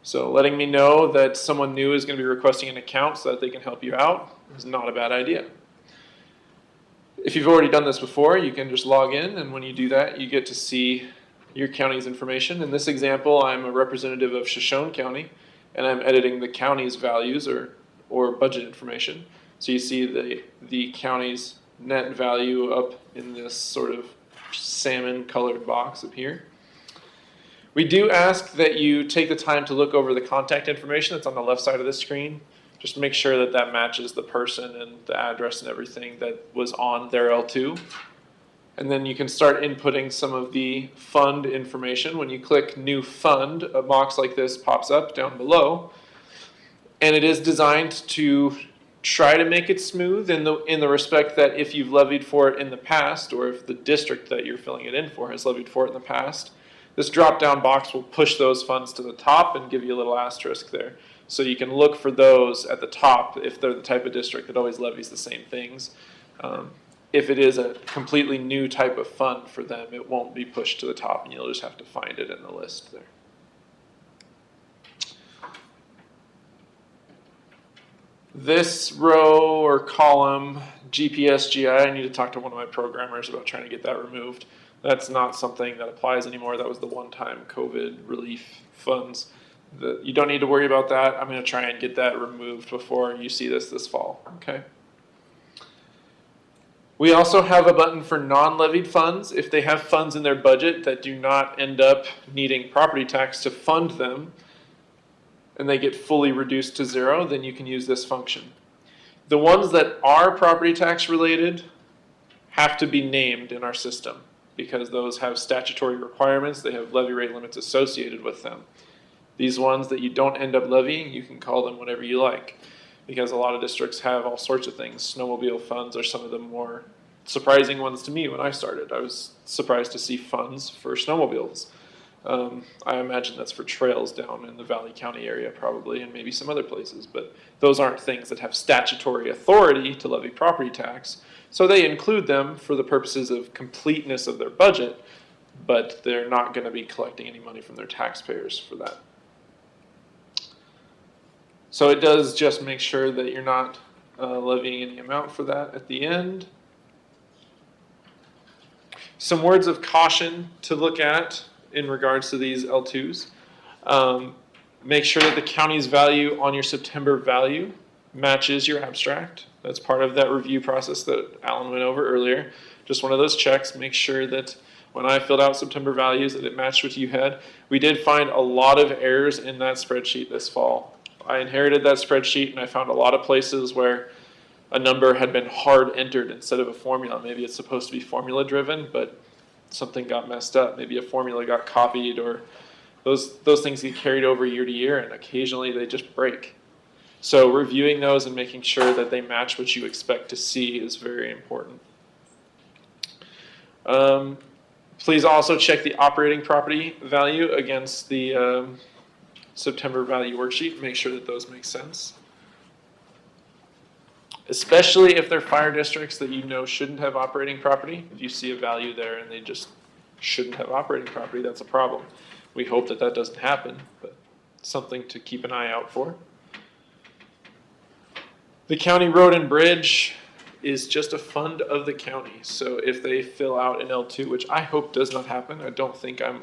So letting me know that someone new is going to be requesting an account so that they can help you out is not a bad idea. If you've already done this before, you can just log in, and when you do that, you get to see your county's information. In this example, I'm a representative of Shoshone County, and I'm editing the county's values or budget information. So you see the county's net value up in this sort of salmon colored box up here. We do ask that you take the time to look over the contact information that's on the left side of the screen. Just make sure that that matches the person and the address and everything that was on their L2. And then you can start inputting some of the fund information. When you click New Fund, a box like this pops up down below. And it is designed to try to make it smooth in the respect that if you've levied for it in the past, or if the district that you're filling it in for has levied for it in the past, this drop-down box will push those funds to the top and give you a little asterisk there. So you can look for those at the top if they're the type of district that always levies the same things. If it is a completely new type of fund for them, it won't be pushed to the top and you'll just have to find it in the list there. This row or column, GPSGI, I need to talk to one of my programmers about trying to get that removed. That's not something that applies anymore. That was the one-time COVID relief funds. You don't need to worry about that. I'm going to try and get that removed before you see this fall, okay? We also have a button for non-levied funds. If they have funds in their budget that do not end up needing property tax to fund them, and they get fully reduced to zero, then you can use this function. The ones that are property tax related have to be named in our system because those have statutory requirements. They have levy rate limits associated with them. These ones that you don't end up levying, you can call them whatever you like because a lot of districts have all sorts of things. Snowmobile funds are some of the more surprising ones to me when I started. I was surprised to see funds for snowmobiles. I imagine that's for trails down in the Valley County area probably and maybe some other places, but those aren't things that have statutory authority to levy property tax. So they include them for the purposes of completeness of their budget, but they're not going to be collecting any money from their taxpayers for that. So it does just make sure that you're not levying any amount for that at the end. Some words of caution to look at in regards to these L2s. Make sure that the county's value on your September value matches your abstract. That's part of that review process that Alan went over earlier. Just one of those checks. Make sure that when I filled out September values that it matched what you had. We did find a lot of errors in that spreadsheet this fall. I inherited that spreadsheet and I found a lot of places where a number had been hard entered instead of a formula. Maybe it's supposed to be formula driven, but something got messed up. Maybe a formula got copied, or those things get carried over year to year, and occasionally they just break. So reviewing those and making sure that they match what you expect to see is very important. Please also check the operating property value against the September value worksheet. Make sure that those make sense. Especially if they're fire districts that you know shouldn't have operating property. If you see a value there and they just shouldn't have operating property, that's a problem. We hope that that doesn't happen, but something to keep an eye out for. The county road and bridge is just a fund of the county. So if they fill out an L2, which I hope does not happen, I don't think I'm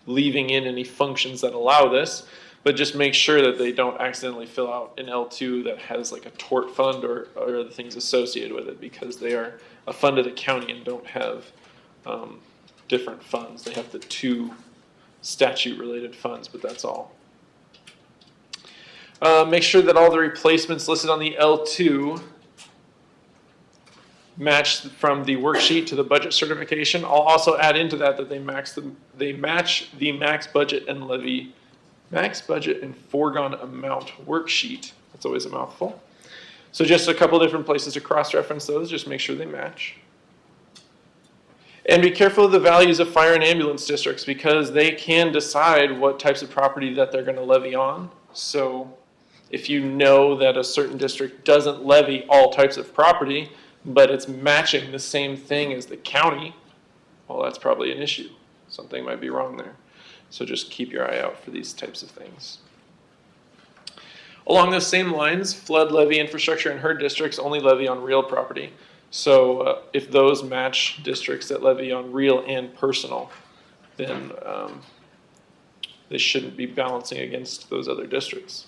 leaving in any functions that allow this, but just make sure that they don't accidentally fill out an L2 that has like a tort fund or other things associated with it, because they are a fund of the county and don't have different funds. They have the 2 statute-related funds, but that's all. Make sure that all the replacements listed on the L2 match from the worksheet to the budget certification. I'll also add into that that they match the max budget and levy, max budget and foregone amount worksheet. That's always a mouthful. So just a couple different places to cross-reference those. Just make sure they match. And be careful of the values of fire and ambulance districts, because they can decide what types of property that they're going to levy on. So if you know that a certain district doesn't levy all types of property, but it's matching the same thing as the county, well, that's probably an issue. Something might be wrong there. So just keep your eye out for these types of things. Along those same lines, flood levy infrastructure and HERD districts only levy on real property. So if those match districts that levy on real and personal, then they shouldn't be balancing against those other districts.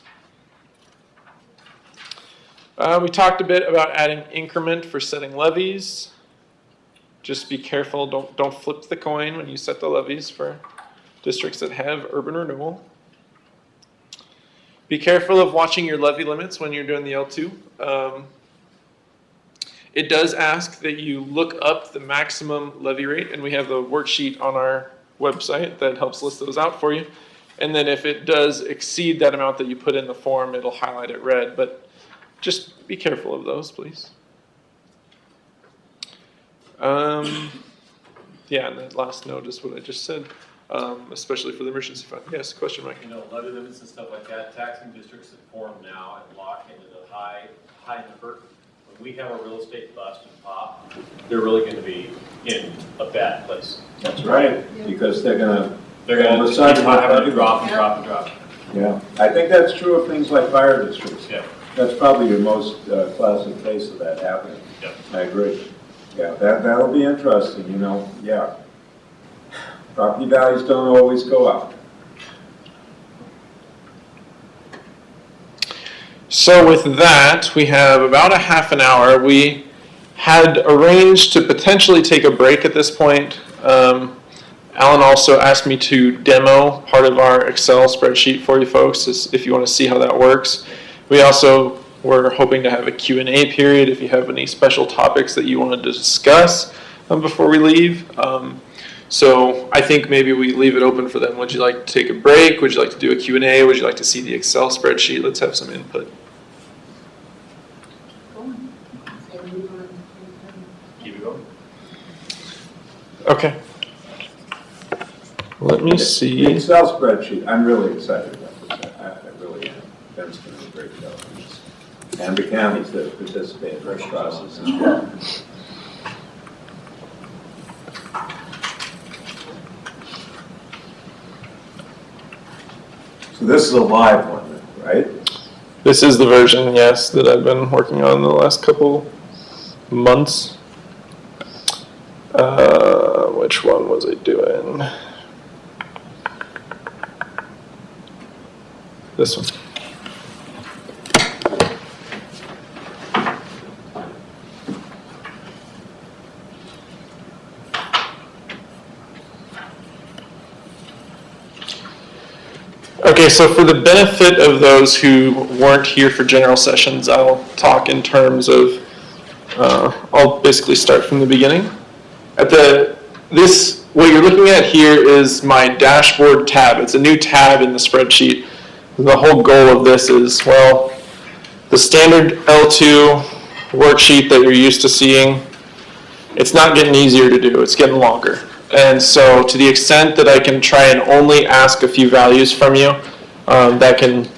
We talked a bit about adding increment for setting levies. Just be careful, don't flip the coin when you set the levies for districts that have urban renewal. Be careful of watching your levy limits when you're doing the L2. It does ask that you look up the maximum levy rate, and we have the worksheet on our website that helps list those out for you. And then if it does exceed that amount that you put in the form, it'll highlight it red, but just be careful of those, please. Yeah, and that last note is what I just said, especially for the emergency fund. Yes, question, Mike? You know, levy limits and stuff like that, taxing districts that form now and lock into the high number. When we have a real estate bust and pop, they're really going to be in a bad place. That's right, because they're gonna decide to have to drop and drop and drop. Yeah, I think that's true of things like fire districts. Yeah. That's probably your most classic case of that happening. Yeah. I agree. Yeah, that'll be interesting, you know, yeah. Property values don't always go up. So with that, we have about a half an hour. We had arranged to potentially take a break at this point. Alan also asked me to demo part of our Excel spreadsheet for you folks, if you want to see how that works. We also were hoping to have a Q&A period if you have any special topics that you wanted to discuss before we leave. So I think maybe we leave it open for them. Would you like to take a break? Would you like to do a Q&A? Would you like to see the Excel spreadsheet? Let's have some input. Keep it going. Okay. Let me The see. Excel spreadsheet, I'm really excited about this. I really am. Ben's going to do a great job on this. And the counties that participate in this process as well. So this is a live one, right? This is the version, yes, that I've been working on the last couple months. Which one was I doing? This one. Okay, so for the benefit of those who weren't here for general sessions, I'll talk in terms of, I'll basically start from the beginning. What you're looking at here is my dashboard tab. It's a new tab in the spreadsheet. The whole goal of this is, well, the standard L2 worksheet that you're used to seeing, it's not getting easier to do, it's getting longer. And so to the extent that I can try and only ask a few values from you, that can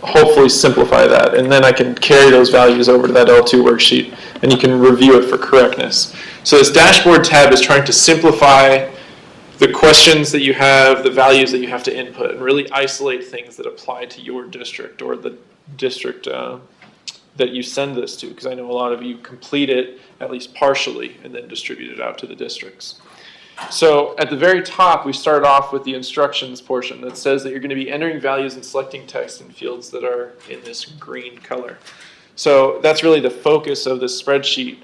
hopefully simplify that. And then I can carry those values over to that L2 worksheet and you can review it for correctness. So this dashboard tab is trying to simplify the questions that you have, the values that you have to input, and really isolate things that apply to your district or the district that you send this to, because I know a lot of you complete it at least partially and then distribute it out to the districts. So at the very top, we start off with the instructions portion that says that you're going to be entering values and selecting text in fields that are in this green color. So that's really the focus of this spreadsheet.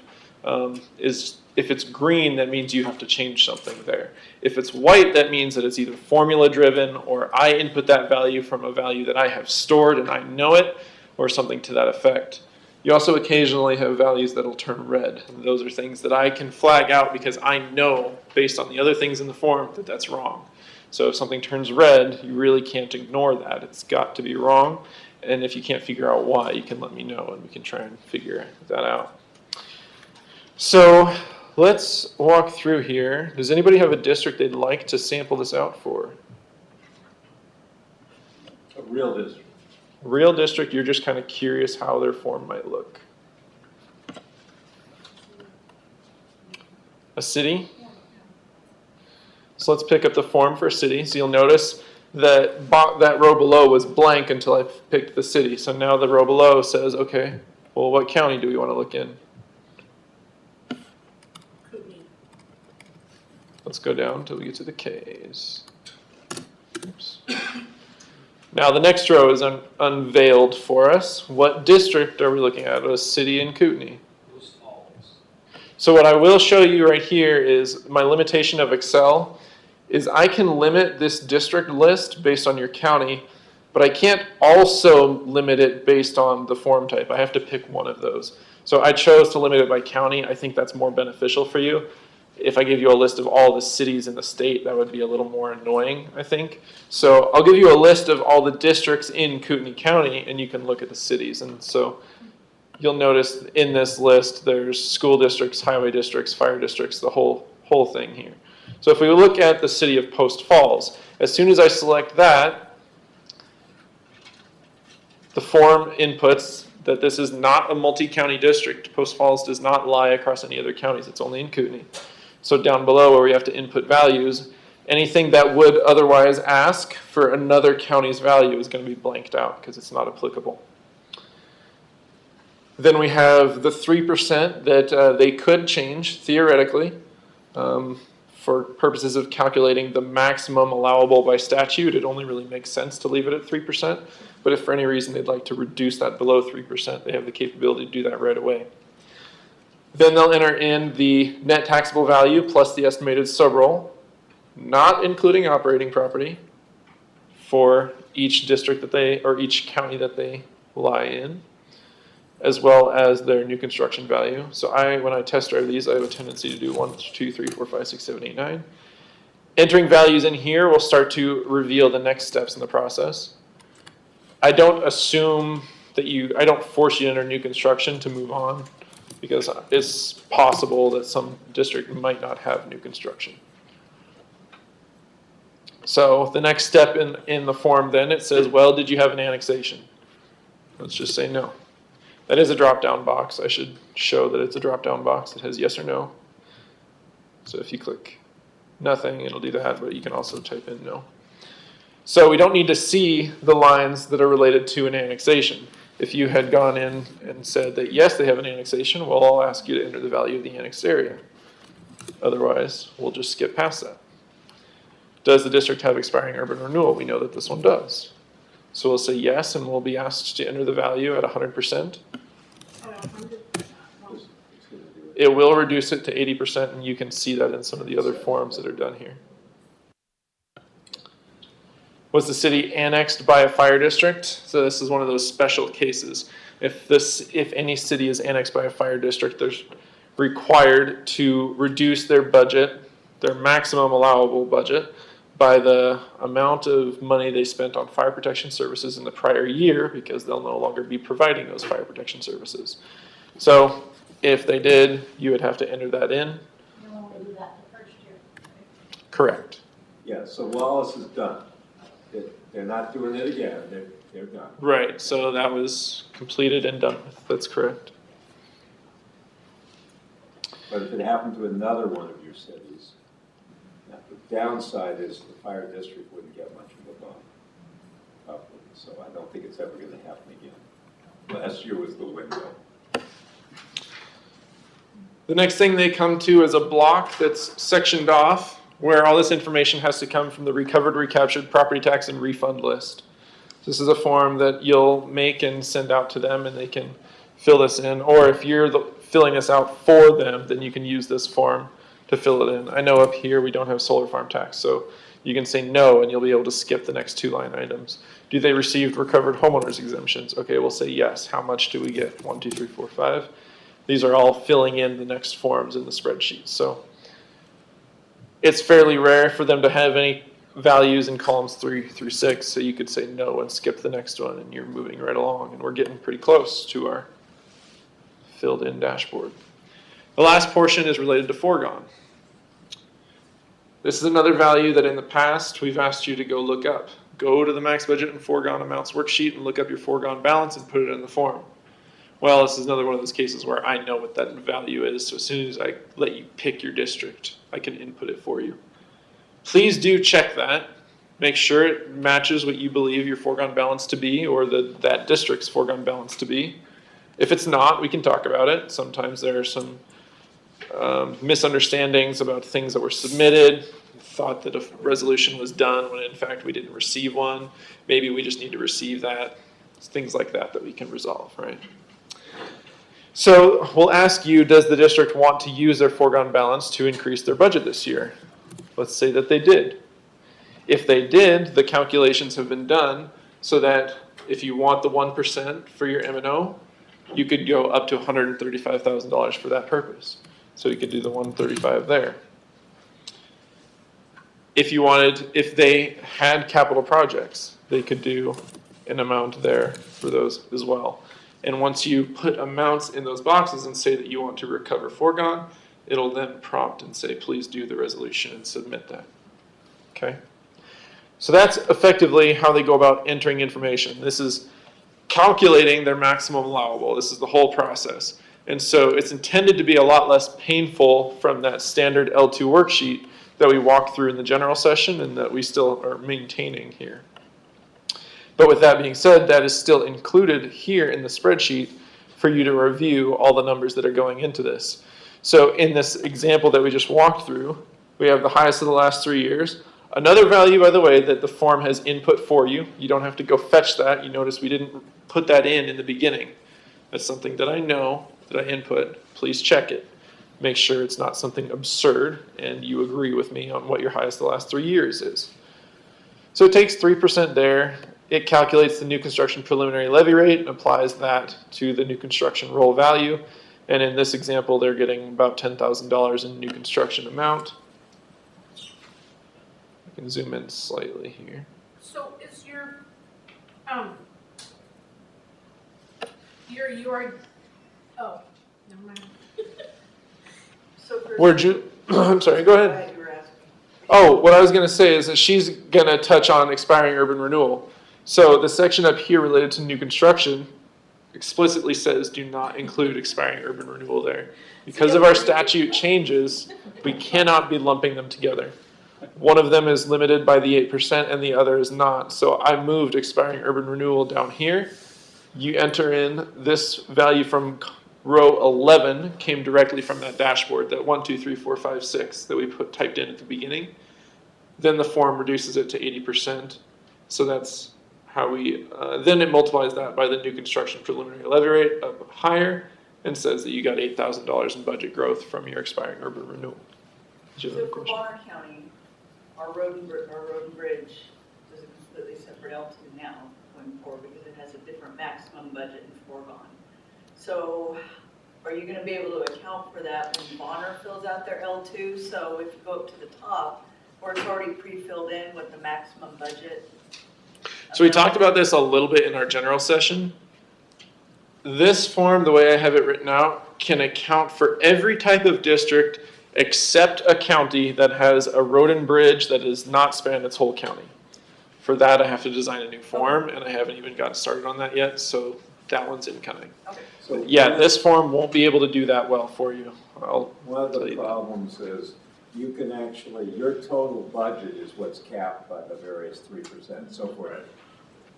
Is if it's green, that means you have to change something there. If it's white, that means that it's either formula driven or I input that value from a value that I have stored and I know it, or something to that effect. You also occasionally have values that'll turn red. And those are things that I can flag out because I know, based on the other things in the form, that that's wrong. So if something turns red, you really can't ignore that. It's got to be wrong. And if you can't figure out why, you can let me know and we can try and figure that out. So let's walk through here. Does anybody have a district they'd like to sample this out for? A real district. Real district, you're just kind of curious how their form might look. A city? So let's pick up the form for a city. So you'll notice that that row below was blank until I picked the city. So now the row below says, okay, well, what county do we want to look in? Kootenai. Let's go down until we get to the K's. Oops. Now the next row is unveiled for us. What district are we looking at? A city in Kootenai. So what I will show you right here is my limitation of Excel is I can limit this district list based on your county, but I can't also limit it based on the form type. I have to pick one of those. So I chose to limit it by county. I think that's more beneficial for you. If I give you a list of all the cities in the state, that would be a little more annoying, I think. So I'll give you a list of all the districts in Kootenai County, and you can look at the cities. And so you'll notice in this list, there's school districts, highway districts, fire districts, the whole thing here. So if we look at the city of Post Falls, as soon as I select that, the form inputs that this is not a multi-county district. Post Falls does not lie across any other counties. It's only in Kootenai. So down below where we have to input values, anything that would otherwise ask for another county's value is going to be blanked out because it's not applicable. Then we have the 3% that they could change theoretically for purposes of calculating the maximum allowable by statute. It only really makes sense to leave it at 3%. But if for any reason they'd like to reduce that below 3%, they have the capability to do that right away. Then they'll enter in the net taxable value plus the estimated subroll, not including operating property, for each district that they, or each county that they lie in, as well as their new construction value. So when I test drive these, I have a tendency to do 1, 2, 3, 4, 5, 6, 7, 8, 9. Entering values in here will start to reveal the next steps in the process. I don't assume that I don't force you to enter new construction to move on, because it's possible that some district might not have new construction. So the next step in the form then, it says, well, did you have an annexation? Let's just say no. That is a drop-down box. I should show that it's a drop-down box that has yes or no. So if you click nothing, it'll do that, but you can also type in no. So we don't need to see the lines that are related to an annexation. If you had gone in and said that, yes, they have an annexation, well, I'll ask you to enter the value of the annexed area. Otherwise, we'll just skip past that. Does the district have expiring urban renewal? We know that this one does. So we'll say yes, and we'll be asked to enter the value at 100%. It will reduce it to 80%, and you can see that in some of the other forms that are done here. Was the city annexed by a fire district? So this is one of those special cases. If any city is annexed by a fire district, they're required to reduce their budget, their maximum allowable budget, by the amount of money they spent on fire protection services in the prior year, because they'll no longer be providing those fire protection services. So if they did, you would have to enter that in. You'll only do that the first year. Correct. Yeah, so Wallace is done. They're not doing it again, they're done. Right, so that was completed and done with. That's correct. But if it happened to another one of your cities, the downside is the fire district wouldn't get much of a bump. Probably. So I don't think it's ever going to happen again. Last year was the window. The next thing they come to is a block that's sectioned off, where all this information has to come from the recovered, recaptured property tax and refund list. This is a form that you'll make and send out to them, and they can fill this in. Or if you're filling this out for them, then you can use this form to fill it in. I know up here we don't have solar farm tax, so you can say no, and you'll be able to skip the next 2 line items. Do they receive recovered homeowners exemptions? Okay, we'll say yes. How much do we get? 1, 2, 3, 4, 5. These are all filling in the next forms in the spreadsheet. So it's fairly rare for them to have any values in columns 3 through 6, so you could say no and skip the next one, and you're moving right along, and we're getting pretty close to our filled in dashboard. The last portion is related to foregone. This is another value that in the past we've asked you to go look up. Go to the max budget and foregone amounts worksheet and look up your foregone balance and put it in the form. Well, this is another one of those cases where I know what that value is, so as soon as I let you pick your district, I can input it for you. Please do check that. Make sure it matches what you believe your foregone balance to be, or that district's foregone balance to be. If it's not, we can talk about it. Sometimes there are some misunderstandings about things that were submitted, thought that a resolution was done when in fact we didn't receive one. Maybe we just need to receive that. It's things like that we can resolve, right? So we'll ask you, does the district want to use their foregone balance to increase their budget this year? Let's say that they did. If they did, the calculations have been done so that if you want the 1% for your M&O, you could go up to $135,000 for that purpose. So you could do the 135 there. If they had capital projects, they could do an amount there for those as well. And once you put amounts in those boxes and say that you want to recover foregone, it'll then prompt and say, please do the resolution and submit that. Okay? So that's effectively how they go about entering information. This is calculating their maximum allowable. This is the whole process. And so it's intended to be a lot less painful from that standard L2 worksheet that we walked through in the general session and that we still are maintaining here. But with that being said, that is still included here in the spreadsheet for you to review all the numbers that are going into this. So in this example that we just walked through, we have the highest of the last 3 years. Another value, by the way, that the form has input for you. You don't have to go fetch that. You notice we didn't put that in the beginning. That's something that I know that I input. Please check it. Make sure it's not something absurd and you agree with me on what your highest of the last 3 years is. So it takes 3% there. It calculates the new construction preliminary levy rate and applies that to the new construction roll value. And in this example, they're getting about $10,000 in new construction amount. I can zoom in slightly here. So is your, oh, never mind. So for Where'd you, I'm sorry, go ahead. Oh, what I was going to say is that she's going to touch on expiring urban renewal. So the section up here related to new construction explicitly says do not include expiring urban renewal there. Because of our statute changes, we cannot be lumping them together. One of them is limited by the 8% and the other is not. So I moved expiring urban renewal down here you enter in this value from row 11 came directly from that dashboard, that 1, 2, 3, 4, 5, 6 that we typed in at the beginning. Then the form reduces it to 80%. So that's how we, then it multiplies that by the new construction preliminary levy rate up higher and says that you got $8,000 in budget growth from your expiring urban renewal. So for Bonner County, our road and bridge is a completely separate L2 now going forward because it has a different maximum budget in foregone. So are you gonna be able to account for that when Bonner fills out their L2? So if you go up to the top, where it's already pre-filled in with the maximum budget? So we talked about this a little bit in our general session. This form, the way I have it written out, can account for every type of district except a county that has a road and bridge that does not span its whole county. For that, I have to design a new form, and I haven't even gotten started on that yet, so that one's incoming. Okay. So Yeah, this form won't be able to do that well for you. one of tell the you that. problems is you can actually, your total budget is what's capped by the various 3% and so forth.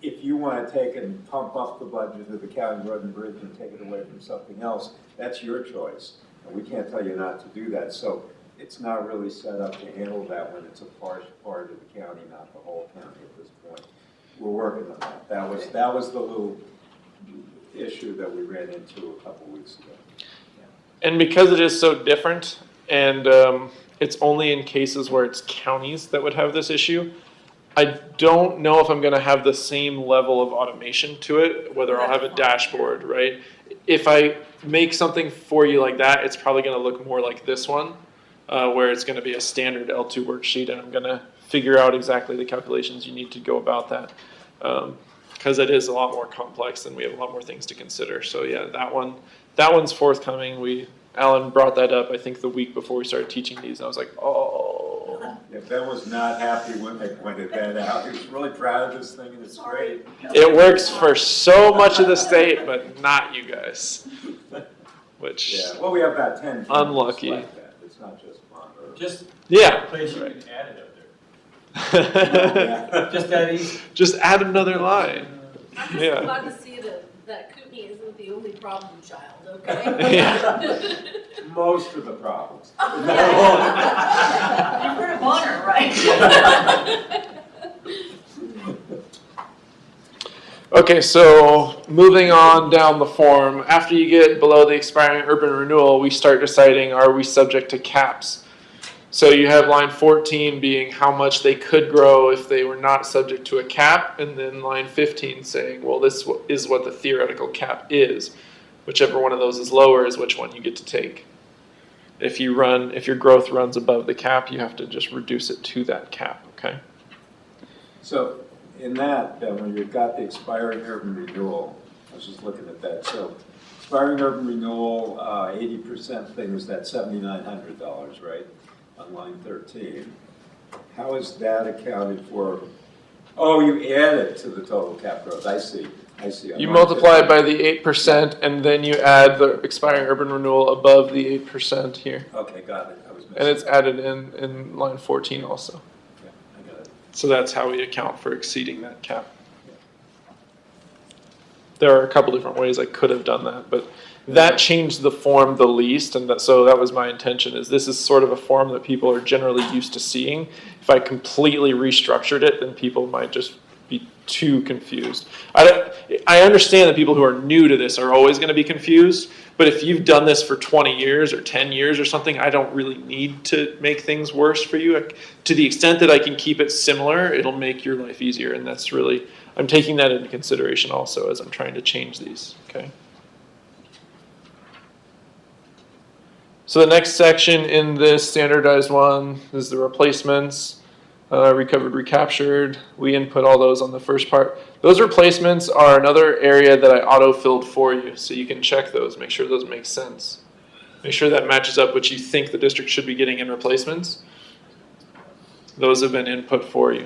If you want to take and pump up the budget of the county road and bridge and take it away from something else, that's your choice. And we can't tell you not to do that. So it's not really set up to handle that when it's a part of the county, not the whole county at this point. We're working on that. That was the little issue that we ran into a couple weeks ago. And because it is so different, and it's only in cases where it's counties that would have this issue, I don't know if I'm going to have the same level of automation to it, whether I'll have a dashboard, right? If I make something for you like that, it's probably going to look more like this one, where it's going to be a standard L2 worksheet, and I'm going to figure out exactly the calculations you need to go about that. Because it is a lot more complex and we have a lot more things to consider. So yeah, that one's forthcoming. Alan brought that up, I think, the week before we started teaching these. And I was like, oh. Yeah, Ben was not happy when they pointed that out. He was really proud of this thing, and it's great. It works for so much of the state, but not you guys. Which, Yeah, well, we have about 10 unlucky. like that. It's not just Monroe. Just yeah. a place you can add it up there. Just that easy. Just add another line. I'm just Yeah. glad to see that Kootenai isn't the only problem child, okay? Yeah. Most of the problems. You've heard of Bonner, right? Okay, so moving on down the form, after you get below the expiring urban renewal, we start deciding, are we subject to caps? So you have line 14 being how much they could grow if they were not subject to a cap, and then line 15 saying, well, this is what the theoretical cap is. Whichever one of those is lower is which one you get to take. If your growth runs above the cap, you have to just reduce it to that cap, okay? So in that, when you've got the expiring urban renewal, I was just looking at that. So expiring urban renewal, 80% thing was that $7,900, right? On line 13. How is that accounted for? Oh, you add it to the total cap growth. I see. You multiply it by the 8%, and then you add the expiring urban renewal above the 8% here. Okay, got it. I was missing. And it's added in line 14 also. Yeah, I got it. So that's how we account for exceeding that cap. There are a couple different ways I could have done that, but that changed the form the least, and so that was my intention, is this is sort of a form that people are generally used to seeing. If I completely restructured it, then people might just be too confused. I understand that people who are new to this are always going to be confused, but if you've done this for 20 years or 10 years or something, I don't really need to make things worse for you. To the extent that I can keep it similar, it'll make your life easier, and that's really, I'm taking that into consideration also as I'm trying to change these, okay? So the next section in this standardized one is the replacements, recovered, recaptured. We input all those on the first part. Those replacements are another area that I auto-filled for you, so you can check those, make sure those make sense. Make sure that matches up what you think the district should be getting in replacements. Those have been input for you.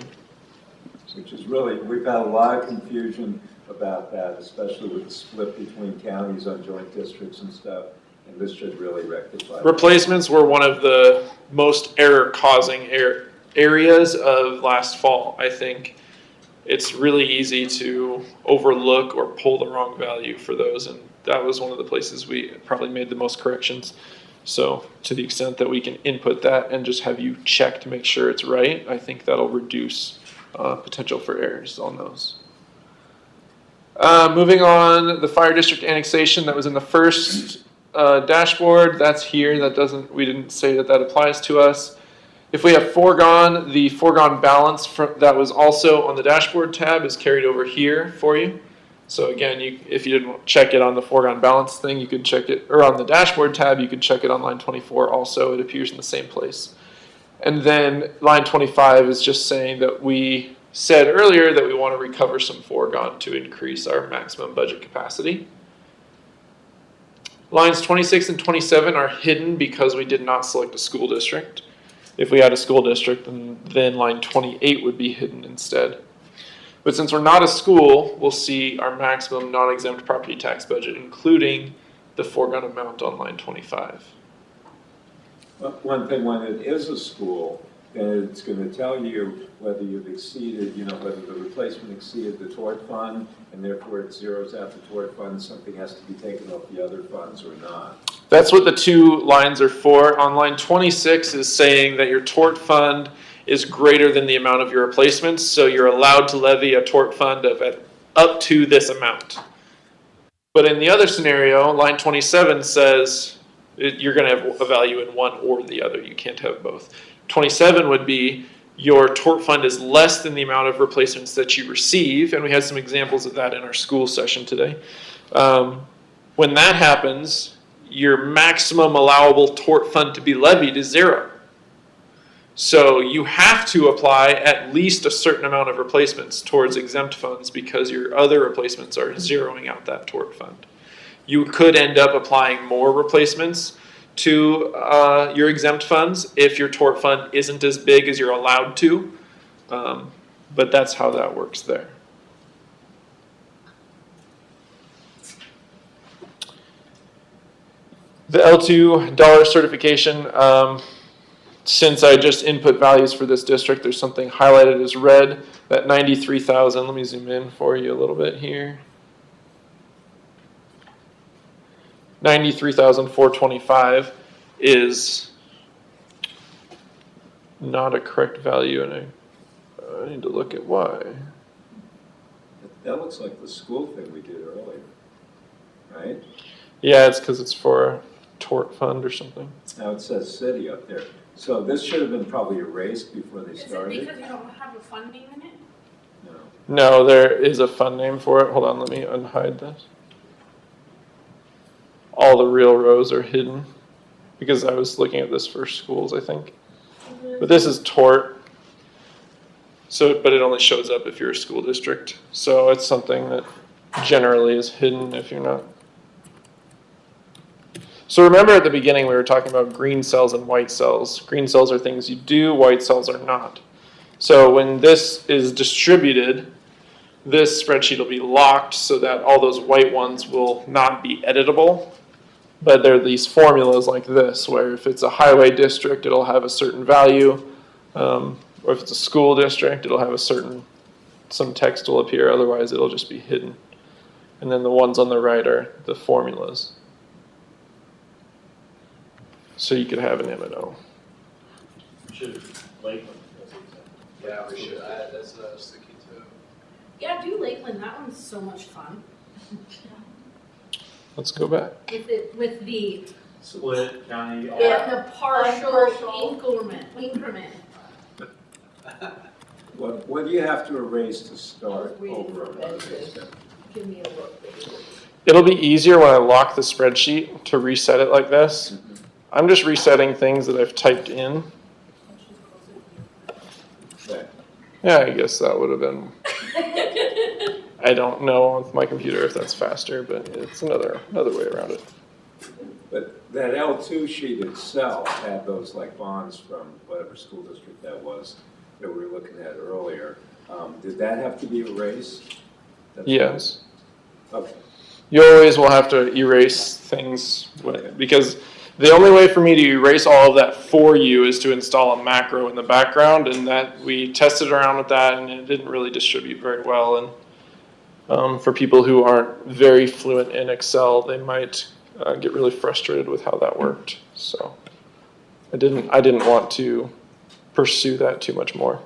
Which is really, we've had a lot of confusion about that, especially with the split between counties on joint districts and stuff. And this should really rectify that. Replacements were one of the most error-causing areas of last fall, I think. it's really easy to overlook or pull the wrong value for those. And that was one of the places we probably made the most corrections. So to the extent that we can input that and just have you check to make sure it's right, I think that'll reduce potential for errors on those. Moving on, the fire district annexation that was in the first dashboard, that's here. We didn't say that applies to us. If we have foregone, the foregone balance that was also on the dashboard tab is carried over here for you. So again, if you didn't check it on the foregone balance thing, you could check it, or on the dashboard tab, you could check it on line 24 also. It appears in the same place. And then line 25 is just saying that we said earlier that we want to recover some foregone to increase our maximum budget capacity. Lines 26 and 27 are hidden because we did not select a school district. If we had a school district, then line 28 would be hidden instead. But since we're not a school, we'll see our maximum non-exempt property tax budget, including the foregone amount on line 25. One thing, when it is a school, then it's going to tell you whether you've exceeded, whether the replacement exceeded the tort fund, and therefore it zeroes out the tort fund, something has to be taken off the other funds or not. That's what the two lines are for. On line 26 is saying that your tort fund is greater than the amount of your replacements, so you're allowed to levy a tort fund of up to this amount. But in the other scenario, line 27 says you're going to have a value in one or the other. You can't have both. 27 would be your tort fund is less than the amount of replacements that you receive, and we had some examples of that in our school session today. When that happens, your maximum allowable tort fund to be levied is 0. So you have to apply at least a certain amount of replacements towards exempt funds because your other replacements are zeroing out that tort fund. You could end up applying more replacements to your exempt funds if your tort fund isn't as big as you're allowed to, but that's how that works there. The L2 dollar certification, since I just input values for this district, there's something highlighted as red, that 93,000, let me zoom in for you a little bit here. 93,425 is not a correct value, and I need to look at why. That looks like the school thing we did earlier, right? Yeah, it's because it's for a tort fund or something. Now it says city up there. So this should have been probably erased before they started. Is it because you don't have a fund name in it? No, there is a fund name for it. Hold on, let me unhide this. All the real rows are hidden because I was looking at this for schools, I think. But this is tort. So, but it only shows up if you're a school district. So it's something that generally is hidden if you're not. So remember at the beginning we were talking about green cells and white cells. Green cells are things you do, white cells are not. So when this is distributed, this spreadsheet will be locked so that all those white ones will not be editable. But there are these formulas like this, where if it's a highway district, it'll have a certain value. Or if it's a school district, it'll have some text will appear, otherwise it'll just be hidden. And then the ones on the right are the formulas. So you could have an M&O. Should Lakeland, Yeah, we should add, that's what I was thinking too. Yeah, do Lakeland, that one's so much fun. Let's go back. With the, split county. the partial Partial. increment. What do you have to erase to start over another step? Give me a look. It'll be easier when I lock the spreadsheet to reset it like this. I'm just resetting things that I've typed in. Okay. Yeah, I guess that would have been, I don't know with my computer if that's faster, but it's another way around it. But that L2 sheet itself had those like bonds from whatever school district that was that we were looking at earlier. Did that have to be erased? Yes. Okay. You always will have to erase things because The only way for me to erase all of that for you is to install a macro in the background, and that we tested around with that, and it didn't really distribute very well. And for people who aren't very fluent in Excel, they might get really frustrated with how that worked. So I didn't want to pursue that too much more.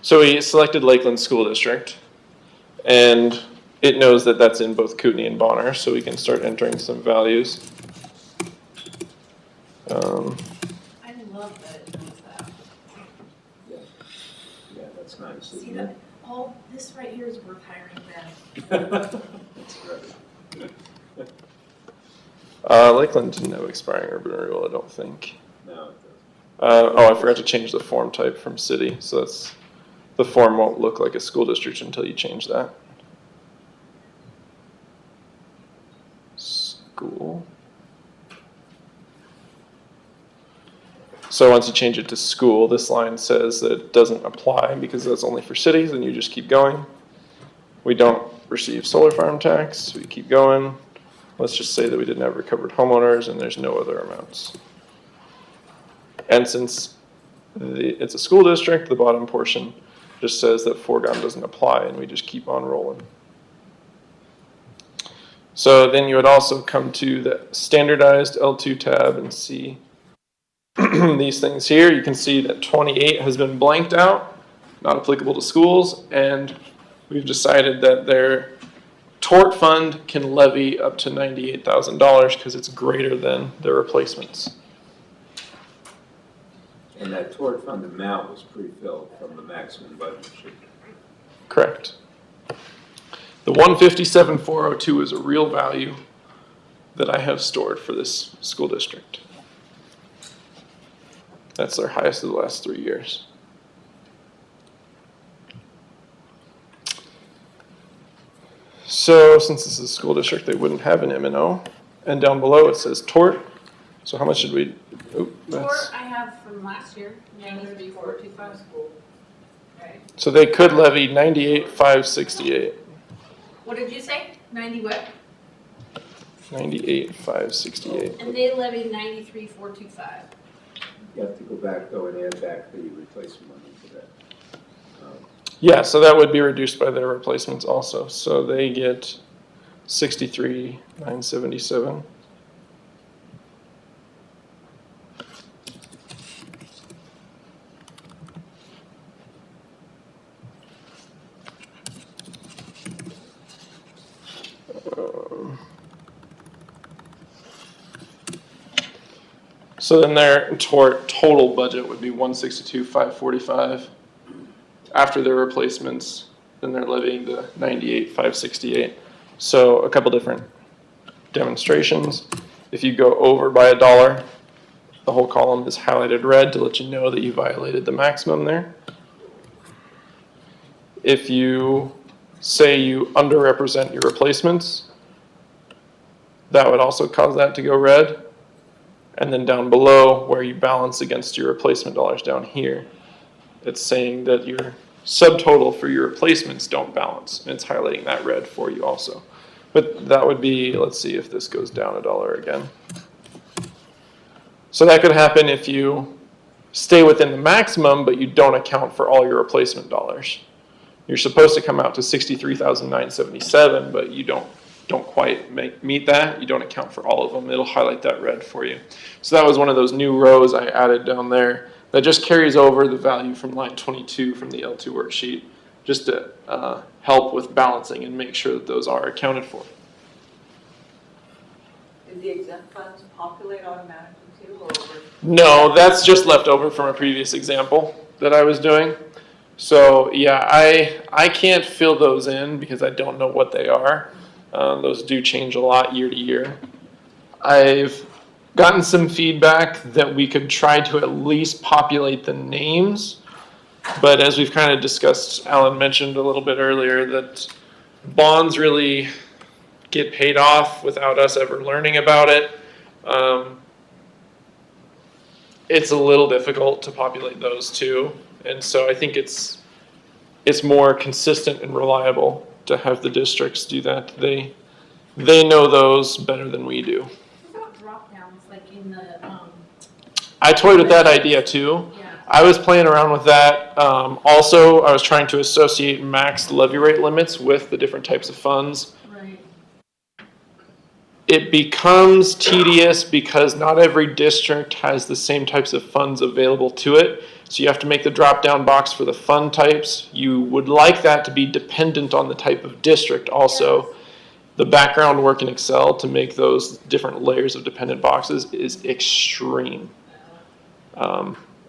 So we selected Lakeland School District, and it knows that that's in both Kootenai and Bonner, so we can start entering some values. I love that it does that. Yeah, that's nice. See that, all, this right here is worth hiring Ben. That's right. Lakeland didn't have expiring urban renewal, I don't think. No, it doesn't. Oh, I forgot to change the form type from city, so that's, the form won't look like a school district until you change that. School. So once you change it to school, this line says that it doesn't apply because that's only for cities, and you just keep going. We don't receive solar farm tax, we keep going. Let's just say that we didn't have recovered homeowners and there's no other amounts. And since it's a school district, the bottom portion just says that foregone doesn't apply, and we just keep on rolling. So then you would also come to the standardized L2 tab and see these things here. You can see that 28 has been blanked out, not applicable to schools, and we've decided that their tort fund can levy up to $98,000 because it's greater than their replacements. And that tort fund amount was pre-filled from the maximum budget sheet. Correct. The 157,402 is a real value that I have stored for this school district. That's their highest of the last 3 years. So since this is a school district, they wouldn't have an M&O. And down below it says tort. So how much did we, that's, Or I have from last year, 93,425. Right. so they could levy 98,568. What did you say? 90 what? 98,568. And they levied 93,425. You have to go back, though, and add back the replacement money to that. Yeah, so that would be reduced by their replacements also. So they get 63,977. So then their total budget would be 162,545. After their replacements, then they're levying the 98,568. So a couple different demonstrations. If you go over by $1, the whole column is highlighted red to let you know that you violated the maximum there. If you say you underrepresent your replacements, that would also cause that to go red. And then down below, where you balance against your replacement dollars down here, it's saying that your subtotal for your replacements don't balance. And it's highlighting that red for you also. But that would be, let's see if this goes down $1 again. So that could happen if you stay within the maximum, but you don't account for all your replacement dollars. You're supposed to come out to 63,977, but you don't quite meet that. You don't account for all of them. It'll highlight that red for you. So that was one of those new rows I added down there that just carries over the value from line 22 from the L2 worksheet, just to help with balancing and make sure that those are accounted for. Did the exempt funds populate automatically too, or? No, that's just left over from a previous example that I was doing. So yeah, I can't fill those in because I don't know what they are. Those do change a lot year to year. I've gotten some feedback that we could try to at least populate the names, but as we've kind of discussed, Alan mentioned a little bit earlier that bonds really get paid off without us ever learning about it. It's a little difficult to populate those too, and so I think it's more consistent and reliable to have the districts do that. They know those better than we do. What about drop downs? Like in the, I toyed with that idea too. yeah. I was playing around with that. Also, I was trying to associate max levy rate limits with the different types of funds. Right. It becomes tedious because not every district has the same types of funds available to it. So you have to make the drop-down box for the fund types. You would like that to be dependent on the type of district also. Yes. The background work in Excel to make those different layers of dependent boxes is extreme.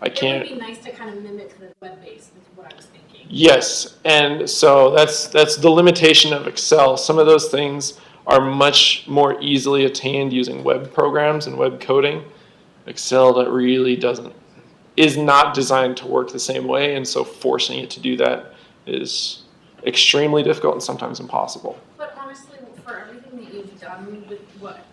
I can't. It would be nice to kind of mimic the web-based, is what I was thinking. Yes, and so that's the limitation of Excel. Some of those things are much more easily attained using web programs and web coding. Excel that really is not designed to work the same way, and so forcing it to do that is extremely difficult and sometimes impossible. But honestly, for everything that you've done with what,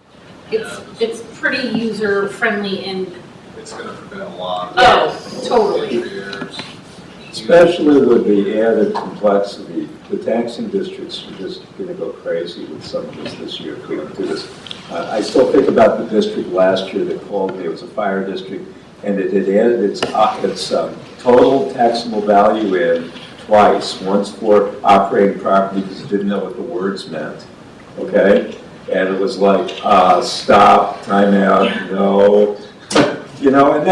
it's pretty user-friendly and, It's gonna prevent a lot of. oh, totally. Years. Especially with the added complexity, the taxing districts are just gonna go crazy with some of this year if we don't do this. I still think about the district last year that called me, it was a fire district, and it had added its total taxable value in twice, once for operating property because it didn't know what the words meant, okay? And it was like, stop, time out, no. You know, and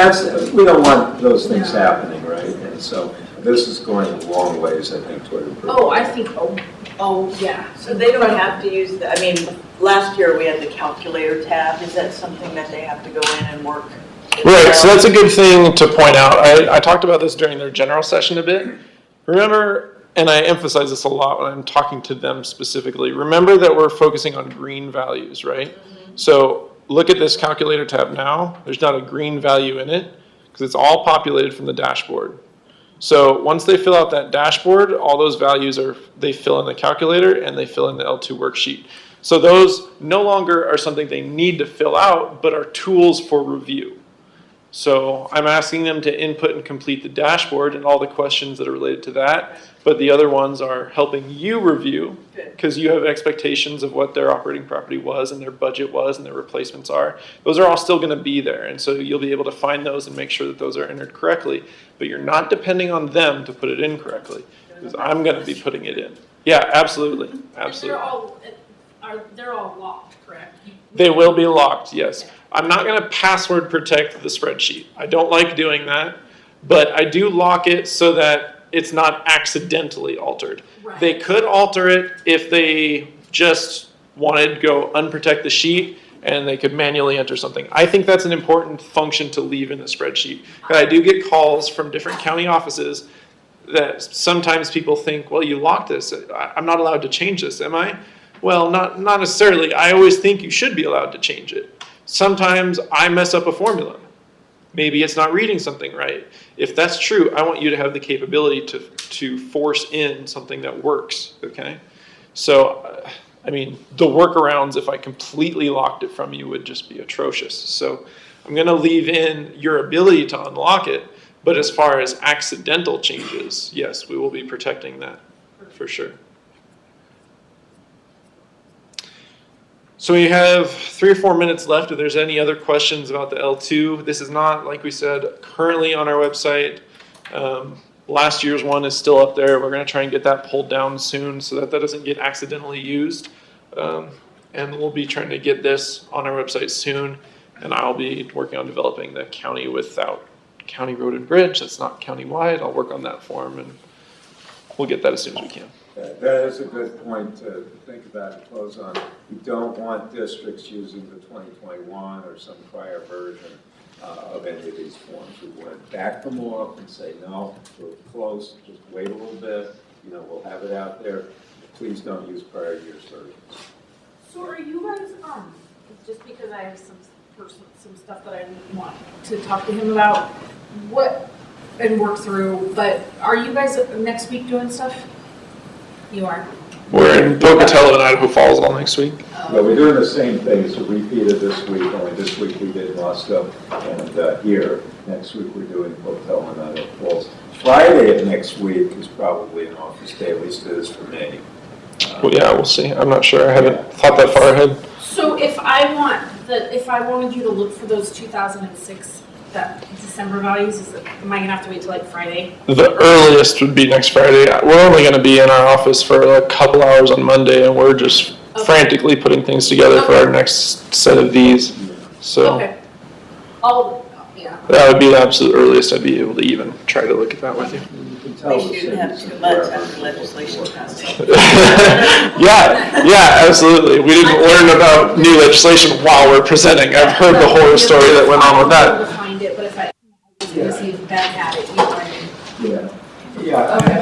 we don't want those things happening, right? And so this is going a long ways, I think, toward improvement. Oh, I think, yeah. So they don't have to use the, I mean, last year we had the calculator tab. Is that something that they have to go in and work? Right, so that's a good thing to point out. I talked about this during their general session a bit. Remember, and I emphasize this a lot when I'm talking to them specifically, remember that we're focusing on green values, right? Mm-hmm. So look at this calculator tab now. There's not a green value in it because it's all populated from the dashboard. So once they fill out that dashboard, all those values they fill in the calculator and they fill in the L2 worksheet. So those no longer are something they need to fill out, but are tools for review. So I'm asking them to input and complete the dashboard and all the questions that are related to that, but the other ones are helping you review because you have expectations of what their operating property was and their budget was and their replacements are. Those are all still going to be there, and so you'll be able to find those and make sure that those are entered correctly, but you're not depending on them to put it in correctly because I'm going to be putting it in. Yeah, absolutely, absolutely. They're all locked, correct? They will be locked, yes. I'm not going to password protect the spreadsheet. I don't like doing that, but I do lock it so that it's not accidentally altered. Right. They could alter it if they just wanted to go unprotect the sheet and they could manually enter something. I think that's an important function to leave in the spreadsheet. I do get calls from different county offices that sometimes people think, well, you locked this. I'm not allowed to change this, am I? Well, not necessarily. I always think you should be allowed to change it. Sometimes I mess up a formula. Maybe it's not reading something right. If that's true, I want you to have the capability to force in something that works, okay? So, I mean, the workarounds, if I completely locked it from you, would just be atrocious. So I'm going to leave in your ability to unlock it, but as far as accidental changes, yes, we will be protecting that for sure. So we have 3 or 4 minutes left. If there's any other questions about the L2, this is not, like we said, currently on our website. Last year's one is still up there. We're going to try and get that pulled down soon so that doesn't get accidentally used. And we'll be trying to get this on our website soon. And I'll be working on developing the county without county road and bridge. That's not county-wide. I'll work on that form and we'll get that as soon as we can. That is a good point to think about and close on. We don't want districts using the 2021 or some prior version of any of these forms. We want to back them off and say, no, we're close, just wait a little bit, we'll have it out there. Please don't use prior year's versions. So are you guys, just because I have some stuff that I want to talk to him about, and work through, but are you guys next week doing stuff? You are? We're in Pocatello and Idaho Falls all next week. Well, we're doing the same thing. It's a repeat of this week, only this week we did Moscow and here. Next week we're doing Pocatello and Idaho Falls. Friday of next week is probably an office day, at least it is for me. Well, yeah, we'll see. I'm not sure. I haven't thought that far ahead. So if I want if I wanted you to look for those 2006, that December values, am I gonna have to wait till like Friday? The earliest would be next Friday. We're only going to be in our office for a couple hours on Monday, and we're just frantically putting things together for our next set of these. So Okay. Yeah. that would be the absolute earliest I'd be able to even try to look at that with you. They shouldn't have 2 months after legislation passed. Yeah, absolutely. We didn't learn about new legislation while we're presenting. I've heard the horror story that went on with I won't be able that. to find it, but if I was gonna see if Ben had it, you know what I mean? Yeah. Okay.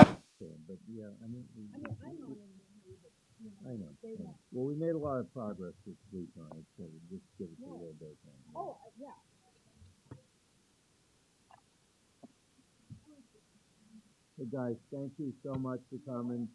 I know. Well, we made a lot of progress this week on it, so just give us a little bit. Oh, yeah. Hey, guys, thank you so much for coming.